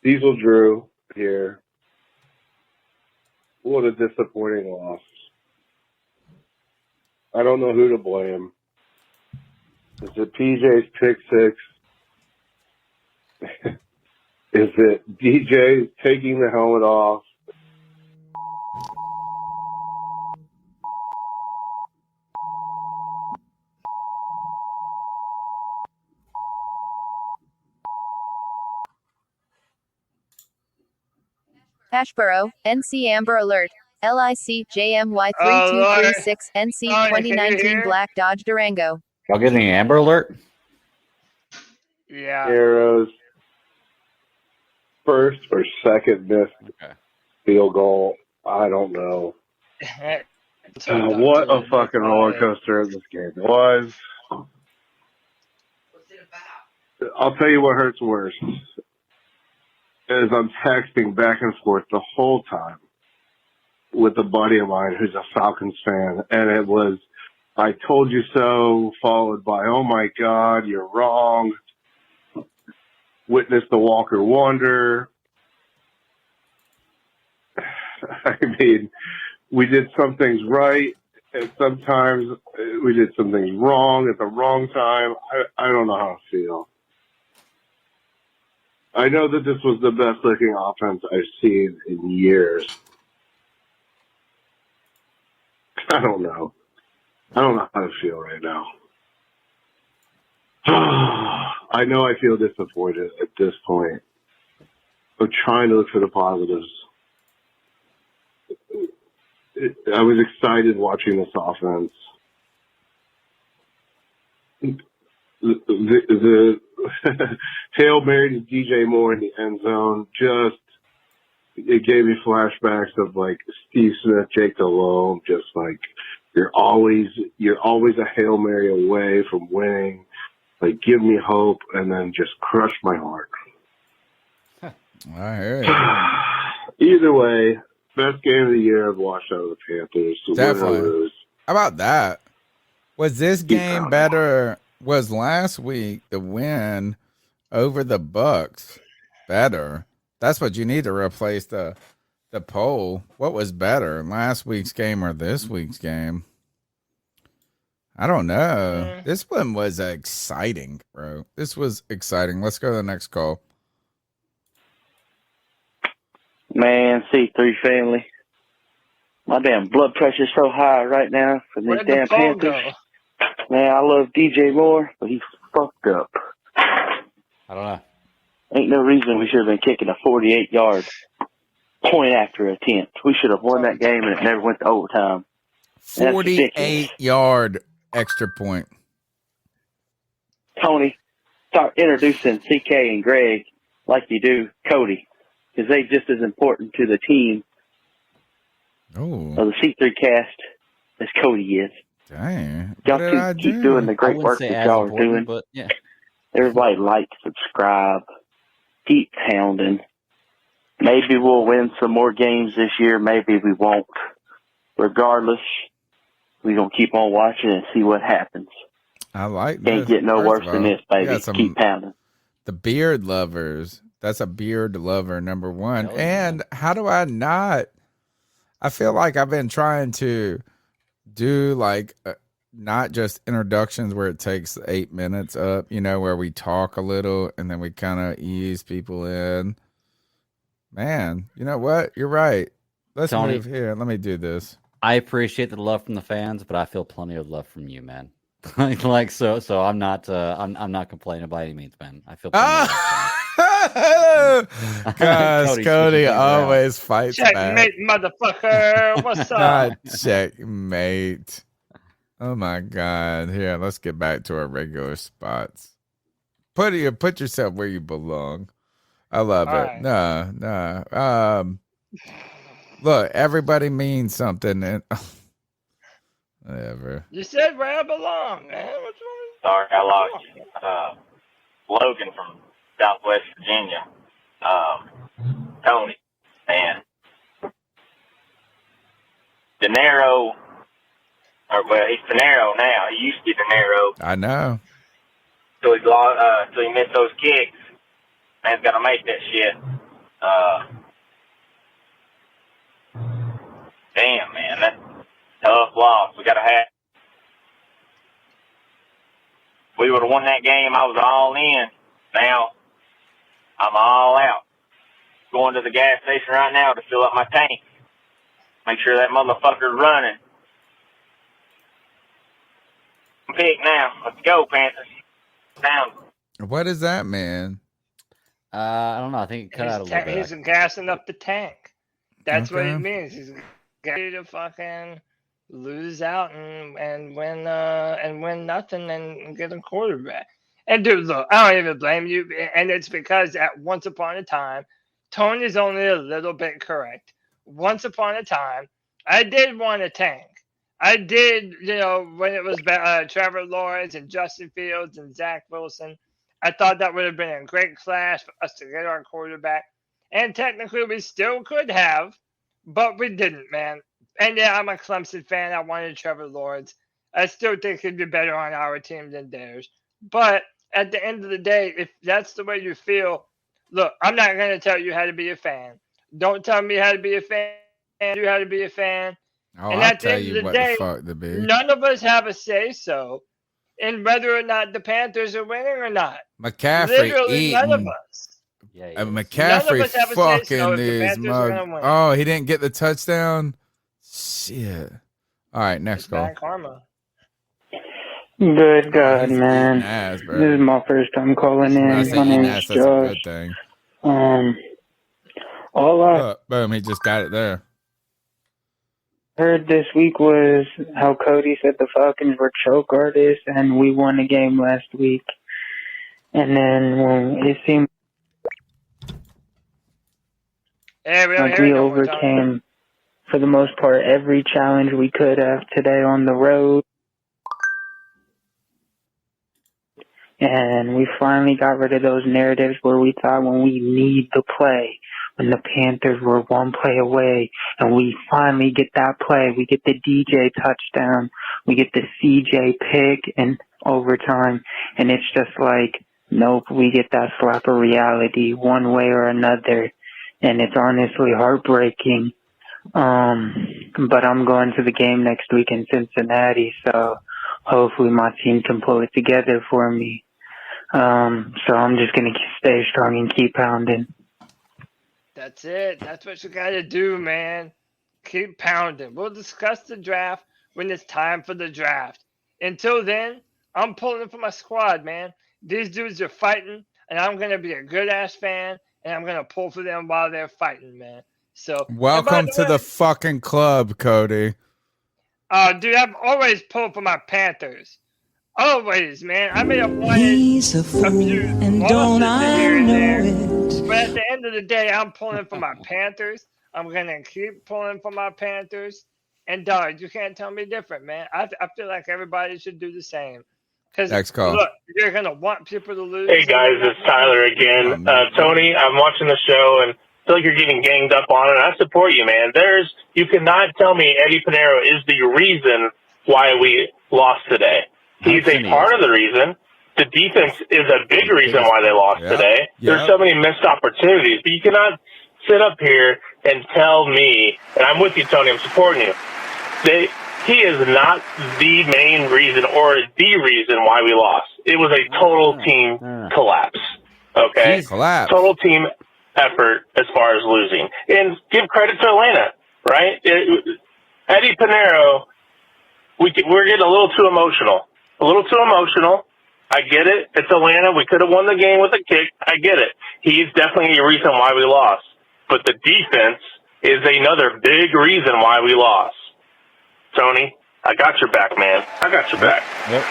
Speaker 19: Diesel Drew here. What a disappointing loss. I don't know who to blame. Is it PJ's pick six? Is it DJ taking the helmet off?
Speaker 20: Ashboro, NC Amber Alert. LIC JMY
Speaker 3: Oh,
Speaker 20: 3236 NC
Speaker 3: Lord, can you
Speaker 20: 2019
Speaker 3: hear?
Speaker 20: Black Dodge Durango.
Speaker 5: Y'all getting an Amber Alert?
Speaker 3: Yeah.
Speaker 19: Arrows first or second missed field goal. I don't know. What a fucking roller coaster this game was. I'll tell you what hurts worse is I'm texting back and forth the whole time with a buddy of mine who's a Falcons fan, and it was, I told you so, followed by, oh my God, you're wrong. Witness the Walker Wonder. I mean, we did some things right, and sometimes we did some things wrong at the wrong time. I don't know how to feel. I know that this was the best looking offense I've seen in years. I don't know. I don't know how to feel right now. I know I feel disappointed at this point. I'm trying to look for the positives. I was excited watching this offense. The Hail Mary to DJ Moore in the end zone, just, it gave me flashbacks of like Steve Smith, Jake Delhomme, just like, you're always a Hail Mary away from winning. Like, give me hope, and then just crush my heart.
Speaker 2: I hear you.
Speaker 19: Either way, best game of the year I've watched out of the Panthers. So
Speaker 2: Definitely.
Speaker 19: win or lose.
Speaker 2: How about that? Was this game better? Was last week the win over the Bucks better? That's what you need to replace the poll. What was better, last week's game or this week's game? I don't know. This one was exciting, bro. This was exciting. Let's go to the next call.
Speaker 14: Man, C3 family. My damn blood pressure's so high right now for these
Speaker 3: Where'd
Speaker 14: damn
Speaker 3: the phone
Speaker 14: Panthers.
Speaker 3: go?
Speaker 14: Man, I love DJ Moore, but he's fucked up.
Speaker 5: I don't know.
Speaker 14: Ain't no reason we should have been kicking a 48-yard point after attempt. We should have won that game and it never went to overtime.
Speaker 2: 48-yard extra point.
Speaker 14: Tony, start introducing CK and Greg like you do Cody, because they just as important to the team of the C3 cast as Cody is.
Speaker 2: Dang.
Speaker 14: Y'all keep doing the great work that y'all are doing.
Speaker 5: But yeah.
Speaker 14: Everybody like, subscribe, keep pounding. Maybe we'll win some more games this year. Maybe we won't. Regardless, we're going to keep on watching and see what happens.
Speaker 2: I like
Speaker 14: Can't
Speaker 2: this.
Speaker 14: get no
Speaker 2: First
Speaker 14: worse
Speaker 2: of
Speaker 14: than
Speaker 2: all,
Speaker 14: this, baby.
Speaker 2: got some-
Speaker 14: Keep pounding.
Speaker 2: The beard lovers. That's a beard lover, number one. And how do I not? I feel like I've been trying to do like not just introductions where it takes 8 minutes up, you know, where we talk a little and then we kind of ease people in. Man, you know what? You're right. Let's
Speaker 5: Tony,
Speaker 2: move here. Let me do this.
Speaker 5: I appreciate the love from the fans, but I feel plenty of love from you, man. like so I'm not I'm not complaining by any means, man. I feel plenty of love.
Speaker 2: Guys, Cody always fights back.
Speaker 3: Checkmate, motherfucker. What's up?
Speaker 2: Not checkmate. Oh my God. Here, let's get back to our regular spots. Put yourself where you belong. I love it.
Speaker 3: Right.
Speaker 2: No. Look, everybody means something. And whatever.
Speaker 3: You said where I belong, man. What's wrong?
Speaker 21: Sorry, I lost you. Logan from Southwest Virginia. Tony, man. De Niro, he's De Niro now. He used to be De Niro.
Speaker 2: I know.
Speaker 21: Till he missed those kicks. Man's got to make that shit. Damn, man. That's a tough loss. We got to have we would have won that game. I was all in. Now I'm all out. Going to the gas station right now to fill up my tank. Make sure that motherfucker's running. Pick now. Let's go, Panthers. Down.
Speaker 2: What is that, man?
Speaker 5: I don't know. I think it cut out a little bit.
Speaker 3: He's gassing up the tank. That's what
Speaker 2: Okay.
Speaker 3: it means. He's ready to fucking lose out and win nothing and get a quarterback. And dude, look, I don't even blame you. And it's because at once upon a time, Tony's only a little bit correct. Once upon a time, I did want a tank. I did, when it was Trevor Lawrence and Justin Fields and Zach Wilson. I thought that would have been a great clash for us to get our quarterback. And technically, we still could have, but we didn't, man. And yeah, I'm a Clemson fan. I wanted Trevor Lawrence. I still think he'd be better on our team than theirs. But at the end of the day, if that's the way you feel, look, I'm not going to tell you how to be a fan. Don't tell me how to be a fan. You how to be a fan.
Speaker 2: Oh,
Speaker 3: And
Speaker 2: I'll
Speaker 3: at the
Speaker 2: tell
Speaker 3: end
Speaker 2: you
Speaker 3: of the
Speaker 2: what
Speaker 3: day,
Speaker 2: the fuck to be.
Speaker 3: none of us have a say-so in whether or not the Panthers are winning or not.
Speaker 2: McCaffrey
Speaker 3: Literally none of
Speaker 2: eating.
Speaker 3: us.
Speaker 2: McCaffrey
Speaker 3: us have a say-so
Speaker 2: fucking
Speaker 3: if the
Speaker 2: is
Speaker 3: Panthers are gonna
Speaker 2: mug.
Speaker 3: win.
Speaker 2: Oh, he didn't get the touchdown. Shit. All right, next call.
Speaker 3: Bad karma.
Speaker 1: Good God, man.
Speaker 2: Ass, bro.
Speaker 1: This is my first time calling in.
Speaker 2: When I say
Speaker 1: My
Speaker 2: eating
Speaker 1: name
Speaker 2: ass,
Speaker 1: is
Speaker 2: that's a
Speaker 1: Josh.
Speaker 2: good thing.
Speaker 1: All I
Speaker 2: Look, boom, he just got it there.
Speaker 1: heard this week was how Cody said the Falcons were choke artists, and we won a game last week. And then when it seemed like we overcame, for the most part, every challenge we could have today on the road. And we finally got rid of those narratives where we thought when we need the play, when the Panthers were one play away, and we finally get that play, we get the DJ touchdown, we get the CJ pick in overtime, and it's just like, nope, we get that slap of reality one way or another, and it's honestly heartbreaking. But I'm going to the game next week in Cincinnati, so hopefully my team can pull it together for me. So I'm just going to stay strong and keep pounding.
Speaker 3: That's it. That's what you got to do, man. Keep pounding. We'll discuss the draft when it's time for the draft. Until then, I'm pulling for my squad, man. These dudes are fighting, and I'm going to be a good-ass fan, and I'm going to pull for them while they're fighting, man. So
Speaker 2: Welcome to the fucking club, Cody.
Speaker 3: Dude, I've always pulled for my Panthers. Always, man. I may have wanted
Speaker 22: He's a fool, and don't I know it?
Speaker 3: But at the end of the day, I'm pulling for my Panthers. I'm going to keep pulling for my Panthers. And, dog, you can't tell me different, man. I feel like everybody should do the same.
Speaker 2: Next call.
Speaker 3: Look, you're going to want people to lose.
Speaker 18: Hey guys, it's Tyler again. Tony, I'm watching the show and I feel like you're getting ganged up on it. I support you, man. You cannot tell me Eddie Pinheiro is the reason why we lost today. He's a part of the reason. The defense is a big reason why they lost today. There's so many missed opportunities, but you cannot sit up here and tell me, and I'm with you, Tony, I'm supporting you. He is not the main reason or the reason why we lost. It was a total team collapse. Okay?
Speaker 2: Collapse.
Speaker 18: Total team effort as far as losing. And give credit to Atlanta, right? Eddie Pinheiro, we're getting a little too emotional. I get it. It's Atlanta. We could have won the game with a kick. I get it. He's definitely a reason why we lost. But the defense is another big reason why we lost. Tony, I got your back, man. I got your back.
Speaker 5: Nope.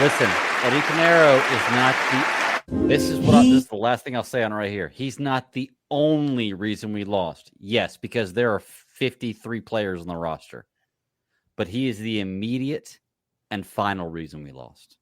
Speaker 5: Listen, Eddie Pinheiro is not the... This is the last thing I'll say on right here. He's not the only reason we lost. Yes, because there are 53 players on the roster. But he is the immediate and final reason we lost.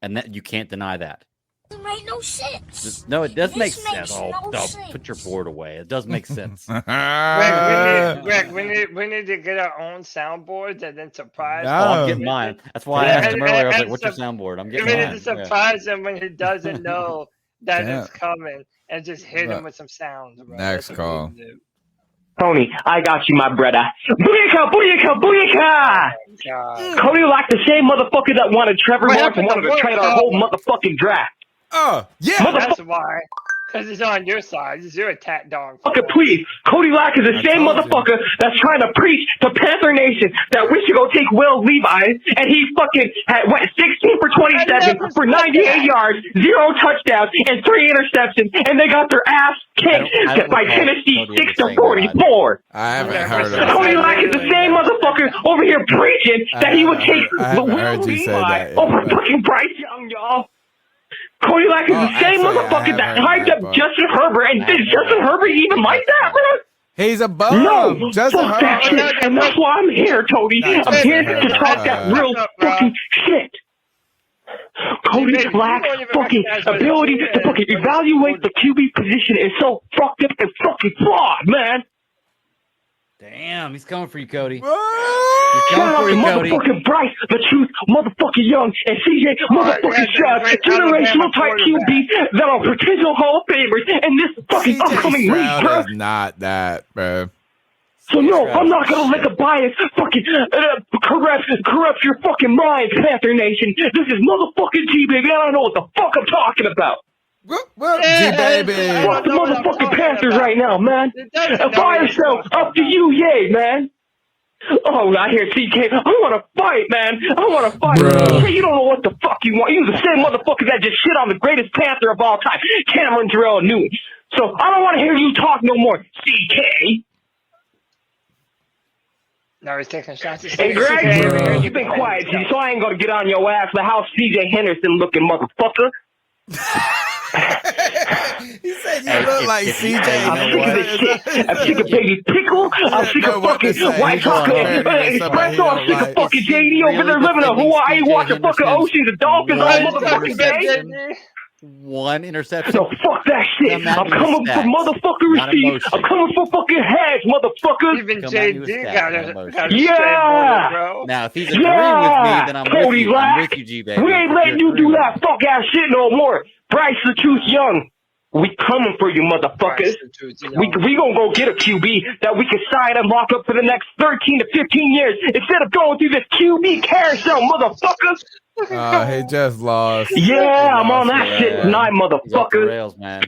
Speaker 5: And that you can't deny that.
Speaker 22: Doesn't make no sense.
Speaker 5: No, it does make
Speaker 22: This
Speaker 5: sense.
Speaker 22: makes no sense.
Speaker 5: Put your board away. It does make sense.
Speaker 3: Greg, we need to get our own soundboards and then surprise.
Speaker 5: Oh, I'm getting mine. That's why I asked him earlier. I was like, "What's your soundboard?" I'm getting
Speaker 3: mine.
Speaker 5: mine.
Speaker 3: We need to surprise him when he doesn't know that it's coming, and just hit him with some sounds. Bro.
Speaker 2: Next call.
Speaker 23: Tony, I got you, my brother. Booyaka, booyaka, booyaka!
Speaker 6: Cody like the same motherfucker that wanted Trevor Lawrence and wanted to trade our whole motherfucking draft.
Speaker 2: Oh, yeah.
Speaker 3: That's why. Because he's on your side. He's your attack dog.
Speaker 6: Okay, please. Cody Lack is the same motherfucker that's trying to preach to Panther Nation that we should go take Will Levi, and he fucking went 16 for 27 for 98 yards, 0 touchdowns, and 3 interceptions, and they got their ass kicked by Tennessee 6-44.
Speaker 2: I haven't heard of
Speaker 6: Cody Lack is the same motherfucker over here preaching that he would take Will Levi over fucking Bryce Young, y'all. Cody Lack is the same motherfucker that hyped up Justin Herbert, and did Justin Herbert even like that, bro?
Speaker 2: He's a bum.
Speaker 6: No,
Speaker 2: Justin
Speaker 6: fuck that
Speaker 2: Herbert.
Speaker 6: shit, and that's why I'm here, Cody. I'm here to talk that real fucking shit. Cody Lack's fucking ability to fucking evaluate the QB position is so fucked up and fucking flawed, man.
Speaker 5: Damn, he's coming for you, Cody.
Speaker 6: Shout out to motherfucking Bryce, the truth, motherfucking Young, and CJ, motherfucking Stroud, generational type QB that are potential Hall of Famers in this fucking upcoming week, bro.
Speaker 2: Is not that, bro.
Speaker 6: So no, I'm not gonna let the bias fucking corrupt your fucking minds, Panther Nation. This is motherfucking G baby. I don't know what the fuck I'm talking about.
Speaker 2: Well, G-baby.
Speaker 6: Fuck the motherfucking Panthers right now, man. And fire yourself up to you, yay, man. Oh, I hear TK. I want to fight, man. I want to fight. TK, you don't know what the fuck you want. You're the same motherfucker that just shit on the greatest Panther of all time, Cameron Terrell Newton. So I don't want to hear you talk no more, CK.
Speaker 3: Now he's taking shots.
Speaker 6: Hey, Greg, you've been quiet, G, so I ain't gonna get on your ass. The house CJ Henderson looking motherfucker.
Speaker 2: He said you look like CJ.
Speaker 6: I'm sick of this shit. I'm sick of Baby Pickle. I'm sick of fucking White Chocolate Espresso. I'm sick of fucking JD over there living in Hawaii watching fucking Oceans and Dolphins all motherfucking day.
Speaker 5: 1 interception.
Speaker 6: No, fuck that shit. I'm coming for motherfucking receipts. I'm coming for fucking heads, motherfuckers.
Speaker 3: Even JD got a
Speaker 6: yeah.
Speaker 3: bro.
Speaker 5: Now, if he's agreeing with me, then I'm with you. I'm with you, G-Baby.
Speaker 6: We ain't letting you do that fuck ass shit no more. Bryce the Truth Young. We coming for you, motherfuckers. We gonna go get a QB that we can sign and lock up for the next 13 to 15 years instead of going through this QB carousel, motherfuckers.
Speaker 2: He just lost.
Speaker 6: Yeah, I'm on that shit tonight, motherfucker.
Speaker 5: Rails, man.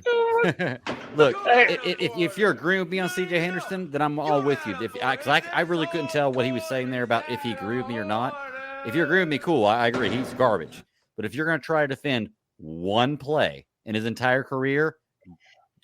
Speaker 5: Look, if you're agreeing with me on CJ Henderson, then I'm all with you. Because I really couldn't tell what he was saying there about if he agreed with me or not. If you agree with me, cool. I agree. He's garbage. But if you're going to try to defend one play in his entire career,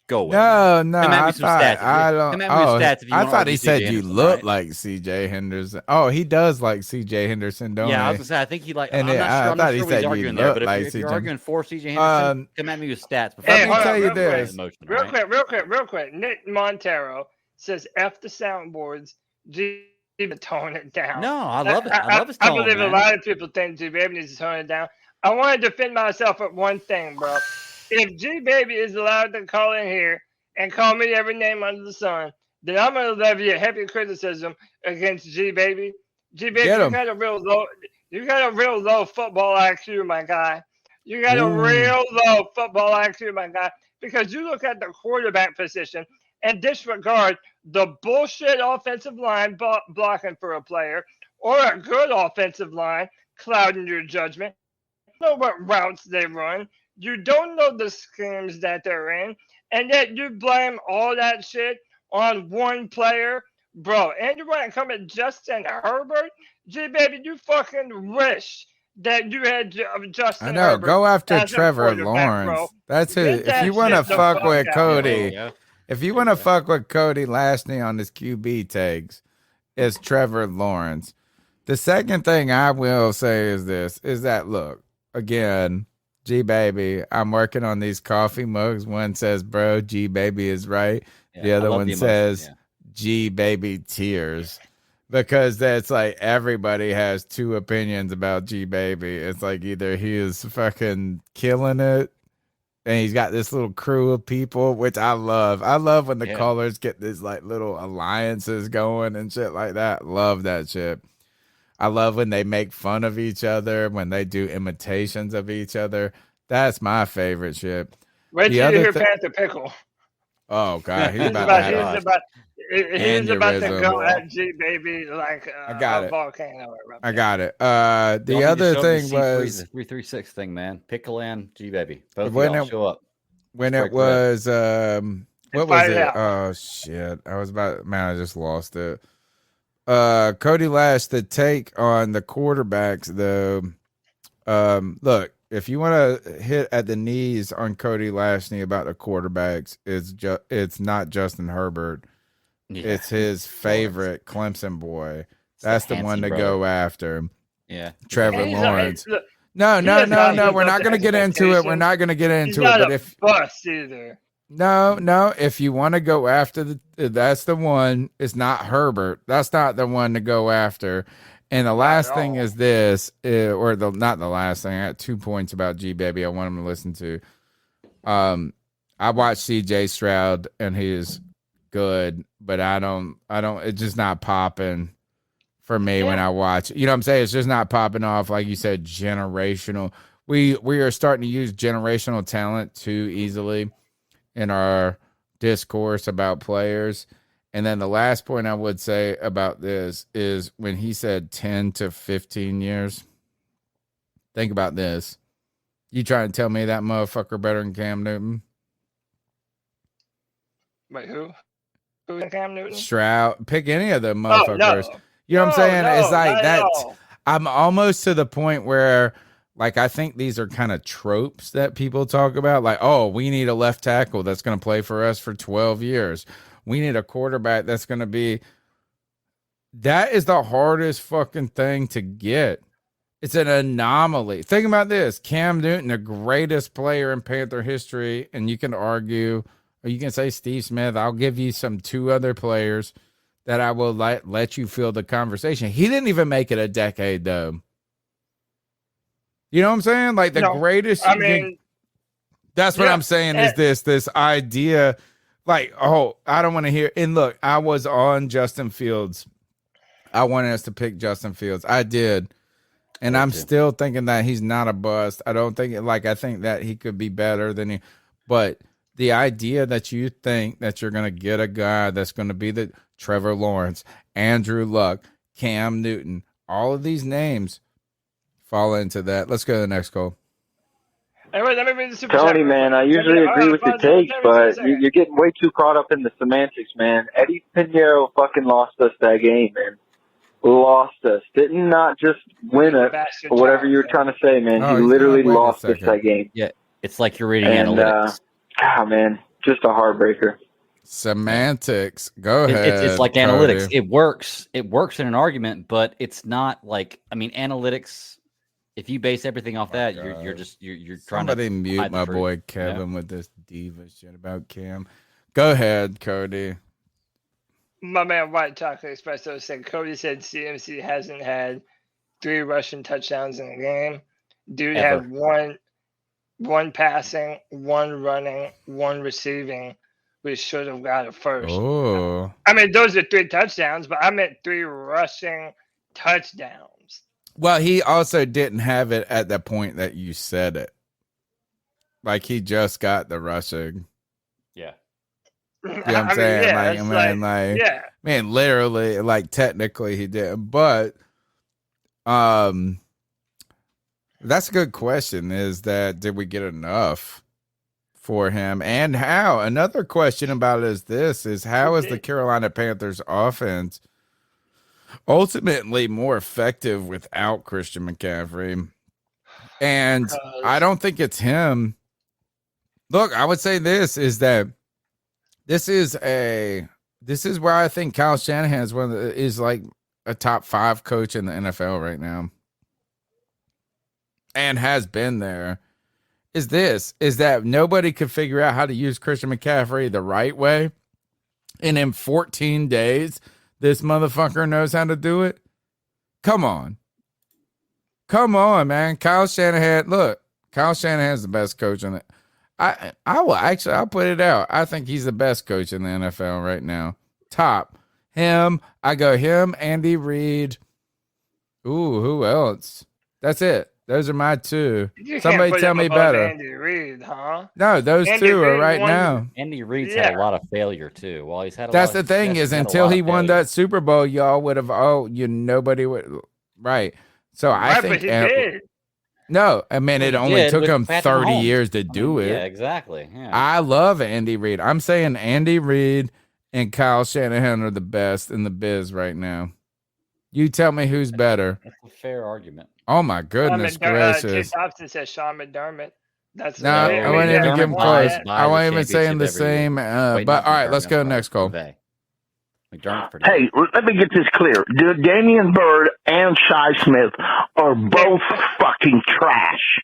Speaker 5: go with
Speaker 2: No,
Speaker 5: Come at me some stats. Come at me with stats if you
Speaker 2: I
Speaker 5: want
Speaker 2: thought
Speaker 5: to
Speaker 2: he
Speaker 5: argue
Speaker 2: said
Speaker 5: CJ
Speaker 2: you
Speaker 5: Henderson,
Speaker 2: look
Speaker 5: right?
Speaker 2: like CJ Henderson. Oh, he does like CJ Henderson, don't he?
Speaker 5: Yeah, I was gonna say I think he like.
Speaker 2: And
Speaker 5: I'm
Speaker 2: then
Speaker 5: not sure.
Speaker 2: I
Speaker 5: I'm
Speaker 2: thought
Speaker 5: not
Speaker 2: he
Speaker 5: sure what
Speaker 2: said
Speaker 5: he's
Speaker 2: you
Speaker 5: arguing there.
Speaker 2: look
Speaker 5: But
Speaker 2: like
Speaker 5: if you're
Speaker 2: CJ.
Speaker 5: arguing for CJ Henderson, come at me with stats. Before
Speaker 3: Hey,
Speaker 2: Let me tell you this.
Speaker 3: Real quick. Nick Montero says F the soundboards. G tone it down.
Speaker 5: No, I love it. I love his tone,
Speaker 3: I believe
Speaker 5: man.
Speaker 3: a lot of people think G Baby needs to tone it down. I want to defend myself at one thing, bro. If G Baby is allowed to call in here and call me every name under the sun, then I'm gonna levy a heavy criticism against G Baby. G Baby, you got a real low football IQ, my guy. You got a real low football IQ, my guy, because you look at the quarterback position and disregard the bullshit offensive line blocking for a player or a good offensive line clouding your judgment. You know what routes they run. You don't know the schemes that they're in, and yet you blame all that shit on one player. Bro, and you want to come at Justin Herbert? G-Baby, you fucking wish that you had Justin
Speaker 2: I know.
Speaker 3: Herbert
Speaker 2: Go after
Speaker 3: as a
Speaker 2: Trevor
Speaker 3: quarterback, bro.
Speaker 2: Lawrence. That's who.
Speaker 3: Get
Speaker 2: If
Speaker 3: that
Speaker 2: you want to
Speaker 3: shit the
Speaker 2: fuck
Speaker 3: fuck
Speaker 2: with
Speaker 3: out.
Speaker 2: Cody,
Speaker 5: Yeah.
Speaker 2: if you want to fuck with Cody Lashney on his QB tags, it's Trevor Lawrence. The second thing I will say is this: is that look again, G Baby. I'm working on these coffee mugs. One says, "Bro, G Baby is right."
Speaker 5: Yeah,
Speaker 2: The
Speaker 5: I
Speaker 2: other
Speaker 5: love
Speaker 2: one
Speaker 5: the emotion,
Speaker 2: says,
Speaker 5: yeah.
Speaker 2: G Baby tears. Because that's like everybody has two opinions about G Baby. It's like either he is fucking killing it and he's got this little crew of people, which I love. I love when the callers get these like little alliances going and shit like that. Love that shit. I love when they make fun of each other, when they do imitations of each other. That's my favorite shit.
Speaker 3: Wait till you hear Panther Pickle.
Speaker 2: Oh God, he's about to have
Speaker 3: He's about to
Speaker 2: Aneurysm.
Speaker 3: go at G baby like
Speaker 2: I got
Speaker 3: a
Speaker 2: it.
Speaker 3: volcano.
Speaker 2: I got it. The
Speaker 5: Y'all need to
Speaker 2: other
Speaker 5: show up to
Speaker 2: thing
Speaker 5: C3,
Speaker 2: was
Speaker 5: the 336 thing, man. Pickle and G baby. Both of
Speaker 2: when
Speaker 5: y'all
Speaker 2: it,
Speaker 5: show up.
Speaker 2: when
Speaker 5: Straight
Speaker 2: it was what was
Speaker 3: fight it
Speaker 2: it?
Speaker 3: out.
Speaker 2: Oh shit! I just lost it. Cody Lash, the take on the quarterbacks though. Look, if you want to hit at the knees on Cody Lashney about the quarterbacks, it's not Justin Herbert.
Speaker 5: Yeah.
Speaker 2: It's his favorite Clemson boy. That's the one
Speaker 5: Hanson
Speaker 2: to
Speaker 5: brother.
Speaker 2: go after.
Speaker 5: Yeah.
Speaker 2: Trevor
Speaker 3: He's
Speaker 2: Lawrence.
Speaker 3: look,
Speaker 2: No.
Speaker 3: he has not
Speaker 2: We're
Speaker 3: lived up
Speaker 2: not
Speaker 3: to
Speaker 2: going to get into it. We're
Speaker 3: expectations.
Speaker 2: not going to get
Speaker 3: He's
Speaker 2: into it.
Speaker 3: not
Speaker 2: But
Speaker 3: a
Speaker 2: if
Speaker 3: bust either.
Speaker 2: no, if you want to go after that's the one. It's not Herbert. That's not the one to go after. And the last thing is this, not the last thing. I got 2 points about G Baby I want him to listen to. I watched CJ Stroud and he is good, but I don't. It's just not popping for me when I watch. You know what I'm saying? It's just not popping off like you said. Generational. We are starting to use generational talent too easily in our discourse about players. And then the last point I would say about this is when he said 10 to 15 years. Think about this. You trying to tell me that motherfucker better than Cam Newton?
Speaker 3: Wait, who? Who's Cam Newton?
Speaker 2: Stroud. Pick any of them motherfuckers.
Speaker 3: No.
Speaker 2: You know what I'm saying?
Speaker 3: No,
Speaker 2: It's like
Speaker 3: not at
Speaker 2: that.
Speaker 3: all.
Speaker 2: I'm almost to the point where, like, I think these are kind of tropes that people talk about. Like, oh, we need a left tackle that's going to play for us for 12 years. We need a quarterback that's going to be. That is the hardest fucking thing to get. It's an anomaly. Think about this. Cam Newton, the greatest player in Panther history, and you can argue, or you can say Steve Smith. I'll give you two other players that I will let you feel the conversation. He didn't even make it a decade, though. You know what I'm saying? Like the greatest.
Speaker 3: I mean,
Speaker 2: that's what I'm saying is this idea. Like, oh, I don't want to hear. And look, I was on Justin Fields. I wanted us to pick Justin Fields. I did. And I'm still thinking that he's not a bust. I don't think I think that he could be better than he. But the idea that you think that you're going to get a guy that's going to be the Trevor Lawrence, Andrew Luck, Cam Newton, all of these names fall into that. Let's go to the next call.
Speaker 3: Anyway, let me read the super
Speaker 7: Tony,
Speaker 3: chat.
Speaker 7: man, I usually agree with your take, but you're getting way too caught up in the semantics, man. Eddie Pinheiro fucking lost us that game, man. Lost us. Did not just win it, or whatever you were trying to say, man. He literally lost us that game.
Speaker 5: Yeah, it's like you're reading analytics.
Speaker 7: Man, just a heartbreaker.
Speaker 2: Semantics. Go ahead.
Speaker 5: It's like
Speaker 2: Cody.
Speaker 5: analytics. It works. It works in an argument, but it's not like, I mean, analytics. If you base everything off that, you're trying
Speaker 2: Somebody
Speaker 5: to
Speaker 2: mute
Speaker 5: hide the
Speaker 2: my
Speaker 5: truth,
Speaker 2: boy Kevin with this diva shit about Cam. Go ahead, Cody.
Speaker 3: My man White Chocolate Espresso said Cody said CMC hasn't had 3 rushing touchdowns in a game. Dude
Speaker 5: Ever.
Speaker 3: had one passing, 1 running, 1 receiving. We should have got it first.
Speaker 2: Oh.
Speaker 3: I mean, those are 3 touchdowns, but I meant 3 rushing touchdowns.
Speaker 2: Well, he also didn't have it at the point that you said it. Like he just got the rushing.
Speaker 5: Yeah.
Speaker 2: You know what I'm saying?
Speaker 3: Yeah,
Speaker 2: man, literally, like technically he did. But that's a good question. Is that did we get enough for him? And how? Another question about it is how is the Carolina Panthers offense ultimately more effective without Christian McCaffrey? And I don't think it's him. Look, I would say this is where I think Kyle Shanahan is like a top 5 coach in the NFL right now, and has been there. Is that nobody could figure out how to use Christian McCaffrey the right way, and in 14 days, this motherfucker knows how to do it. Come on, man. Kyle Shanahan. Look, Kyle Shanahan's the best coach in it. I'll put it out. I think he's the best coach in the NFL right now. Top. Him. I go him, Andy Reid. Ooh, who else? That's it. Those are my two.
Speaker 3: You
Speaker 2: Somebody
Speaker 3: can't put
Speaker 2: tell
Speaker 3: him
Speaker 2: me
Speaker 3: above
Speaker 2: better.
Speaker 3: Andy Reid, huh?
Speaker 2: No, those
Speaker 3: Andy
Speaker 2: two are
Speaker 3: Reid
Speaker 2: right
Speaker 3: won-
Speaker 2: now.
Speaker 5: Andy Reid's had a lot of failure too. While he's had a
Speaker 2: That's
Speaker 5: lot of
Speaker 2: the thing
Speaker 5: success,
Speaker 2: is
Speaker 5: he's had a
Speaker 2: until
Speaker 5: lot
Speaker 2: he
Speaker 5: of
Speaker 2: won
Speaker 5: failure.
Speaker 2: that Super Bowl, y'all would have. Nobody would. Right. So I
Speaker 3: Right,
Speaker 2: think.
Speaker 3: but he did.
Speaker 2: No, I mean it
Speaker 5: He
Speaker 2: only
Speaker 5: did
Speaker 2: took
Speaker 5: with
Speaker 2: him
Speaker 5: Patrick
Speaker 2: 30
Speaker 5: Mahomes.
Speaker 2: years to
Speaker 5: I mean,
Speaker 2: do it.
Speaker 5: Yeah, exactly. Yeah.
Speaker 2: I love Andy Reid. I'm saying Andy Reid and Kyle Shanahan are the best in the biz right now. You tell me who's better.
Speaker 5: That's a fair argument.
Speaker 2: Oh my goodness
Speaker 3: Jay
Speaker 2: gracious!
Speaker 3: Thompson says Sean McDermott. That's
Speaker 2: No, I wouldn't even give him close. I wasn't even saying the same. But all right, let's go next call.
Speaker 10: Hey, let me get this clear. Damian Bird and Shi Smith are both fucking trash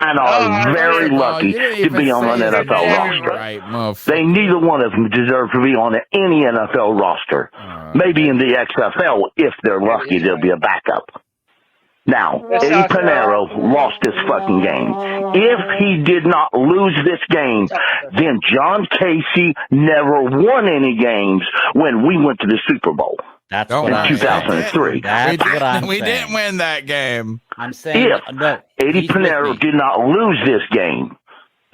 Speaker 10: and are very lucky to be on an NFL roster.
Speaker 2: Right,
Speaker 10: they neither one of them deserve to be on any NFL roster. Maybe in the XFL, if they're lucky, they'll be a backup. Now, Eddie Pinero lost this fucking game. If he did not lose this game, then John Casey never won any games when we went to the Super Bowl.
Speaker 5: That's
Speaker 10: in 2003.
Speaker 5: That's what I'm
Speaker 2: We
Speaker 5: saying.
Speaker 2: didn't win that game.
Speaker 5: I'm saying
Speaker 10: If Eddie Pinero did not lose this game,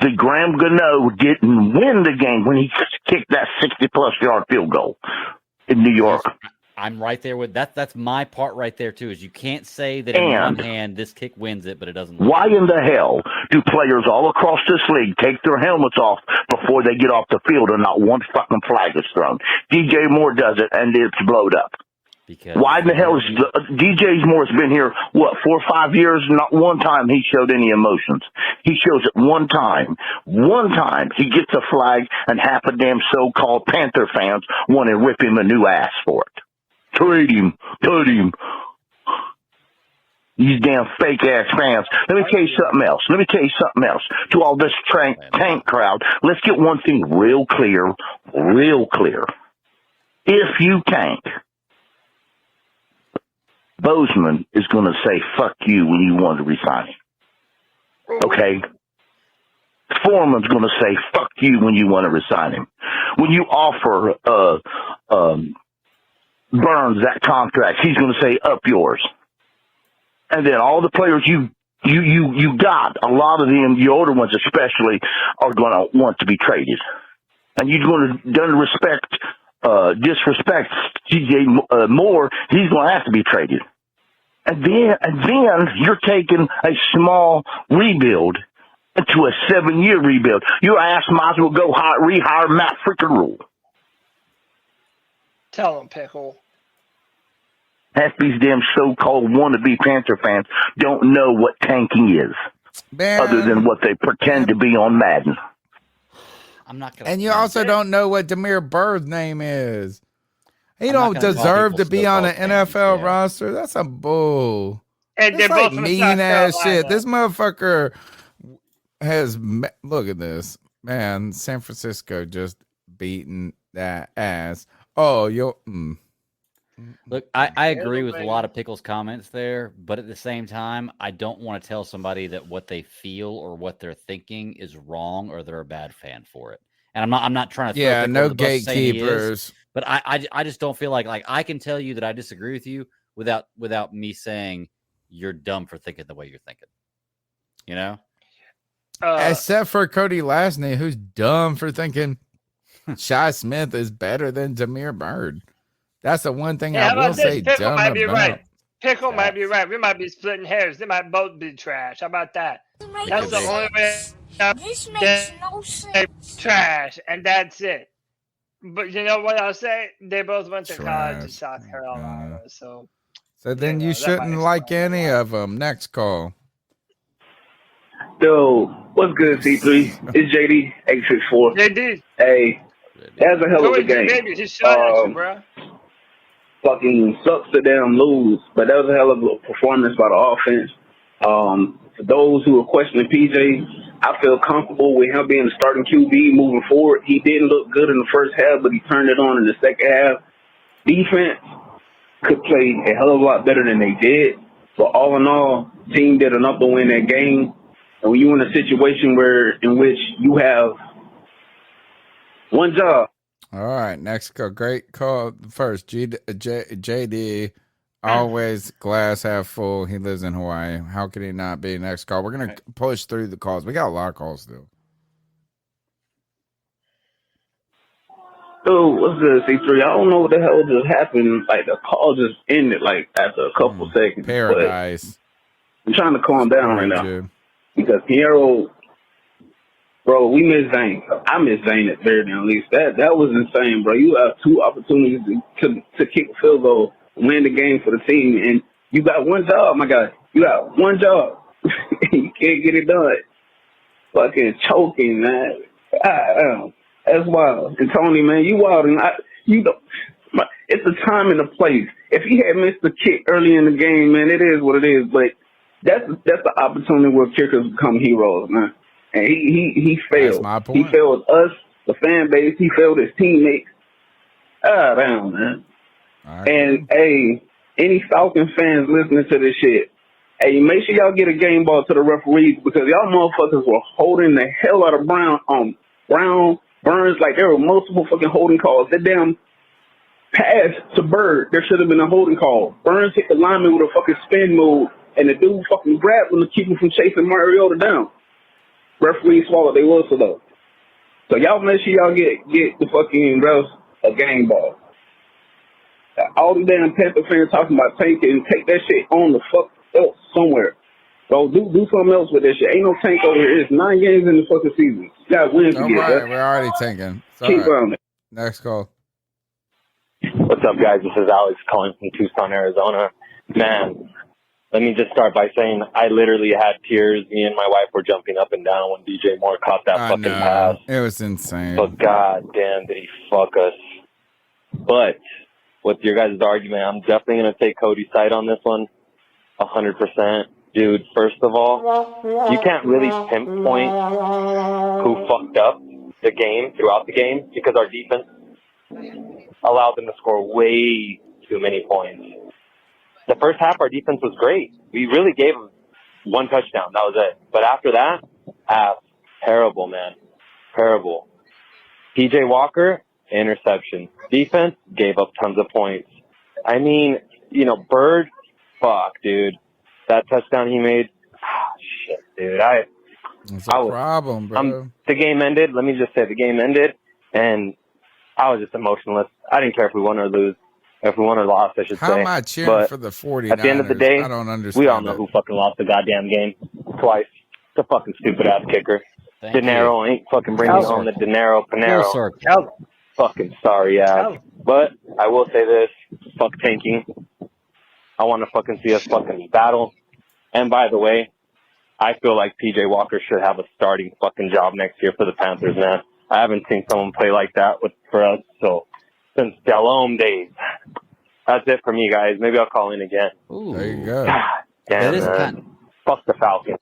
Speaker 10: the Graham Gano didn't win the game when he kicked that 60-plus yard field goal in New York.
Speaker 5: I'm right there with that. That's my part right there too. Is you can't say that in one hand this kick wins it, but it doesn't.
Speaker 10: Why in the hell do players all across this league take their helmets off before they get off the field and not one fucking flag is thrown? DJ Moore does it and it's blowed up. Why in the hell is DJ Moore's been here, 4 or 5 years? Not one time he showed any emotions. He shows it one time. One time he gets a flag and half a damn so-called Panther fans want to rip him a new ass for it. Trade him. Cut him. These damn fake-ass fans. Let me tell you something else. To all this tank crowd, let's get one thing real clear. If you tank, Bozeman is going to say fuck you when you want to resign him. Okay? Foreman's going to say fuck you when you want to resign him. When you offer Burns that contract, he's going to say up yours. And then all the players you got, a lot of them, the older ones especially, are going to want to be traded. And you're going to disrespect DJ Moore, he's going to have to be traded. And then you're taking a small rebuild into a 7-year rebuild. Your ass might as well go rehire Matt freaking Rule.
Speaker 3: Tell him, Pickle.
Speaker 10: Half these damn so-called wannabe Panther fans don't know what tanking is, other than what they pretend to be on Madden.
Speaker 5: I'm not gonna.
Speaker 2: And you also don't know what Demir Bird's name is. He don't deserve to be on an NFL roster. That's a bull.
Speaker 3: And
Speaker 2: It's
Speaker 3: they're
Speaker 2: like
Speaker 3: both from
Speaker 2: mean
Speaker 3: South
Speaker 2: ass
Speaker 3: Carolina.
Speaker 2: shit. This motherfucker has. Look at this, man. San Francisco just beating that ass. Oh, yo.
Speaker 5: Look, I agree with a lot of Pickle's comments there, but at the same time, I don't want to tell somebody that what they feel or what they're thinking is wrong or they're a bad fan for it. And I'm not trying to throw Pickle
Speaker 2: no
Speaker 5: under the bus saying he is,
Speaker 2: gatekeepers.
Speaker 5: but I just don't feel like I can tell you that I disagree with you without me saying you're dumb for thinking the way you're thinking. You know?
Speaker 2: Except for Cody Lashney, who's dumb for thinking Shi Smith is better than Demir Bird. That's the one thing I will say
Speaker 3: Pickle
Speaker 2: dumb
Speaker 3: might be
Speaker 2: about.
Speaker 3: right. Pickle might be right. We might be splitting hairs. They might both be trash. How about that? That's the only way.
Speaker 8: This makes no sense.
Speaker 3: Trash, and that's it. But you know what I'll say? They both went to college in South Carolina, so
Speaker 2: then you shouldn't like any of them. Next call.
Speaker 9: Yo, what's good, C3? It's JD, 864.
Speaker 3: JD.
Speaker 9: Hey, that's a hell of a game.
Speaker 3: Baby, just shot at you, bro.
Speaker 9: Fucking sucks to them lose, but that was a hell of a performance by the offense. For those who are questioning PJ, I feel comfortable with him being the starting QB moving forward. He didn't look good in the first half, but he turned it on in the second half. Defense could play a hell of a lot better than they did, but all in all, team did enough to win that game. And when you're in a situation in which you have one job.
Speaker 2: All right, next call. Great call first. JD. Always glass half full. He lives in Hawaii. How could he not be? Next call. We're going to push through the calls. We got a lot of calls still.
Speaker 9: Dude, what's good, C3? I don't know what the hell just happened. Like, the call just ended, like, after a couple seconds.
Speaker 2: Paradise.
Speaker 9: But I'm trying to calm down right now. Because Piero, bro, we miss Zane. I miss Zane at very least. That was insane, bro. You have 2 opportunities to kick a field goal, win the game for the team, and you got one job, my guy. You got one job. You can't get it done. Fucking choking, man. That's wild. And Tony, man, you wild. And it's a time and a place. If he had missed the kick early in the game, man, it is what it is. But that's the opportunity where kickers become heroes, man. And he failed.
Speaker 2: That's my point.
Speaker 9: He failed us, the fan base. He failed his teammates. Damn, man.
Speaker 2: Right.
Speaker 9: And, hey, any Falcons fans listening to this shit, hey, make sure y'all get a game ball to the referees because y'all motherfuckers were holding the hell out of Brown, Burns, like there were multiple fucking holding calls. That damn pass to Bird, there should have been a holding call. Burns hit the lineman with a fucking spin move, and the dude fucking grabbed him to keep him from chasing Mariota down. Referees swallowed their whistle though. So y'all make sure y'all get the fucking refs a game ball. All the damn Panther fans talking about tanking, take that shit on the fuck else somewhere. So do something else with this shit. Ain't no tank over here. It's 9 games in the fucking season. You got wins to get.
Speaker 2: Right. We're already tanking.
Speaker 9: Keep on it.
Speaker 2: Next call.
Speaker 4: What's up, guys? This is Alex calling from Tucson, Arizona. Man, let me just start by saying I literally had tears. Me and my wife were jumping up and down when DJ Moore caught that fucking pass.
Speaker 2: It was insane.
Speaker 4: But god damn, did he fuck us. But with your guys' argument, I'm definitely going to take Cody's side on this one. 100%. Dude, first of all, you can't really pinpoint who fucked up the game throughout the game because our defense allowed them to score way too many points. The first half, our defense was great. We really gave them 1 touchdown. That was it. But after that, terrible, man. Terrible. PJ Walker, interception. Defense gave up tons of points. I mean, Bird, fuck, dude. That touchdown he made, shit, dude.
Speaker 2: It's a problem, bro.
Speaker 4: The game ended. Let me just say, the game ended, and I was just emotionless. I didn't care if we won or lose. If we won or lost, I should say.
Speaker 2: How am I cheering
Speaker 4: but
Speaker 2: for the 49ers?
Speaker 4: At the end of the day,
Speaker 2: I don't understand.
Speaker 4: we all know who fucking lost the goddamn game twice. It's a fucking stupid-ass kicker.
Speaker 5: Thank
Speaker 4: De Niro ain't fucking bringing on the De Niro Panero. Fucking sorry ass. But I will say this, fuck tanking. I want to fucking see us fucking battle. And by the way, I feel like PJ Walker should have a starting fucking job next year for the Panthers, man. I haven't seen someone play like that for us since Delhomme days. That's it for me, guys. Maybe I'll call in again.
Speaker 2: Ooh. There you go.
Speaker 4: Damn, man. Fuck the Falcons.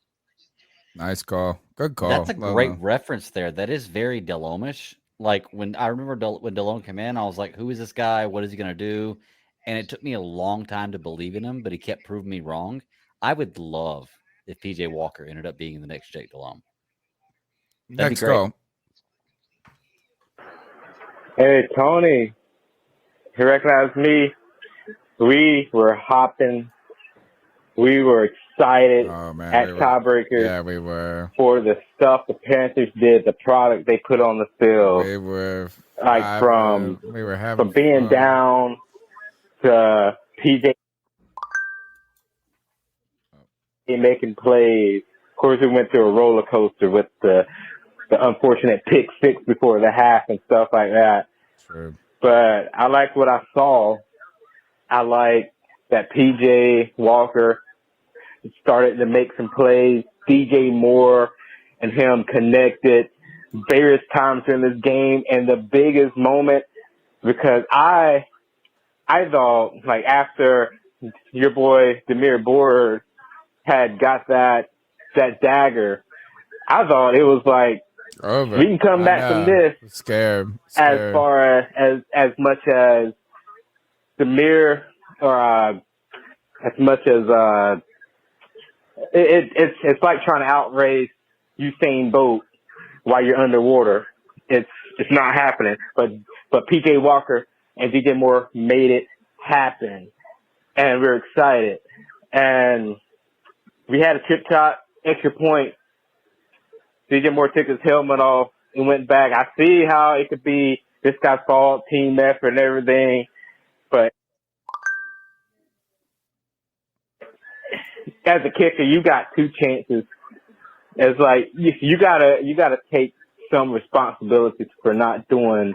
Speaker 2: Nice call. Good call.
Speaker 5: That's a great reference there. That is very Delhomme-ish. Like when I remember when Delhomme came in, I was like, who is this guy? What is he going to do? And it took me a long time to believe in him, but he kept proving me wrong. I would love if PJ Walker ended up being the next Jake Delhomme.
Speaker 2: Next call.
Speaker 12: Hey, Tony. You recognize me? We were hopping. We were excited at Tiebreakers.
Speaker 2: Yeah, we were.
Speaker 12: For the stuff the Panthers did, the product they put on the field.
Speaker 2: We were.
Speaker 12: From being
Speaker 2: fun.
Speaker 12: down to PJ making plays. Of course, we went through a roller coaster with the unfortunate pick six before the half and stuff like that.
Speaker 2: True.
Speaker 12: But I like what I saw. I like that PJ Walker started to make some plays. DJ Moore and him connected various times in this game. And the biggest moment, because I thought, like, after your boy Demir Board had got that dagger, I thought it was like,
Speaker 2: over.
Speaker 12: We can come back from this.
Speaker 2: Scared.
Speaker 12: As far as much as Demir, or as much as it's like trying to outrace Usain Bolt while you're underwater. It's not happening. But PJ Walker and DJ Moore made it happen. and we were excited. And we had a tip-top extra point. DJ Moore took his helmet off and went back. I see how it could be this guy's fault, team effort and everything, but as a kicker, you got two chances. It's like you gotta take some responsibility for not doing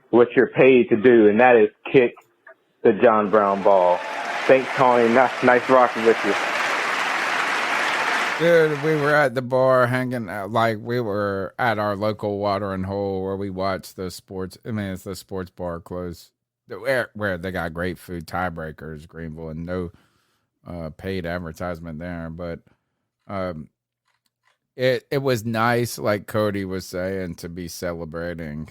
Speaker 12: what you're paid to do, and that is kick the John Brown ball. Thanks, Tony. Nice rocking with you.
Speaker 2: Dude, we were at the bar hanging out, like we were at our local watering hole where we watch the sports. I mean, it's the sports bar close where they got great food, Tiebreakers, Greenville, and no paid advertisement there. But it was nice, like Cody was saying, to be celebrating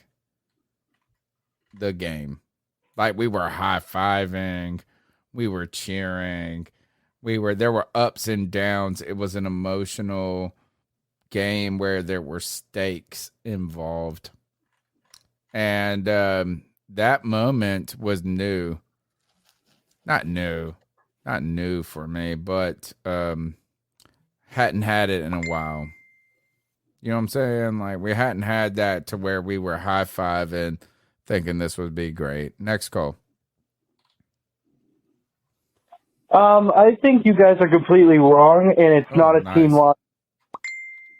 Speaker 2: the game. Like we were high-fiving, we were cheering. There were ups and downs. It was an emotional game where there were stakes involved. And that moment was new. Not new for me, but hadn't had it in a while. You know what I'm saying? Like we hadn't had that to where we were high-fiving, thinking this would be great. Next call.
Speaker 11: I think you guys are completely wrong, and it's not a team loss.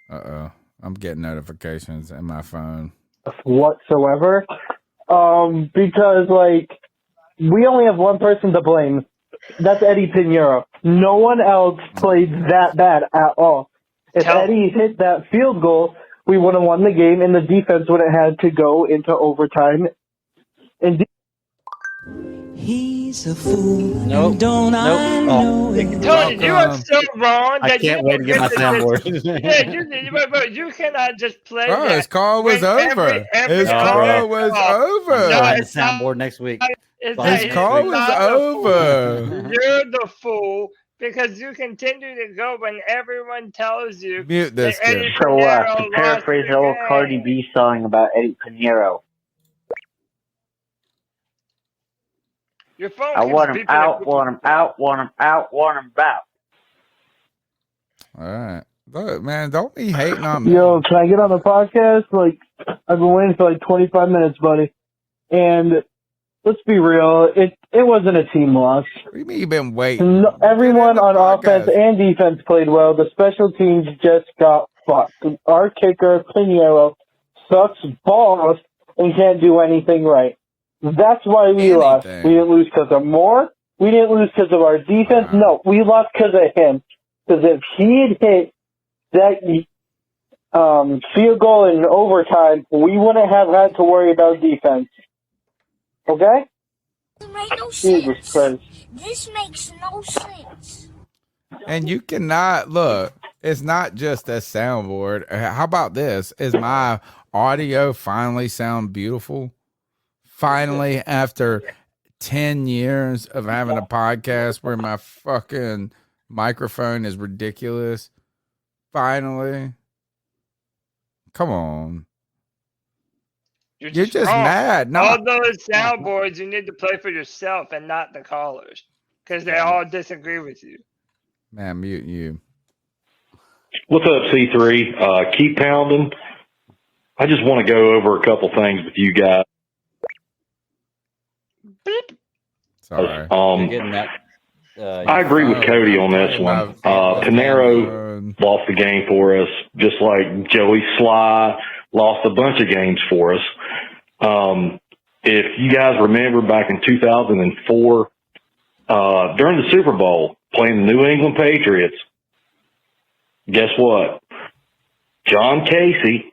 Speaker 2: I'm getting notifications in my phone.
Speaker 11: Whatsoever. Because, like, we only have one person to blame. That's Eddie Pinheiro. No one else played that bad at all. If Eddie hit that field goal, we would have won the game, and the defense would have had to go into overtime. And
Speaker 22: He's a fool. Nope. Don't I know it?
Speaker 3: Tony, you are so wrong.
Speaker 5: I can't wait to get my soundboard.
Speaker 3: You cannot just play
Speaker 2: Oh,
Speaker 3: that.
Speaker 2: his call was over. His call was over.
Speaker 5: I'm buying the soundboard next week.
Speaker 2: His call was over.
Speaker 3: You're the fool because you continue to go when everyone tells you.
Speaker 2: Mute this
Speaker 3: that Eddie
Speaker 2: kid.
Speaker 13: So,
Speaker 3: Pinheiro
Speaker 13: to
Speaker 3: lost
Speaker 13: paraphrase
Speaker 3: the
Speaker 13: the old
Speaker 3: game.
Speaker 13: Cardi B song about Eddie Pinheiro,
Speaker 3: Your phone
Speaker 13: I
Speaker 3: keeps
Speaker 13: want him
Speaker 3: beeping
Speaker 13: out,
Speaker 3: and-
Speaker 13: want him out, want him out, want him out.
Speaker 2: All right. Look, man, don't be hating on me.
Speaker 11: Yo, can I get on the podcast? Like, I've been waiting for like 25 minutes, buddy. And let's be real, it wasn't a team loss.
Speaker 2: What do you mean you've been waiting?
Speaker 11: Everyone on offense and defense played well. The special teams just got fucked. Our kicker, Pinheiro, sucks balls and can't do anything right. That's why we lost. We didn't lose because of Moore. We didn't lose because of our defense. No, we lost because of him. Because if he had hit that field goal in overtime, we wouldn't have had to worry about defense. Okay? Jesus Christ.
Speaker 8: This makes no sense.
Speaker 2: And you cannot look. It's not just a soundboard. How about this? Is my audio finally sound beautiful? Finally, after 10 years of having a podcast where my fucking microphone is ridiculous. Finally. Come on. You're just
Speaker 3: wrong.
Speaker 2: mad.
Speaker 3: All those soundboards you need to play for yourself and not the callers because they all disagree with you.
Speaker 2: Man, mute you.
Speaker 23: What's up, C3? Keep pounding. I just want to go over a couple things with you guys.
Speaker 2: Sorry.
Speaker 5: You're getting that.
Speaker 23: I agree with Cody on this one. Pinheiro lost the game for us, just like Joey Sly lost a bunch of games for us. If you guys remember back in 2004, during the Super Bowl, playing the New England Patriots, guess what? John Casey,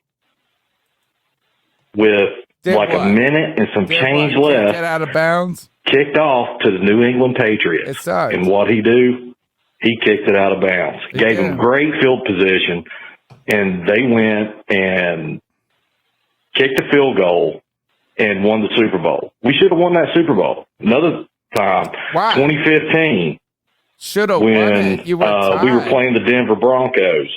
Speaker 23: with a minute and some change left,
Speaker 2: Get out of bounds.
Speaker 23: Kicked off to the New England Patriots. And what he do? He kicked it out of bounds. Gave them great field position, and they went and kicked a field goal and won the Super Bowl. We should have won that Super Bowl. Another time, 2015,
Speaker 2: should have
Speaker 23: when
Speaker 2: won it. You were
Speaker 23: we were playing the Denver Broncos.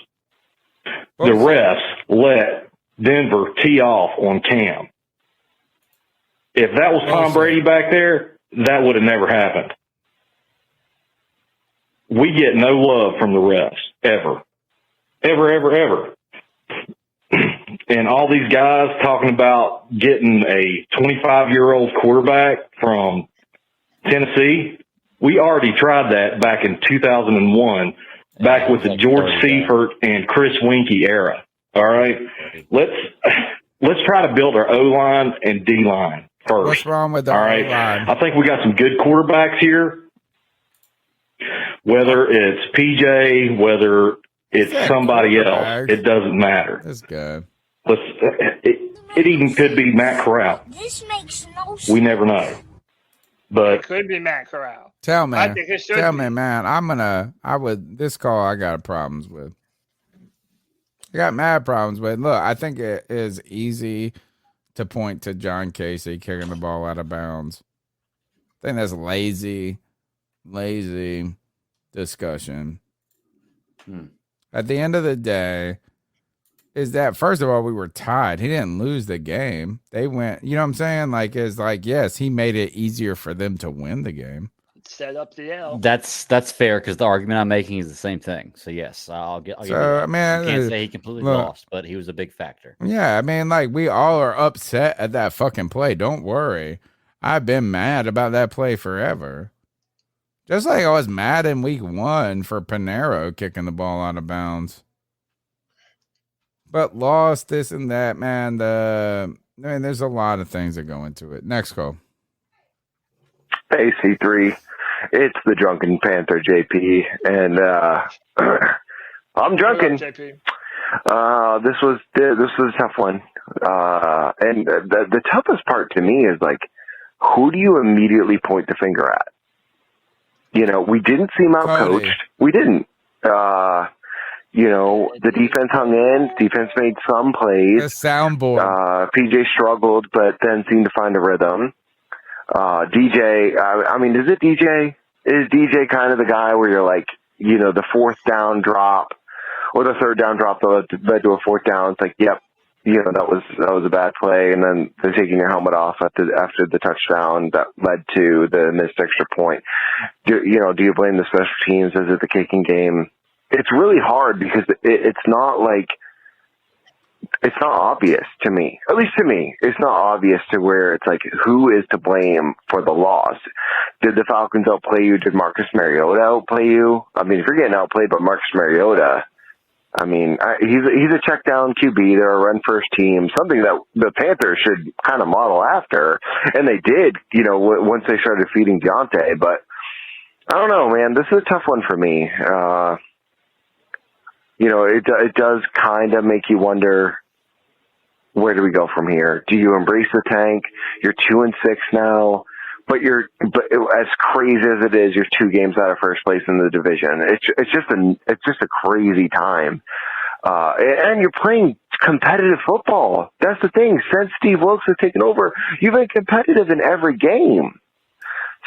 Speaker 23: The refs let Denver tee off on Cam. If that was Tom Brady back there, that would have never happened. we get no love from the refs ever. And all these guys talking about getting a 25-year-old quarterback from Tennessee, we already tried that back in 2001, back with the George Seifert and Chris Winkie era. All right, let's try to build our O-line and D-line first.
Speaker 2: What's wrong with the
Speaker 23: O-line? I think we got some good quarterbacks here. Whether it's PJ, whether it's somebody else, it doesn't matter.
Speaker 2: That's good.
Speaker 23: It even could be Matt Corral.
Speaker 8: This makes no sense.
Speaker 23: We never know. But
Speaker 3: It could be Matt Corral.
Speaker 2: Tell me,
Speaker 3: I think it should be.
Speaker 2: man. This call I got problems with. I got mad problems with. Look, I think it is easy to point to John Casey kicking the ball out of bounds. I think that's lazy discussion. At the end of the day, is that first of all, we were tied. He didn't lose the game. They went, you know what I'm saying? Like, it's like, yes, he made it easier for them to win the game.
Speaker 3: Set up the L.
Speaker 5: That's fair because the argument I'm making is the same thing. So yes, I'll give you that.
Speaker 2: I mean,
Speaker 5: you can't say he completely lost, but he was a big factor.
Speaker 2: Yeah, I mean, like, we all are upset at that fucking play. Don't worry. I've been mad about that play forever. Just like I was mad in week 1 for Panero kicking the ball out of bounds. But lost this and that, man. There's a lot of things that go into it. Next call.
Speaker 7: Hey, C3. It's the Drunken Panther, JP. And I'm drunken.
Speaker 3: JP.
Speaker 7: This was a tough one. And the toughest part to me is, like, who do you immediately point the finger at? You know, we didn't seem out-coached. We didn't. The defense hung in. Defense made some plays.
Speaker 2: The soundboard.
Speaker 7: PJ struggled, but then seemed to find a rhythm. DJ, is it DJ? Is DJ kind of the guy where you're like, the fourth down drop or the third down drop that led to a fourth down? It's like, yep, that was a bad play. And then they're taking your helmet off after the touchdown that led to the missed extra point. Do you blame the special teams? Is it the kicking game? It's really hard because it's not obvious to me. At least to me, it's not obvious to where it's like, who is to blame for the loss? Did the Falcons outplay you? Did Marcus Mariota outplay you? I mean, if you're getting outplayed by Marcus Mariota, he's a check down QB. They're a run first team, something that the Panthers should kind of model after. And they did, once they started feeding Deontay. But I don't know, man. This is a tough one for me. It does kind of make you wonder, where do we go from here? Do you embrace the tank? You're 2-6 now, but as crazy as it is, you're 2 games out of first place in the division. It's just a crazy time. And you're playing competitive football. That's the thing. Since Steve Wilkes has taken over, you've been competitive in every game.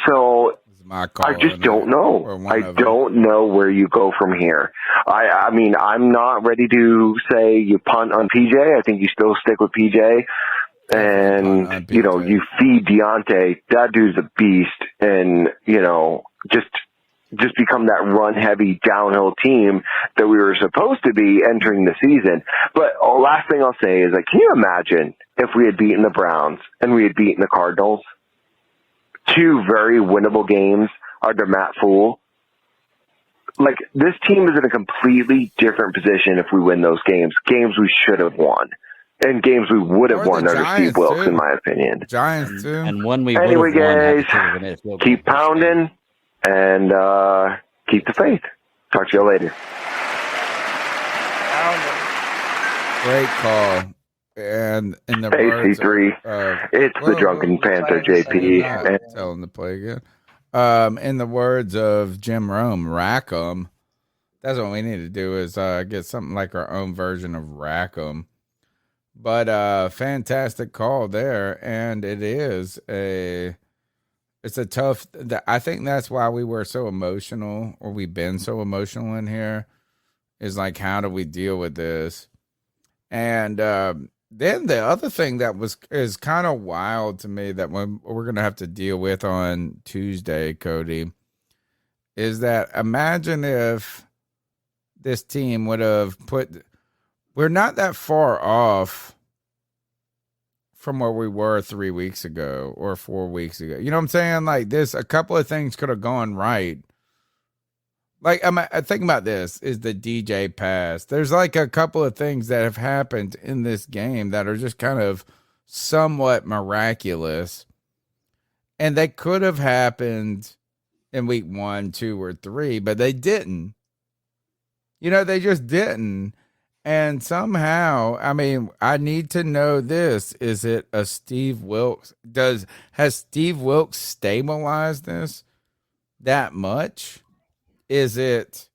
Speaker 7: So I just don't know. I don't know where you go from here. I'm not ready to say you punt on PJ. I think you still stick with PJ. And, you feed Deontay. That dude's a beast. And, just become that run-heavy downhill team that we were supposed to be entering the season. But last thing I'll say is, like, can you imagine if we had beaten the Browns and we had beaten the Cardinals? 2 very winnable games under Matt Fool. Like, this team is in a completely different position if we win those games. Games we should have won. And games we would have won under Steve Wilkes, in my opinion.
Speaker 2: Giants, too.
Speaker 5: And one we
Speaker 7: anyway,
Speaker 5: guys,
Speaker 7: keep pounding and keep the faith. Talk to you later.
Speaker 2: Great call. And in the words
Speaker 7: C3, it's the Drunken Panther, JP.
Speaker 2: Tell him to play again. In the words of Jim Rome, rack 'em. That's what we need to do is get something like our own version of rack 'em. But fantastic call there, and it's a tough. I think that's why we were so emotional, or we've been so emotional in here. Is like, how do we deal with this? And then the other thing that is kind of wild to me that we're going to have to deal with on Tuesday, Cody, is that imagine if this team would have we're not that far off from where we were 3 weeks ago or 4 weeks ago. You know what I'm saying? Like a couple of things could have gone right. Like I think about this is the DJ pass. There's like a couple of things that have happened in this game that are just kind of somewhat miraculous. And they could have happened in week 1, 2, or 3, but they didn't. They just didn't. And somehow, I mean, I need to know this. Is it a Steve Wilks? Has Steve Wilks stabilized this that much? Is it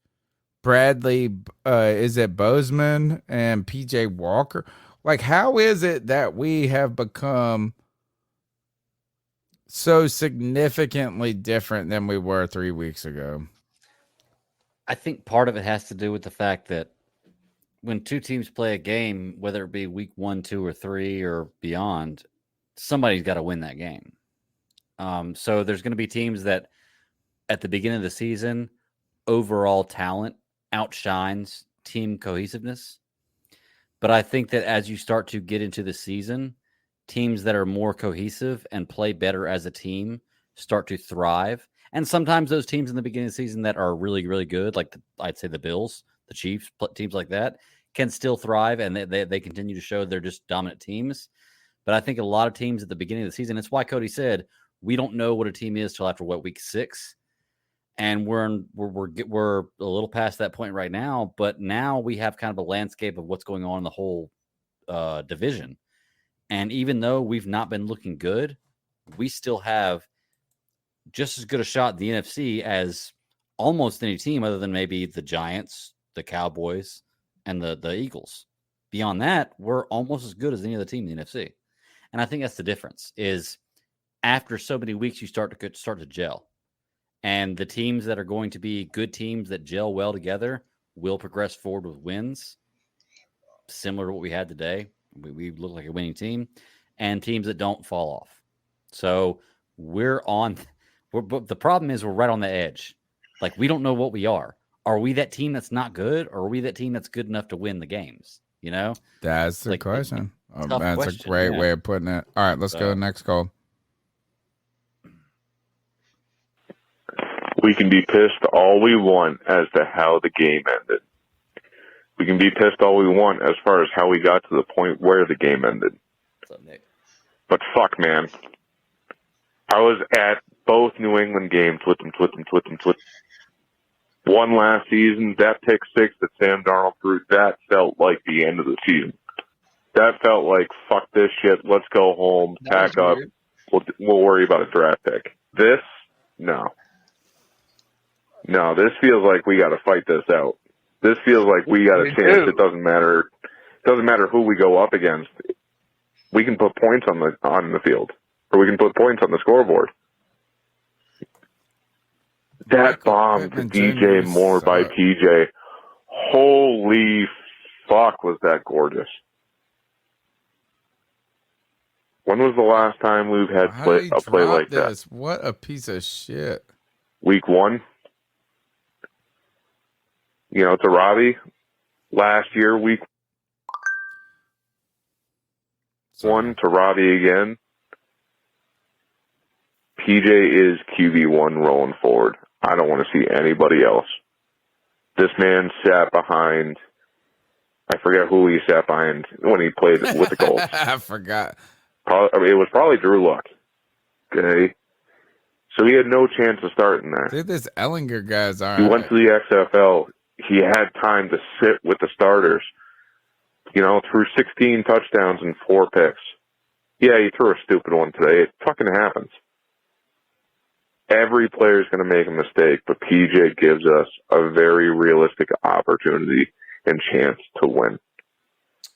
Speaker 2: Bradley? Is it Bozeman and PJ Walker? Like, how is it that we have become so significantly different than we were 3 weeks ago?
Speaker 5: I think part of it has to do with the fact that when two teams play a game, whether it be week 1, 2, or 3 or beyond, somebody's got to win that game. So there's going to be teams that at the beginning of the season, overall talent outshines team cohesiveness. But I think that as you start to get into the season, teams that are more cohesive and play better as a team start to thrive. And sometimes those teams in the beginning of the season that are really, really good, like I'd say the Bills, the Chiefs, teams like that, can still thrive, and they continue to show they're just dominant teams. But I think a lot of teams at the beginning of the season, it's why Cody said we don't know what a team is till after week 6, and we're a little past that point right now. But now we have kind of a landscape of what's going on in the whole division, and even though we've not been looking good, we still have just as good a shot in the NFC as almost any team other than maybe the Giants, the Cowboys, and the Eagles. Beyond that, we're almost as good as any other team in the NFC. And I think that's the difference is after so many weeks, you start to gel. And the teams that are going to be good teams that gel well together will progress forward with wins, similar to what we had today. We look like a winning team, and teams that don't fall off. So but the problem is we're right on the edge. Like, we don't know what we are. Are we that team that's not good, or are we that team that's good enough to win the games?
Speaker 2: That's the question. That's
Speaker 5: question,
Speaker 2: a great way of putting it. All right, let's go next call.
Speaker 15: We can be pissed all we want as to how the game ended. We can be pissed all we want as far as how we got to the point where the game ended.
Speaker 5: What's up, Nick?
Speaker 15: But fuck, man. I was at both New England games with them. One last season, that pick 6 that Sam Darnold threw, that felt like the end of the season. That felt like, fuck this shit, let's go home, pack up, we'll worry about a draft pick. This, no. No, this feels like we got to fight this out. This feels like we got a chance. It doesn't matter. It doesn't matter who we go up against. We can put points on the field, or we can put points on the scoreboard. That bomb to DJ Moore by PJ. Holy fuck, was that gorgeous. When was the last time we've had a play like that?
Speaker 2: What a piece of shit.
Speaker 15: Week 1. To Robbie. Last year, week 1 to Robbie again. PJ is QB1 rolling forward. I don't want to see anybody else. This man sat behind, I forget who he sat behind when he played with the Colts.
Speaker 2: I forgot.
Speaker 15: It was probably Drew Luck. Okay. So he had no chance of starting there.
Speaker 2: Dude, this Ellinger guy's all right.
Speaker 15: He went to the XFL. He had time to sit with the starters. Threw 16 touchdowns and 4 picks. Yeah, he threw a stupid one today. It fucking happens. Every player is going to make a mistake, but PJ gives us a very realistic opportunity and chance to win.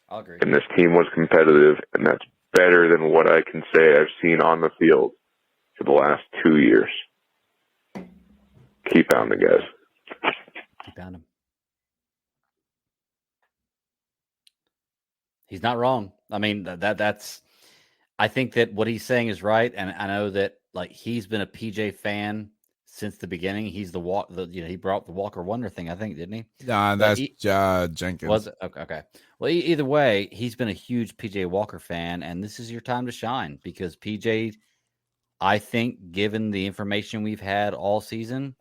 Speaker 5: I'll agree.
Speaker 15: And this team was competitive, and that's better than what I can say I've seen on the field for the last 2 years. Keep pounding, guys.
Speaker 5: Keep pounding. He's not wrong. I mean, that's. I think that what he's saying is right, and I know that he's been a PJ fan since the beginning. He's he brought the Walker Wonder thing, I think, didn't he?
Speaker 2: Nah, that's Jenkins.
Speaker 5: Was it? Okay. Well, either way, he's been a huge PJ Walker fan, and this is your time to shine because PJ, I think, given the information we've had all season,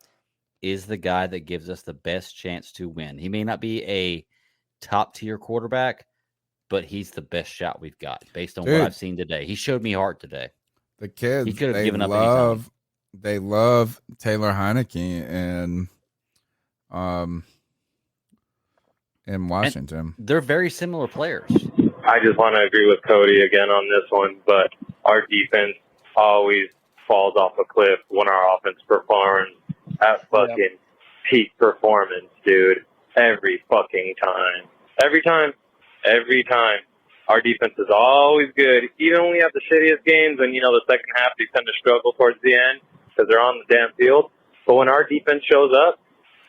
Speaker 5: is the guy that gives us the best chance to win. He may not be a top-tier quarterback, but he's the best shot we've got based on what I've seen today. He showed me heart today.
Speaker 2: The kids,
Speaker 5: he could have given up anytime.
Speaker 2: They love Taylor Heineke in Washington.
Speaker 5: And they're very similar players.
Speaker 4: I just want to agree with Cody again on this one, but our defense always falls off a cliff when our offense performs at fucking peak performance, dude. Every fucking time. Every time. Our defense is always good. Even when we have the shittiest games and, the second half, they tend to struggle towards the end because they're on the damn field. But when our defense shows up,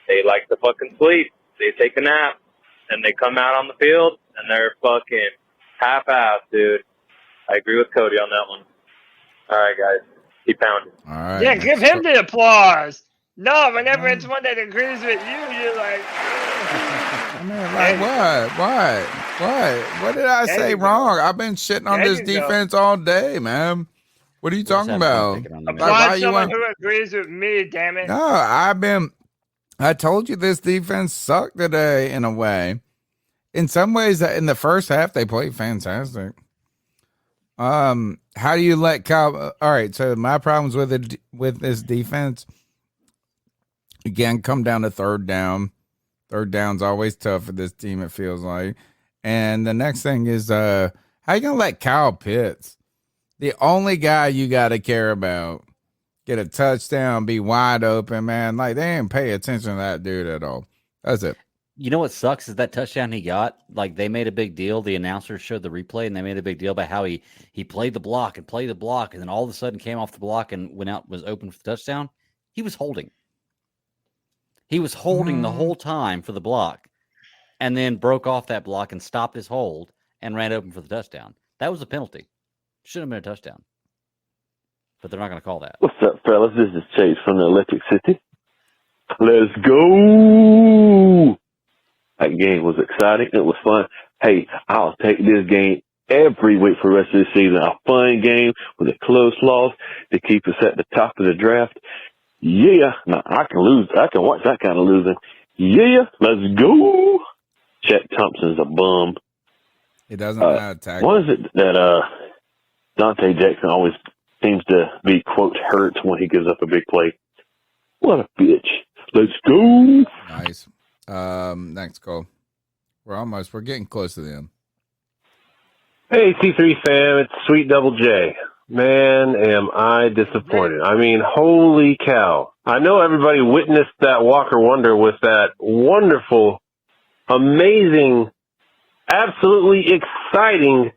Speaker 4: they like to fucking sleep. They take a nap, and they come out on the field, and they're fucking half-assed, dude. I agree with Cody on that one. All right, guys. Keep pounding.
Speaker 2: All right.
Speaker 3: Yeah, give him the applause. No, whenever it's one that agrees with you, you're like...
Speaker 2: I mean, like, what did I say wrong? I've been shitting on this defense all day, man. What are you talking about?
Speaker 3: Applaud someone who agrees with me, damn it.
Speaker 2: No, I told you this defense sucked today in a way. In some ways, in the first half, they played fantastic. How do you let Kyle? All right, so my problems with this defense, again, come down to third down. Third down's always tough for this team, it feels like. And the next thing is, how you going to let Kyle Pitts, the only guy you got to care about, get a touchdown, be wide open, man? Like, they didn't pay attention to that dude at all. That's it.
Speaker 5: You know what sucks is that touchdown he got, like, they made a big deal. The announcers showed the replay, and they made a big deal about how he played the block, and then all of a sudden came off the block and went out, was open for the touchdown. He was holding. He was holding the whole time for the block and then broke off that block and stopped his hold and ran open for the touchdown. That was a penalty. Should have been a touchdown. But they're not going to call that.
Speaker 16: What's up, fellas? This is Chase from the Electric City. Let's go! That game was exciting. It was fun. Hey, I'll take this game every week for the rest of the season. A fun game with a close loss to keep us at the top of the draft. Yeah, now I can lose. I can watch that kind of losing. Yeah, let's go. Chet Thompson's a bum.
Speaker 2: He doesn't know how to tackle.
Speaker 16: What is it that Dante Jackson always seems to be, quote, hurt when he gives up a big play? What a bitch. Let's go.
Speaker 2: Nice. Next call. We're getting close to the end.
Speaker 17: Hey, T3 fam, it's Sweet Double J. Man, am I disappointed. I mean, holy cow. I know everybody witnessed that Walker Wonder with that wonderful, amazing, absolutely exciting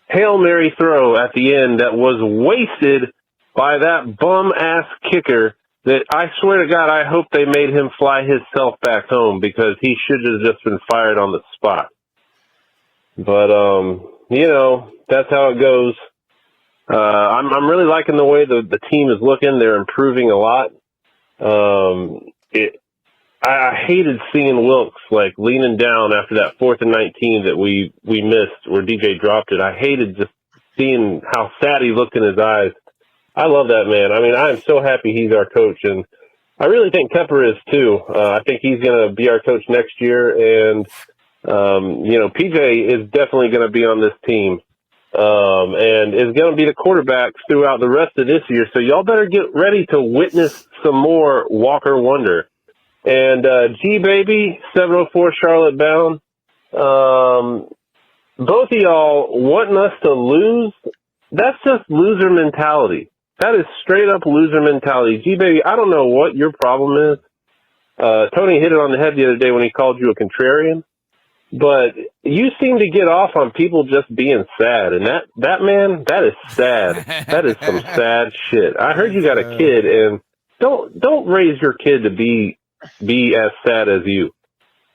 Speaker 17: Hail Mary throw at the end that was wasted by that bum-ass kicker that I swear to God, I hope they made him fly himself back home because he should have just been fired on the spot. But, that's how it goes. I'm really liking the way the team is looking. They're improving a lot. I hated seeing Wilkes like leaning down after that 4th and 19 that we missed where DJ dropped it. I hated just seeing how sad he looked in his eyes. I love that man. I mean, I am so happy he's our coach, and I really think Tepper is too. I think he's going to be our coach next year, and PJ is definitely going to be on this team. And is going to be the quarterback throughout the rest of this year. So y'all better get ready to witness some more Walker Wonder. And G Baby 704 Charlotte bound. Both of y'all wanting us to lose. That's just loser mentality. That is straight up loser mentality. G Baby, I don't know what your problem is. Tony hit it on the head the other day when he called you a contrarian. But you seem to get off on people just being sad, and that man, that is sad. That is some sad shit. I heard you got a kid, and don't raise your kid to be as sad as you.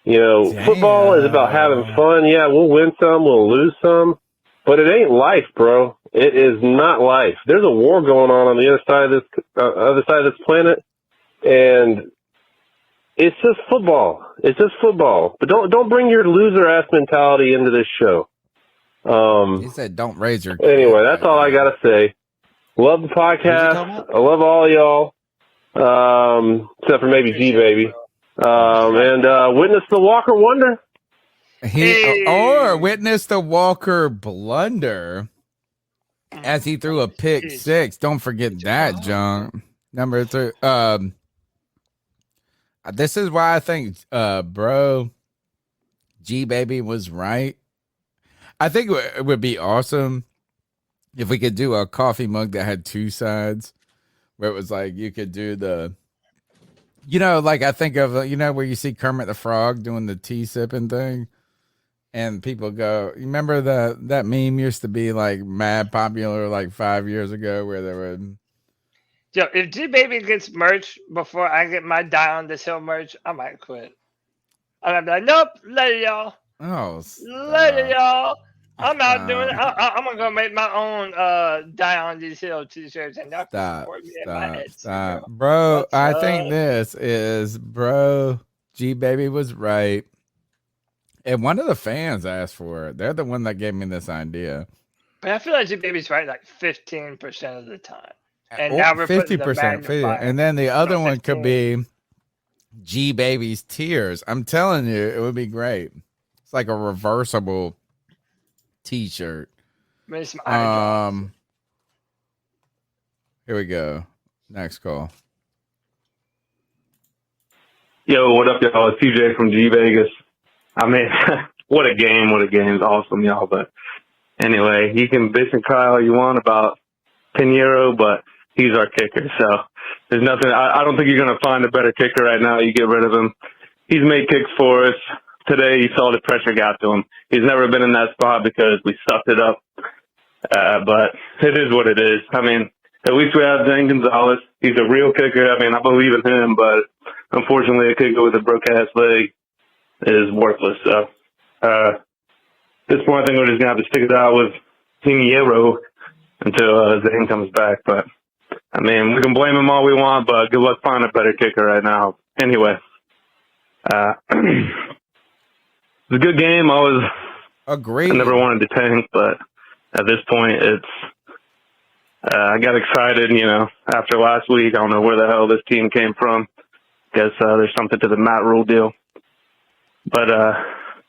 Speaker 17: Football is about having fun. Yeah, we'll win some, we'll lose some, but it ain't life, bro. It is not life. There's a war going on the other side of this planet, And it's just football. It's just football. But don't bring your loser ass mentality into this show.
Speaker 2: He said, "Don't raise your."
Speaker 17: Anyway, that's all I gotta say. Love the podcast. I love all y'all, except for maybe G Baby. And witness the Walker Wonder.
Speaker 2: Or witness the Walker blunder as he threw a pick six. Don't forget that, John. Number 3. This is why I think, bro, G Baby was right. I think it would be awesome if we could do a coffee mug that had 2 sides, where it was like you could do the, like I think of, where you see Kermit the Frog doing the tea sipping thing, and people go, you remember that meme used to be like mad popular like 5 years ago, where there were.
Speaker 3: Yo, if G Baby gets merch before I get my Die on This Hill merch, I might quit. I'm like, nope, later, y'all.
Speaker 2: Oh,
Speaker 3: later, y'all. I'm out doing it. I'm gonna go make my own Die on This Hill t-shirts, and y'all can support me in my head.
Speaker 2: Bro. I think this is, bro, G Baby was right. And one of the fans asked for it. They're the one that gave me this idea.
Speaker 3: But I feel like G Baby's right like 15% of the time. And now we're 50%.
Speaker 2: And then the other one could be G Baby's Tears. I'm telling you, it would be great. It's like a reversible t-shirt.
Speaker 3: Maybe some eye drops.
Speaker 2: Here we go. Next call.
Speaker 14: Yo, what up, y'all? It's TJ from G Vegas. I mean, what a game. What a game. It's awesome, y'all. But anyway, you can bitch and cry all you want about Pinheiro, but he's our kicker. So there's nothing. I don't think you're going to find a better kicker right now. You get rid of him. He's made kicks for us. Today, you saw the pressure got to him. He's never been in that spot because we sucked it up. But it is what it is. I mean, at least we have Zane Gonzalez. He's a real kicker. I mean, I believe in him, but unfortunately, a kicker with a broke-ass leg is worthless. So at this point, I think we're just going to have to stick it out with Pinheiro until Zane comes back. But, I mean, we can blame him all we want, but good luck finding a better kicker right now. Anyway, it was a good game. I never wanted to tank, but at this point, I got excited, after last week. I don't know where the hell this team came from. Guess there's something to the Matt Rule deal. But,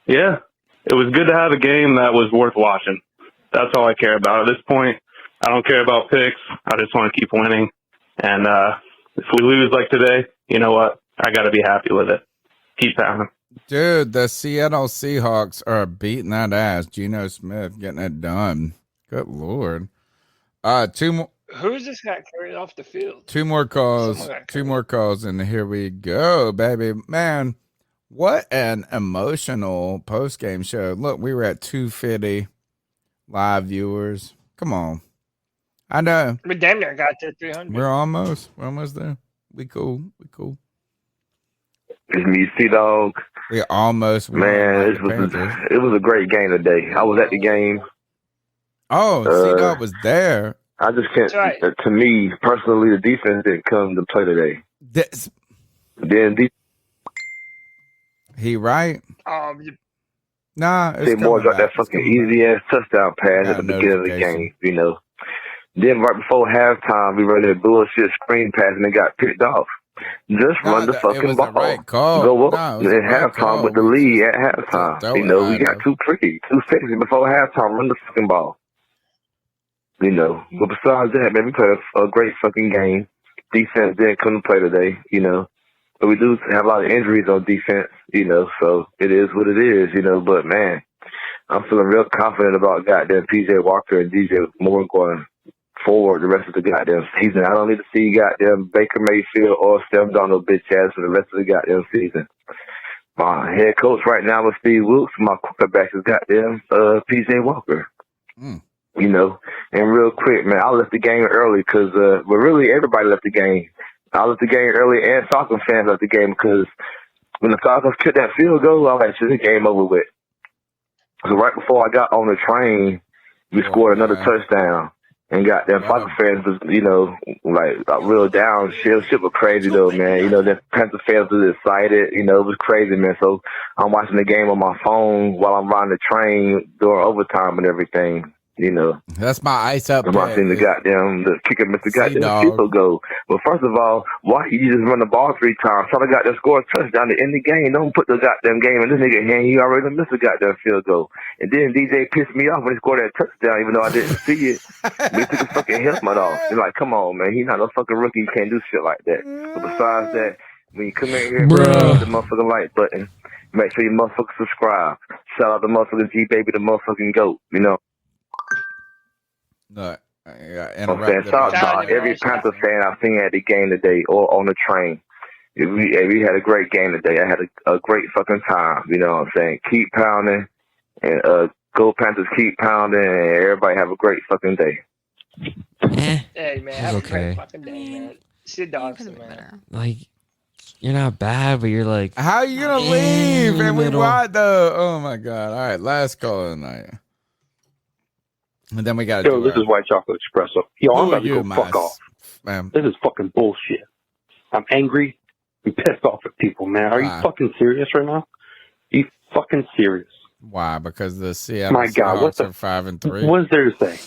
Speaker 14: yeah, it was good to have a game that was worth watching. That's all I care about. At this point, I don't care about picks. I just want to keep winning. And if we lose like today, you know what? I got to be happy with it. Keep pounding.
Speaker 2: Dude, the Seattle Seahawks are beating that ass. Geno Smith getting it done. Good Lord. 2 more.
Speaker 3: Who's this got carried off the field?
Speaker 2: 2 more calls. 2 more calls, and here we go, baby. Man, what an emotional post-game show. Look, we were at 250 live viewers. Come on. I know.
Speaker 3: We damn near got to 300.
Speaker 2: We're almost there. We cool.
Speaker 7: It's me, C-Dog.
Speaker 2: We almost won.
Speaker 7: Man, it was a great game today. I was at the game.
Speaker 2: Oh, C-Dog was there.
Speaker 7: I just can't. Right. To me, personally, the defense didn't come to play today.
Speaker 2: He right? Nah,
Speaker 7: they more got that fucking easy ass touchdown pass at the beginning of the game. Then right before halftime, we ran that bullshit screen pass and it got picked off. Just run the fucking ball.
Speaker 2: Right call.
Speaker 7: Go up at halftime with the lead at halftime. We got too pretty. 2 seconds before halftime, run the fucking ball. But besides that, man, we played a great fucking game. Defense didn't come to play today, But we do have a lot of injuries on defense, so it is what it is, But, man, I'm feeling real confident about goddamn P.J. Walker and DJ Moore going forward the rest of the goddamn season. I don't need to see goddamn Baker Mayfield or Sam Darnold bitch ass for the rest of the goddamn season. My head coach right now is Steve Wilkes. My quarterback is goddamn P.J. Walker. And real quick, man, I left the game early because, really everybody left the game. I left the game early and Falcons fans left the game because when the Falcons kicked that field goal, I was like, shit, the game over with. So right before I got on the train, we scored another touchdown. And goddamn Falcons fans was, like real down. Shit was crazy though, man. The Panthers fans was excited. It was crazy, man. So I'm watching the game on my phone while I'm riding the train during overtime and everything.
Speaker 2: That's my ice up.
Speaker 7: I'm watching the kicker missed the goddamn field goal. But first of all, why he just run the ball 3 times? Try to goddamn score a touchdown to end the game. Don't put the goddamn game in this nigga hand. He already missed the goddamn field goal. And then DJ pissed me off when he scored that touchdown, even though I didn't see it. But he took his fucking helmet off. It's like, come on, man. He's not no fucking rookie. You can't do shit like that. But besides that, when you come in here, bro, hit the motherfucking like button. Make sure you motherfuckers subscribe. Shout out to motherfucking G Baby, the motherfucking GOAT.
Speaker 2: No,
Speaker 7: shout out to every Panther fan I've seen at the game today or on the train. We had a great game today. I had a great fucking time. You know what I'm saying? Keep pounding and go Panthers, keep pounding, and everybody have a great fucking day.
Speaker 3: Hey man, have a great fucking day, man. Shit dogs, man.
Speaker 19: Like, you're not bad, but you're like,
Speaker 2: how are you gonna leave? And we what though? Oh my god! All right, last call of the night. And then we got
Speaker 20: this is White Chocolate Espresso. I'm about to go fuck off.
Speaker 2: Man.
Speaker 20: This is fucking bullshit. I'm angry. I'm pissed off at people, man. Are you fucking serious right now? Are you fucking serious?
Speaker 2: Why? Because the Seattle Seahawks are 5-3.
Speaker 20: What is there to say?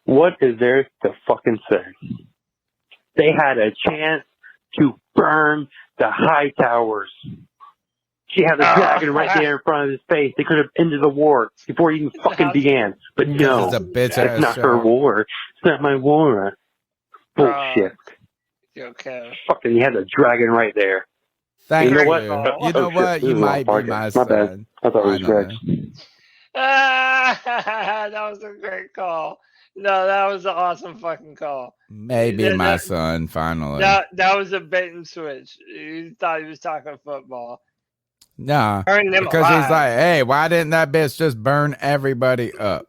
Speaker 20: What is there to fucking say? They had a chance to burn the high towers. She had the dragon right there in front of his face. They could have ended the war before it even fucking began. But no, it's not her war. It's not my war. Bullshit.
Speaker 3: Okay.
Speaker 20: Fucking, you had the dragon right there.
Speaker 2: Thank you.
Speaker 20: You know what?
Speaker 2: You know what? You might be my son.
Speaker 20: Bad. I thought it was Greg.
Speaker 3: That was a great call. No, that was an awesome fucking call.
Speaker 2: Maybe my son, finally.
Speaker 3: That was a bait and switch. You thought he was talking football.
Speaker 2: Nah, because he's like, hey, why didn't that bitch just burn everybody up?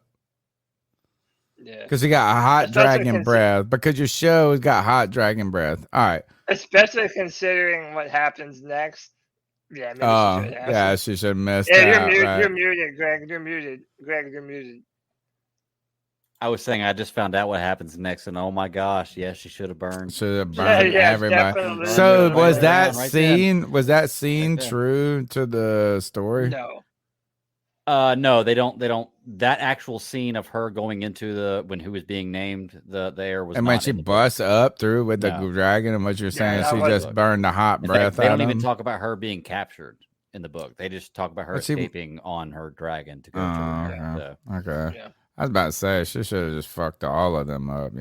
Speaker 3: Yeah.
Speaker 2: Because he got a hot dragon breath. Because your show's got hot dragon breath. All right.
Speaker 3: Especially considering what happens next. Yeah, maybe
Speaker 2: she should have missed
Speaker 3: that. You're muted, Greg. You're muted. Greg, you're muted.
Speaker 5: I was saying I just found out what happens next, and oh my gosh, yes, she should have burned.
Speaker 2: Should have burned everybody. So was that scene? Was that scene true to the story?
Speaker 3: No.
Speaker 5: No, they don't. That actual scene of her going into when who was being named the air was.
Speaker 2: And when she busts up through with the dragon, and what you're saying, she just burned the hot breath.
Speaker 5: They don't even talk about her being captured in the book. They just talk about her escaping on her dragon to go to her.
Speaker 2: Okay.
Speaker 3: Yeah.
Speaker 2: I was about to say she should have just fucked all of them up,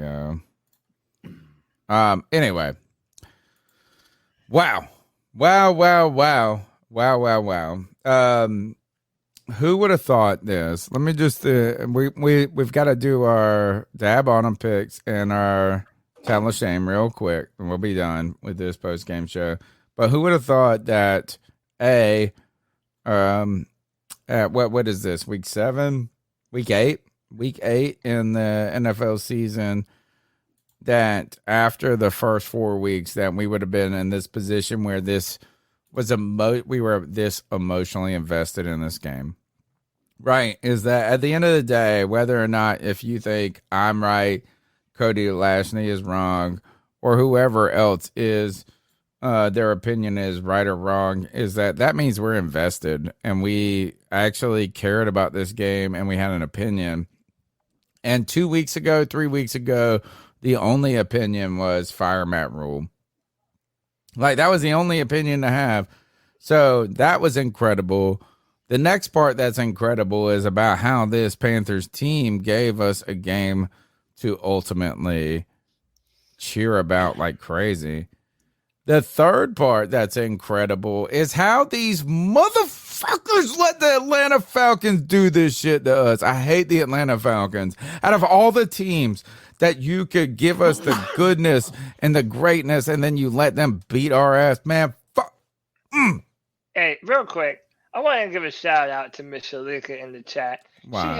Speaker 2: Anyway. Wow. Who would have thought this? Let me just we've got to do our dab on them picks and our tell of shame real quick, and we'll be done with this post game show. But who would have thought that what is this, week 7, week 8? Week 8 in the NFL season, that after the first 4 weeks that we would have been in this position where this was we were this emotionally invested in this game. Right. Is that at the end of the day, whether or not if you think I'm right, Cody Lashney is wrong, or whoever else is their opinion is right or wrong, is that means we're invested and we actually cared about this game and we had an opinion. And 2 weeks ago, 3 weeks ago, the only opinion was fire Matt Rule. Like, that was the only opinion to have. So that was incredible. The next part that's incredible is about how this Panthers team gave us a game to ultimately cheer about like crazy. The third part that's incredible is how these motherfuckers let the Atlanta Falcons do this shit to us. I hate the Atlanta Falcons. Out of all the teams that you could give us the goodness and the greatness, and then you let them beat our ass, man.
Speaker 3: Hey, real quick, I want to give a shout out to Miss Shalika in the chat.
Speaker 2: Wow.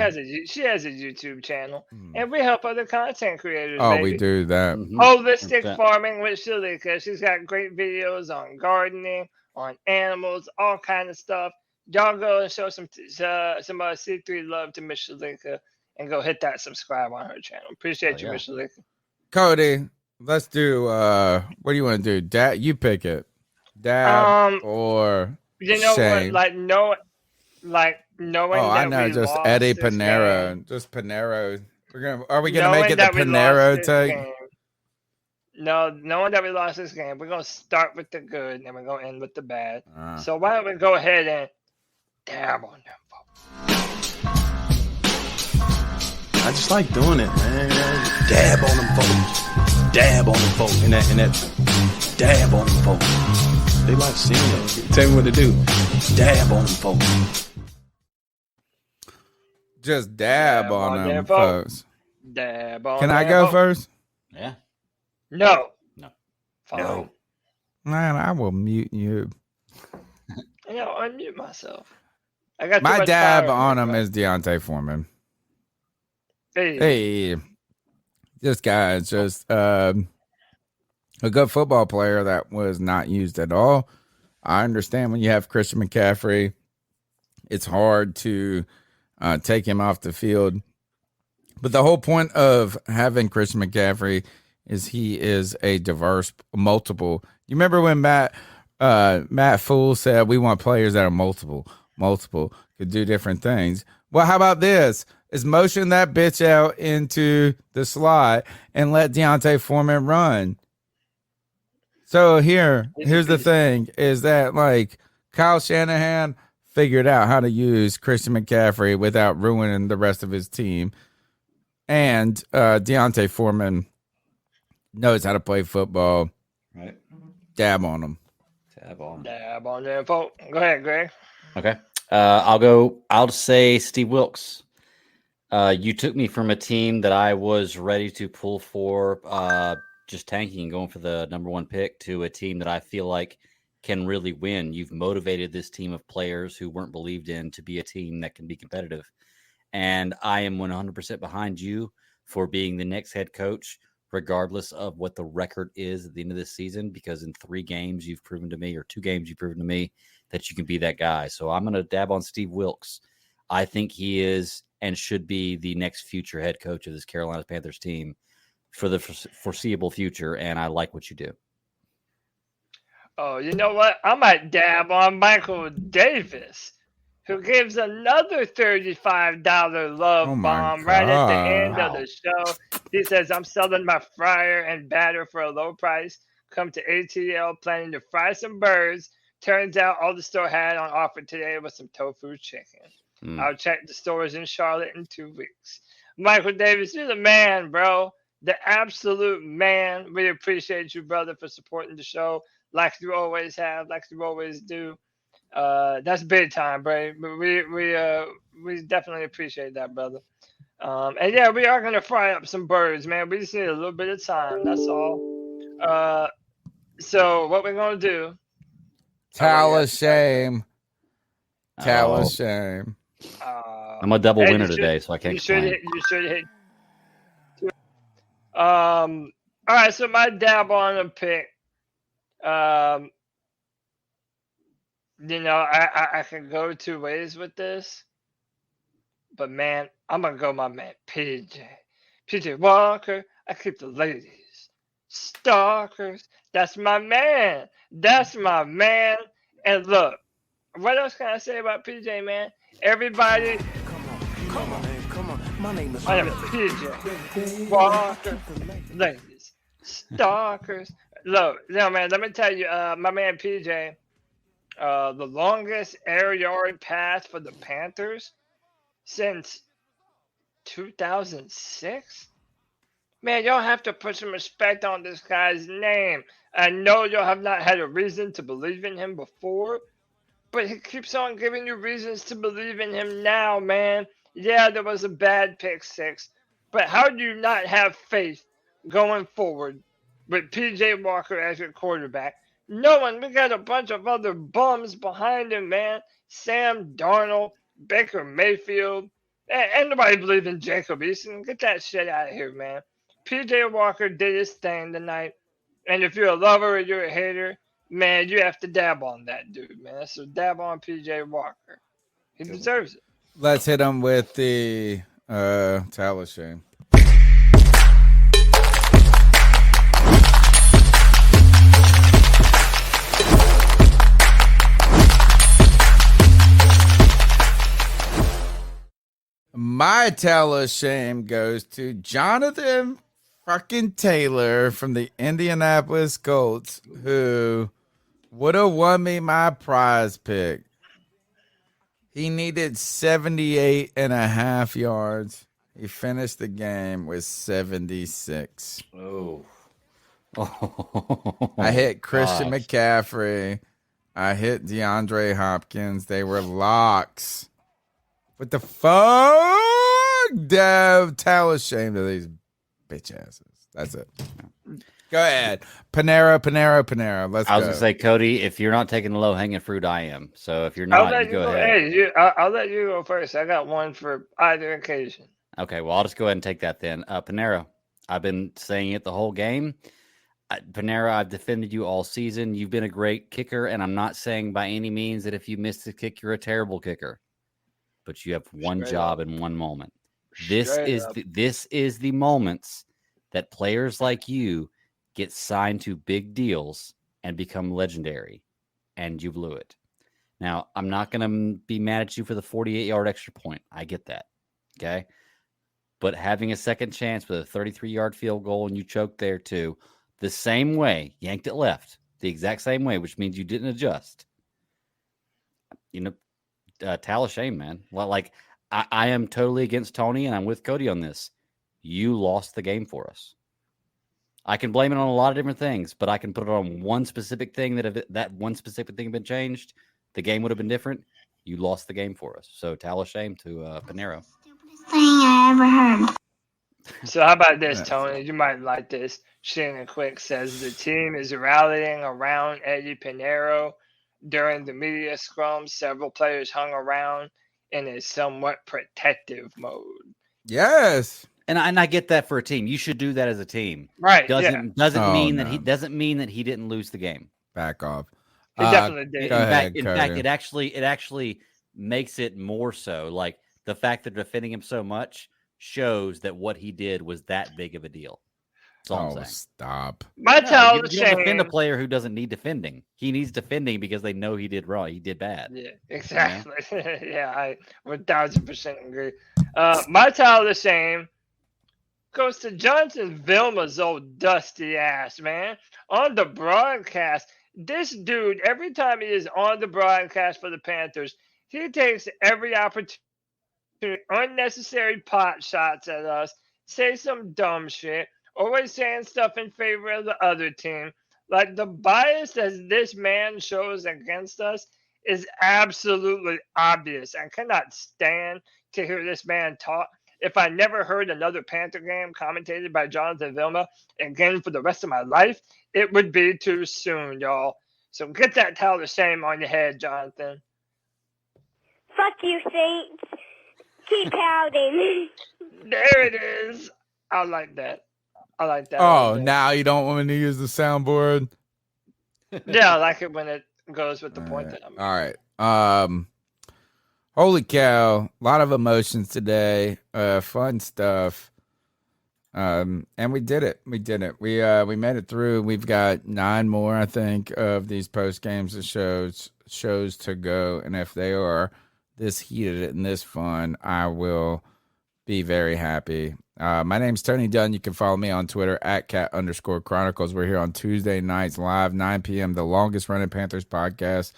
Speaker 3: She has a YouTube channel, and we help other content creators.
Speaker 2: Oh,
Speaker 3: baby.
Speaker 2: we do that.
Speaker 3: Holistic farming with Shalika. She's got great videos on gardening, on animals, all kind of stuff. Y'all go and show some C3 love to Miss Shalika. and go hit that subscribe on her channel. Appreciate you, Mr. Lick.
Speaker 2: Cody, let's do. What do you want to do? You pick it. Dab or
Speaker 3: you know
Speaker 2: Shane.
Speaker 3: what? Knowing
Speaker 2: Oh, I
Speaker 3: that
Speaker 2: know.
Speaker 3: we
Speaker 2: Just
Speaker 3: lost
Speaker 2: Eddie
Speaker 3: this
Speaker 2: Panero.
Speaker 3: game,
Speaker 2: Just Panero. Are we gonna make
Speaker 3: knowing
Speaker 2: it the
Speaker 3: that we lost
Speaker 2: Panero
Speaker 3: this
Speaker 2: take?
Speaker 3: game, No, knowing that we lost this game, we're gonna start with the good and we're gonna end with the bad. So why don't we go ahead and dab on them folks?
Speaker 1: I just like doing it, man. Dab on them folks. Dab on them folks. And that dab on them folks. They like seeing it. Tell me what to do. Dab on them folks.
Speaker 2: Just dab on them folks.
Speaker 3: Dab on
Speaker 2: Can
Speaker 3: them
Speaker 2: I go
Speaker 3: folks.
Speaker 2: first?
Speaker 5: Yeah.
Speaker 3: No.
Speaker 5: Fine.
Speaker 3: No.
Speaker 2: Man, I will mute you.
Speaker 3: Unmute myself. I got too
Speaker 2: My
Speaker 3: much
Speaker 2: dab
Speaker 3: power
Speaker 2: on
Speaker 3: here,
Speaker 2: him
Speaker 3: bro.
Speaker 2: is Deontay Foreman.
Speaker 3: Hey.
Speaker 2: This guy is just a good football player that was not used at all. I understand when you have Christian McCaffrey, it's hard to take him off the field. But the whole point of having Christian McCaffrey is he is a diverse, multiple. You remember when Matt Fool said we want players that are multiple, could do different things. Well, how about this? Is motion that bitch out into the slot and let Deontay Foreman run. So here's the thing, is that like Kyle Shanahan figured out how to use Christian McCaffrey without ruining the rest of his team. And Deontay Foreman knows how to play football.
Speaker 5: Right.
Speaker 2: Dab on him.
Speaker 5: Dab on.
Speaker 3: Dab on them folks. Go ahead, Greg.
Speaker 5: Okay. I'll say Steve Wilkes. You took me from a team that I was ready to pull for just tanking and going for the number one pick to a team that I feel like can really win. You've motivated this team of players who weren't believed in to be a team that can be competitive. And I am 100% behind you for being the next head coach, regardless of what the record is at the end of this season, because in 3 games you've proven to me, or 2 games you've proven to me, that you can be that guy. So I'm going to dab on Steve Wilkes. I think he is and should be the next future head coach of this Carolina Panthers team for the foreseeable future, and I like what you do.
Speaker 3: Oh, you know what? I might dab on Michael Davis, who gives another $35 love bomb right at the end of the show. He says, I'm selling my fryer and batter for a low price. Come to ATL planning to fry some birds. Turns out all the store had on offer today was some tofu chicken. I'll check the stores in Charlotte in 2 weeks. Michael Davis, you're the man, bro. The absolute man. We appreciate you, brother, for supporting the show like you always have, like you always do. That's big time, bro. We definitely appreciate that, brother. And yeah, we are gonna fry up some birds, man. We just need a little bit of time. That's all. So what we're gonna do?
Speaker 2: Towel of shame. Towel of shame.
Speaker 5: I'm a double winner today, so I can't complain.
Speaker 3: You should hit. All right, so my dab on a pick. I can go 2 ways with this, but man, I'm gonna go my man PJ Walker. I keep the ladies stalkers. That's my man. And look, what else can I say about PJ, man? Everybody, come on. My name is PJ Walker. Ladies stalkers. Look, man, let me tell you, my man PJ. The longest air yard pass for the Panthers since 2006? Man, y'all have to put some respect on this guy's name. I know y'all have not had a reason to believe in him before, but he keeps on giving you reasons to believe in him now, man. Yeah, there was a bad pick 6, but how do you not have faith going forward with PJ Walker as your quarterback? Knowing we got a bunch of other bums behind him, man. Sam Darnold, Baker Mayfield, and nobody believe in Jacob Eason. Get that shit out of here, man. PJ Walker did his thing tonight. And if you're a lover or you're a hater, man, you have to dab on that dude, man. So dab on PJ Walker. He deserves it.
Speaker 2: Let's hit him with the Tell shame. My tell of shame goes to Jonathan fucking Taylor from the Indianapolis Colts, who would have won me my prize pick. He needed 78.5 yards. He finished the game with 76.
Speaker 5: Oh.
Speaker 2: I hit Christian McCaffrey. I hit DeAndre Hopkins. They were locks. What the fuck? Dev, tell us shame to these bitch asses. That's it. Go ahead. Panera. Let's go.
Speaker 5: I was going to say, Cody, if you're not taking the low-hanging fruit, I am. So if you're not, go ahead.
Speaker 3: Hey, I'll let you go first. I got one for either occasion.
Speaker 5: Okay, well, I'll just go ahead and take that then. Panera, I've been saying it the whole game. Panera, I've defended you all season. You've been a great kicker, and I'm not saying by any means that if you miss the kick, you're a terrible kicker. But you have one job in one moment. This is the moments that players like you get signed to big deals and become legendary, and you blew it. Now, I'm not going to be mad at you for the 48-yard extra point. I get that, okay? But having a second chance with a 33-yard field goal and you choked there too, the same way, yanked it left, the exact same way, which means you didn't adjust. Tell of shame, man. Well, like, I am totally against Tony, and I'm with Cody on this. You lost the game for us. I can blame it on a lot of different things, but I can put it on one specific thing that if that one specific thing had been changed, the game would have been different. You lost the game for us. So tell of shame to Panero.
Speaker 8: Thing I ever heard.
Speaker 3: So how about this, Tony? You might like this. Shannon Quick says the team is rallying around Eddie Pinheiro. During the media scrum, several players hung around in a somewhat protective mode.
Speaker 2: Yes.
Speaker 5: And I get that for a team. You should do that as a team.
Speaker 3: Right.
Speaker 5: Doesn't mean that he didn't lose the game.
Speaker 2: Back off.
Speaker 3: He definitely did.
Speaker 5: In fact, it actually makes it more so. Like the fact that defending him so much shows that what he did was that big of a deal. That's all I'm saying.
Speaker 2: Stop.
Speaker 3: My tell of
Speaker 5: shame. You don't defend a player who doesn't need defending. He needs defending because they know he did wrong. He did bad.
Speaker 3: Yeah, exactly. Yeah, I 1000% agree. My tell of shame goes to Jonathan Vilma's old dusty ass, man. On the broadcast, this dude, every time he is on the broadcast for the Panthers, he takes every opportunity, unnecessary pot shots at us, say some dumb shit, always saying stuff in favor of the other team. Like, the bias that this man shows against us is absolutely obvious. I cannot stand to hear this man talk. If I never heard another Panther game commentated by Jonathan Vilma again for the rest of my life, it would be too soon, y'all. So get that towel of shame on your head, Jonathan.
Speaker 8: Fuck you, Saints. Keep pouting.
Speaker 3: There it is. I like that.
Speaker 2: Oh, now you don't want me to use the soundboard?
Speaker 3: Yeah, I like it when it goes with the point that I'm
Speaker 2: All right. Holy cow. A lot of emotions today. Fun stuff. And we did it. We made it through. We've got 9 more, I think, of these post games and shows to go. And if they are this heated and this fun, I will be very happy. My name's Tony Dunn. You can follow me on Twitter at @cat_chronicles. We're here on Tuesday nights live, 9 p.m., the longest running Panthers podcast.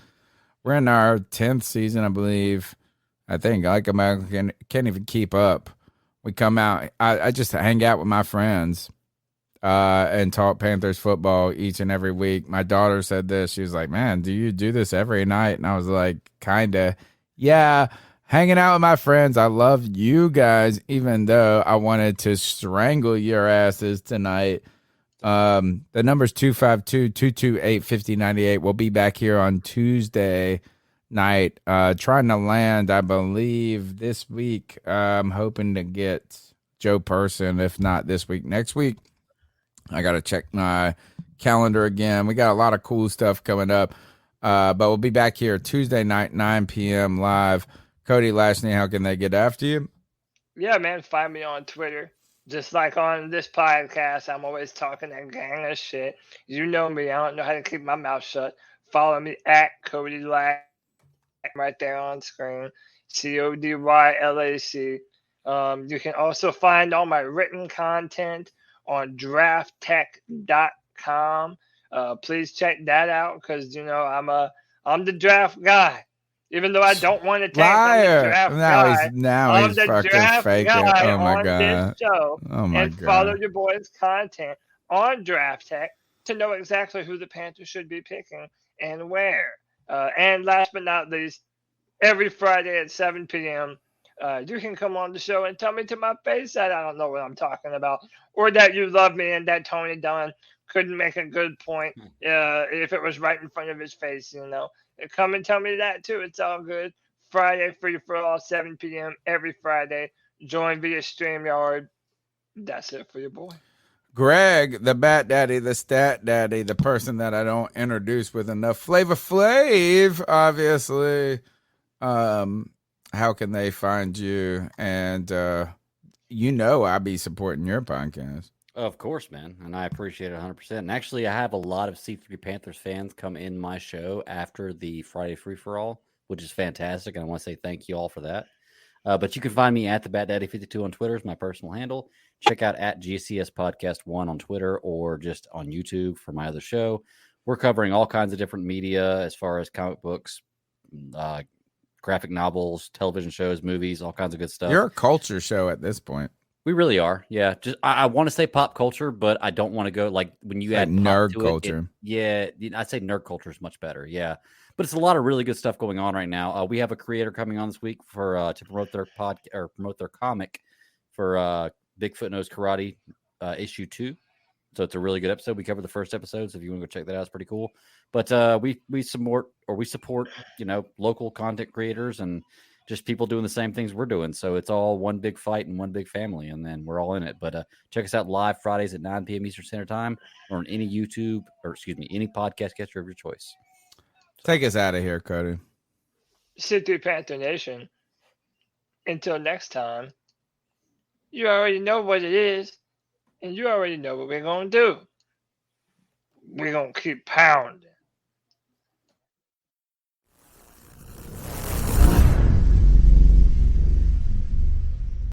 Speaker 2: We're in our 10th season, I believe. I think I can't even keep up. We come out. I just hang out with my friends and talk Panthers football each and every week. My daughter said this. She was like, man, do you do this every night? And I was like, kind of. Yeah, hanging out with my friends. I love you guys, even though I wanted to strangle your asses tonight. The number's 252-228-5098. We'll be back here on Tuesday night, trying to land, I believe, this week. I'm hoping to get Joe Person, if not this week, next week. I got to check my calendar again. We got a lot of cool stuff coming up, but we'll be back here Tuesday night, 9 p.m. live. Cody Lashney, how can they get after you?
Speaker 3: yeah, man, find me on Twitter. Just like on this podcast, I'm always talking that gang of shit. You know me. I don't know how to keep my mouth shut. Follow me at Cody Lack right there on screen. CODYLAC. You can also find all my written content on drafttech.com. Please check that out because I'm the draft guy. Even though I don't want to tank, I'm the
Speaker 2: Liar.
Speaker 3: draft guy.
Speaker 2: Now
Speaker 3: I'm
Speaker 2: he's
Speaker 3: the
Speaker 2: fucking
Speaker 3: draft
Speaker 2: faking.
Speaker 3: guy
Speaker 2: Oh my
Speaker 3: on this
Speaker 2: god.
Speaker 3: show.
Speaker 2: Oh my
Speaker 3: And follow
Speaker 2: god.
Speaker 3: your boys' content on Draft Tech to know exactly who the Panthers should be picking and where. And last but not least, every Friday at 7 p.m., you can come on the show and tell me to my face that I don't know what I'm talking about, or that you love me and that Tony Dunn couldn't make a good point if it was right in front of his face, Come and tell me that too. It's all good. Friday, free for all, 7 p.m. every Friday. Join via StreamYard. That's it for your boy.
Speaker 2: Greg, the Bat Daddy, the Stat Daddy, the person that I don't introduce with enough Flavor Flav, obviously. How can they find you? And I'll be supporting your podcast.
Speaker 5: Of course, man. And I appreciate it 100%. And actually, I have a lot of C3 Panthers fans come in my show after the Friday free-for-all, which is fantastic. And I want to say thank you all for that. But you can find me at the Bat Daddy 52 on Twitter is my personal handle. Check out at GCS Podcast 1 on Twitter or just on YouTube for my other show. We're covering all kinds of different media as far as comic books, graphic novels, television shows, movies, all kinds of good stuff.
Speaker 2: You're a culture show at this point.
Speaker 5: We really are. Yeah. Just I want to say pop culture, but I don't want to go like when you add
Speaker 2: nerd
Speaker 5: pop to
Speaker 2: culture.
Speaker 5: I'd say nerd culture is much better. Yeah. But it's a lot of really good stuff going on right now. We have a creator coming on this week for to promote their promote their comic for Bigfoot Knows Karate issue 2. So it's a really good episode. We covered the first episode, so if you want to go check that out, it's pretty cool. But we support local content creators and just people doing the same things we're doing. So it's all one big fight and one big family, and then we're all in it. But check us out live Fridays at 9 p.m. Eastern Standard Time or on any any podcast catcher of your choice.
Speaker 2: Take us out of here, Cody.
Speaker 3: C3 Panther Nation. Until next time, you already know what it is, and you already know what we're going to do. We're going to keep pounding.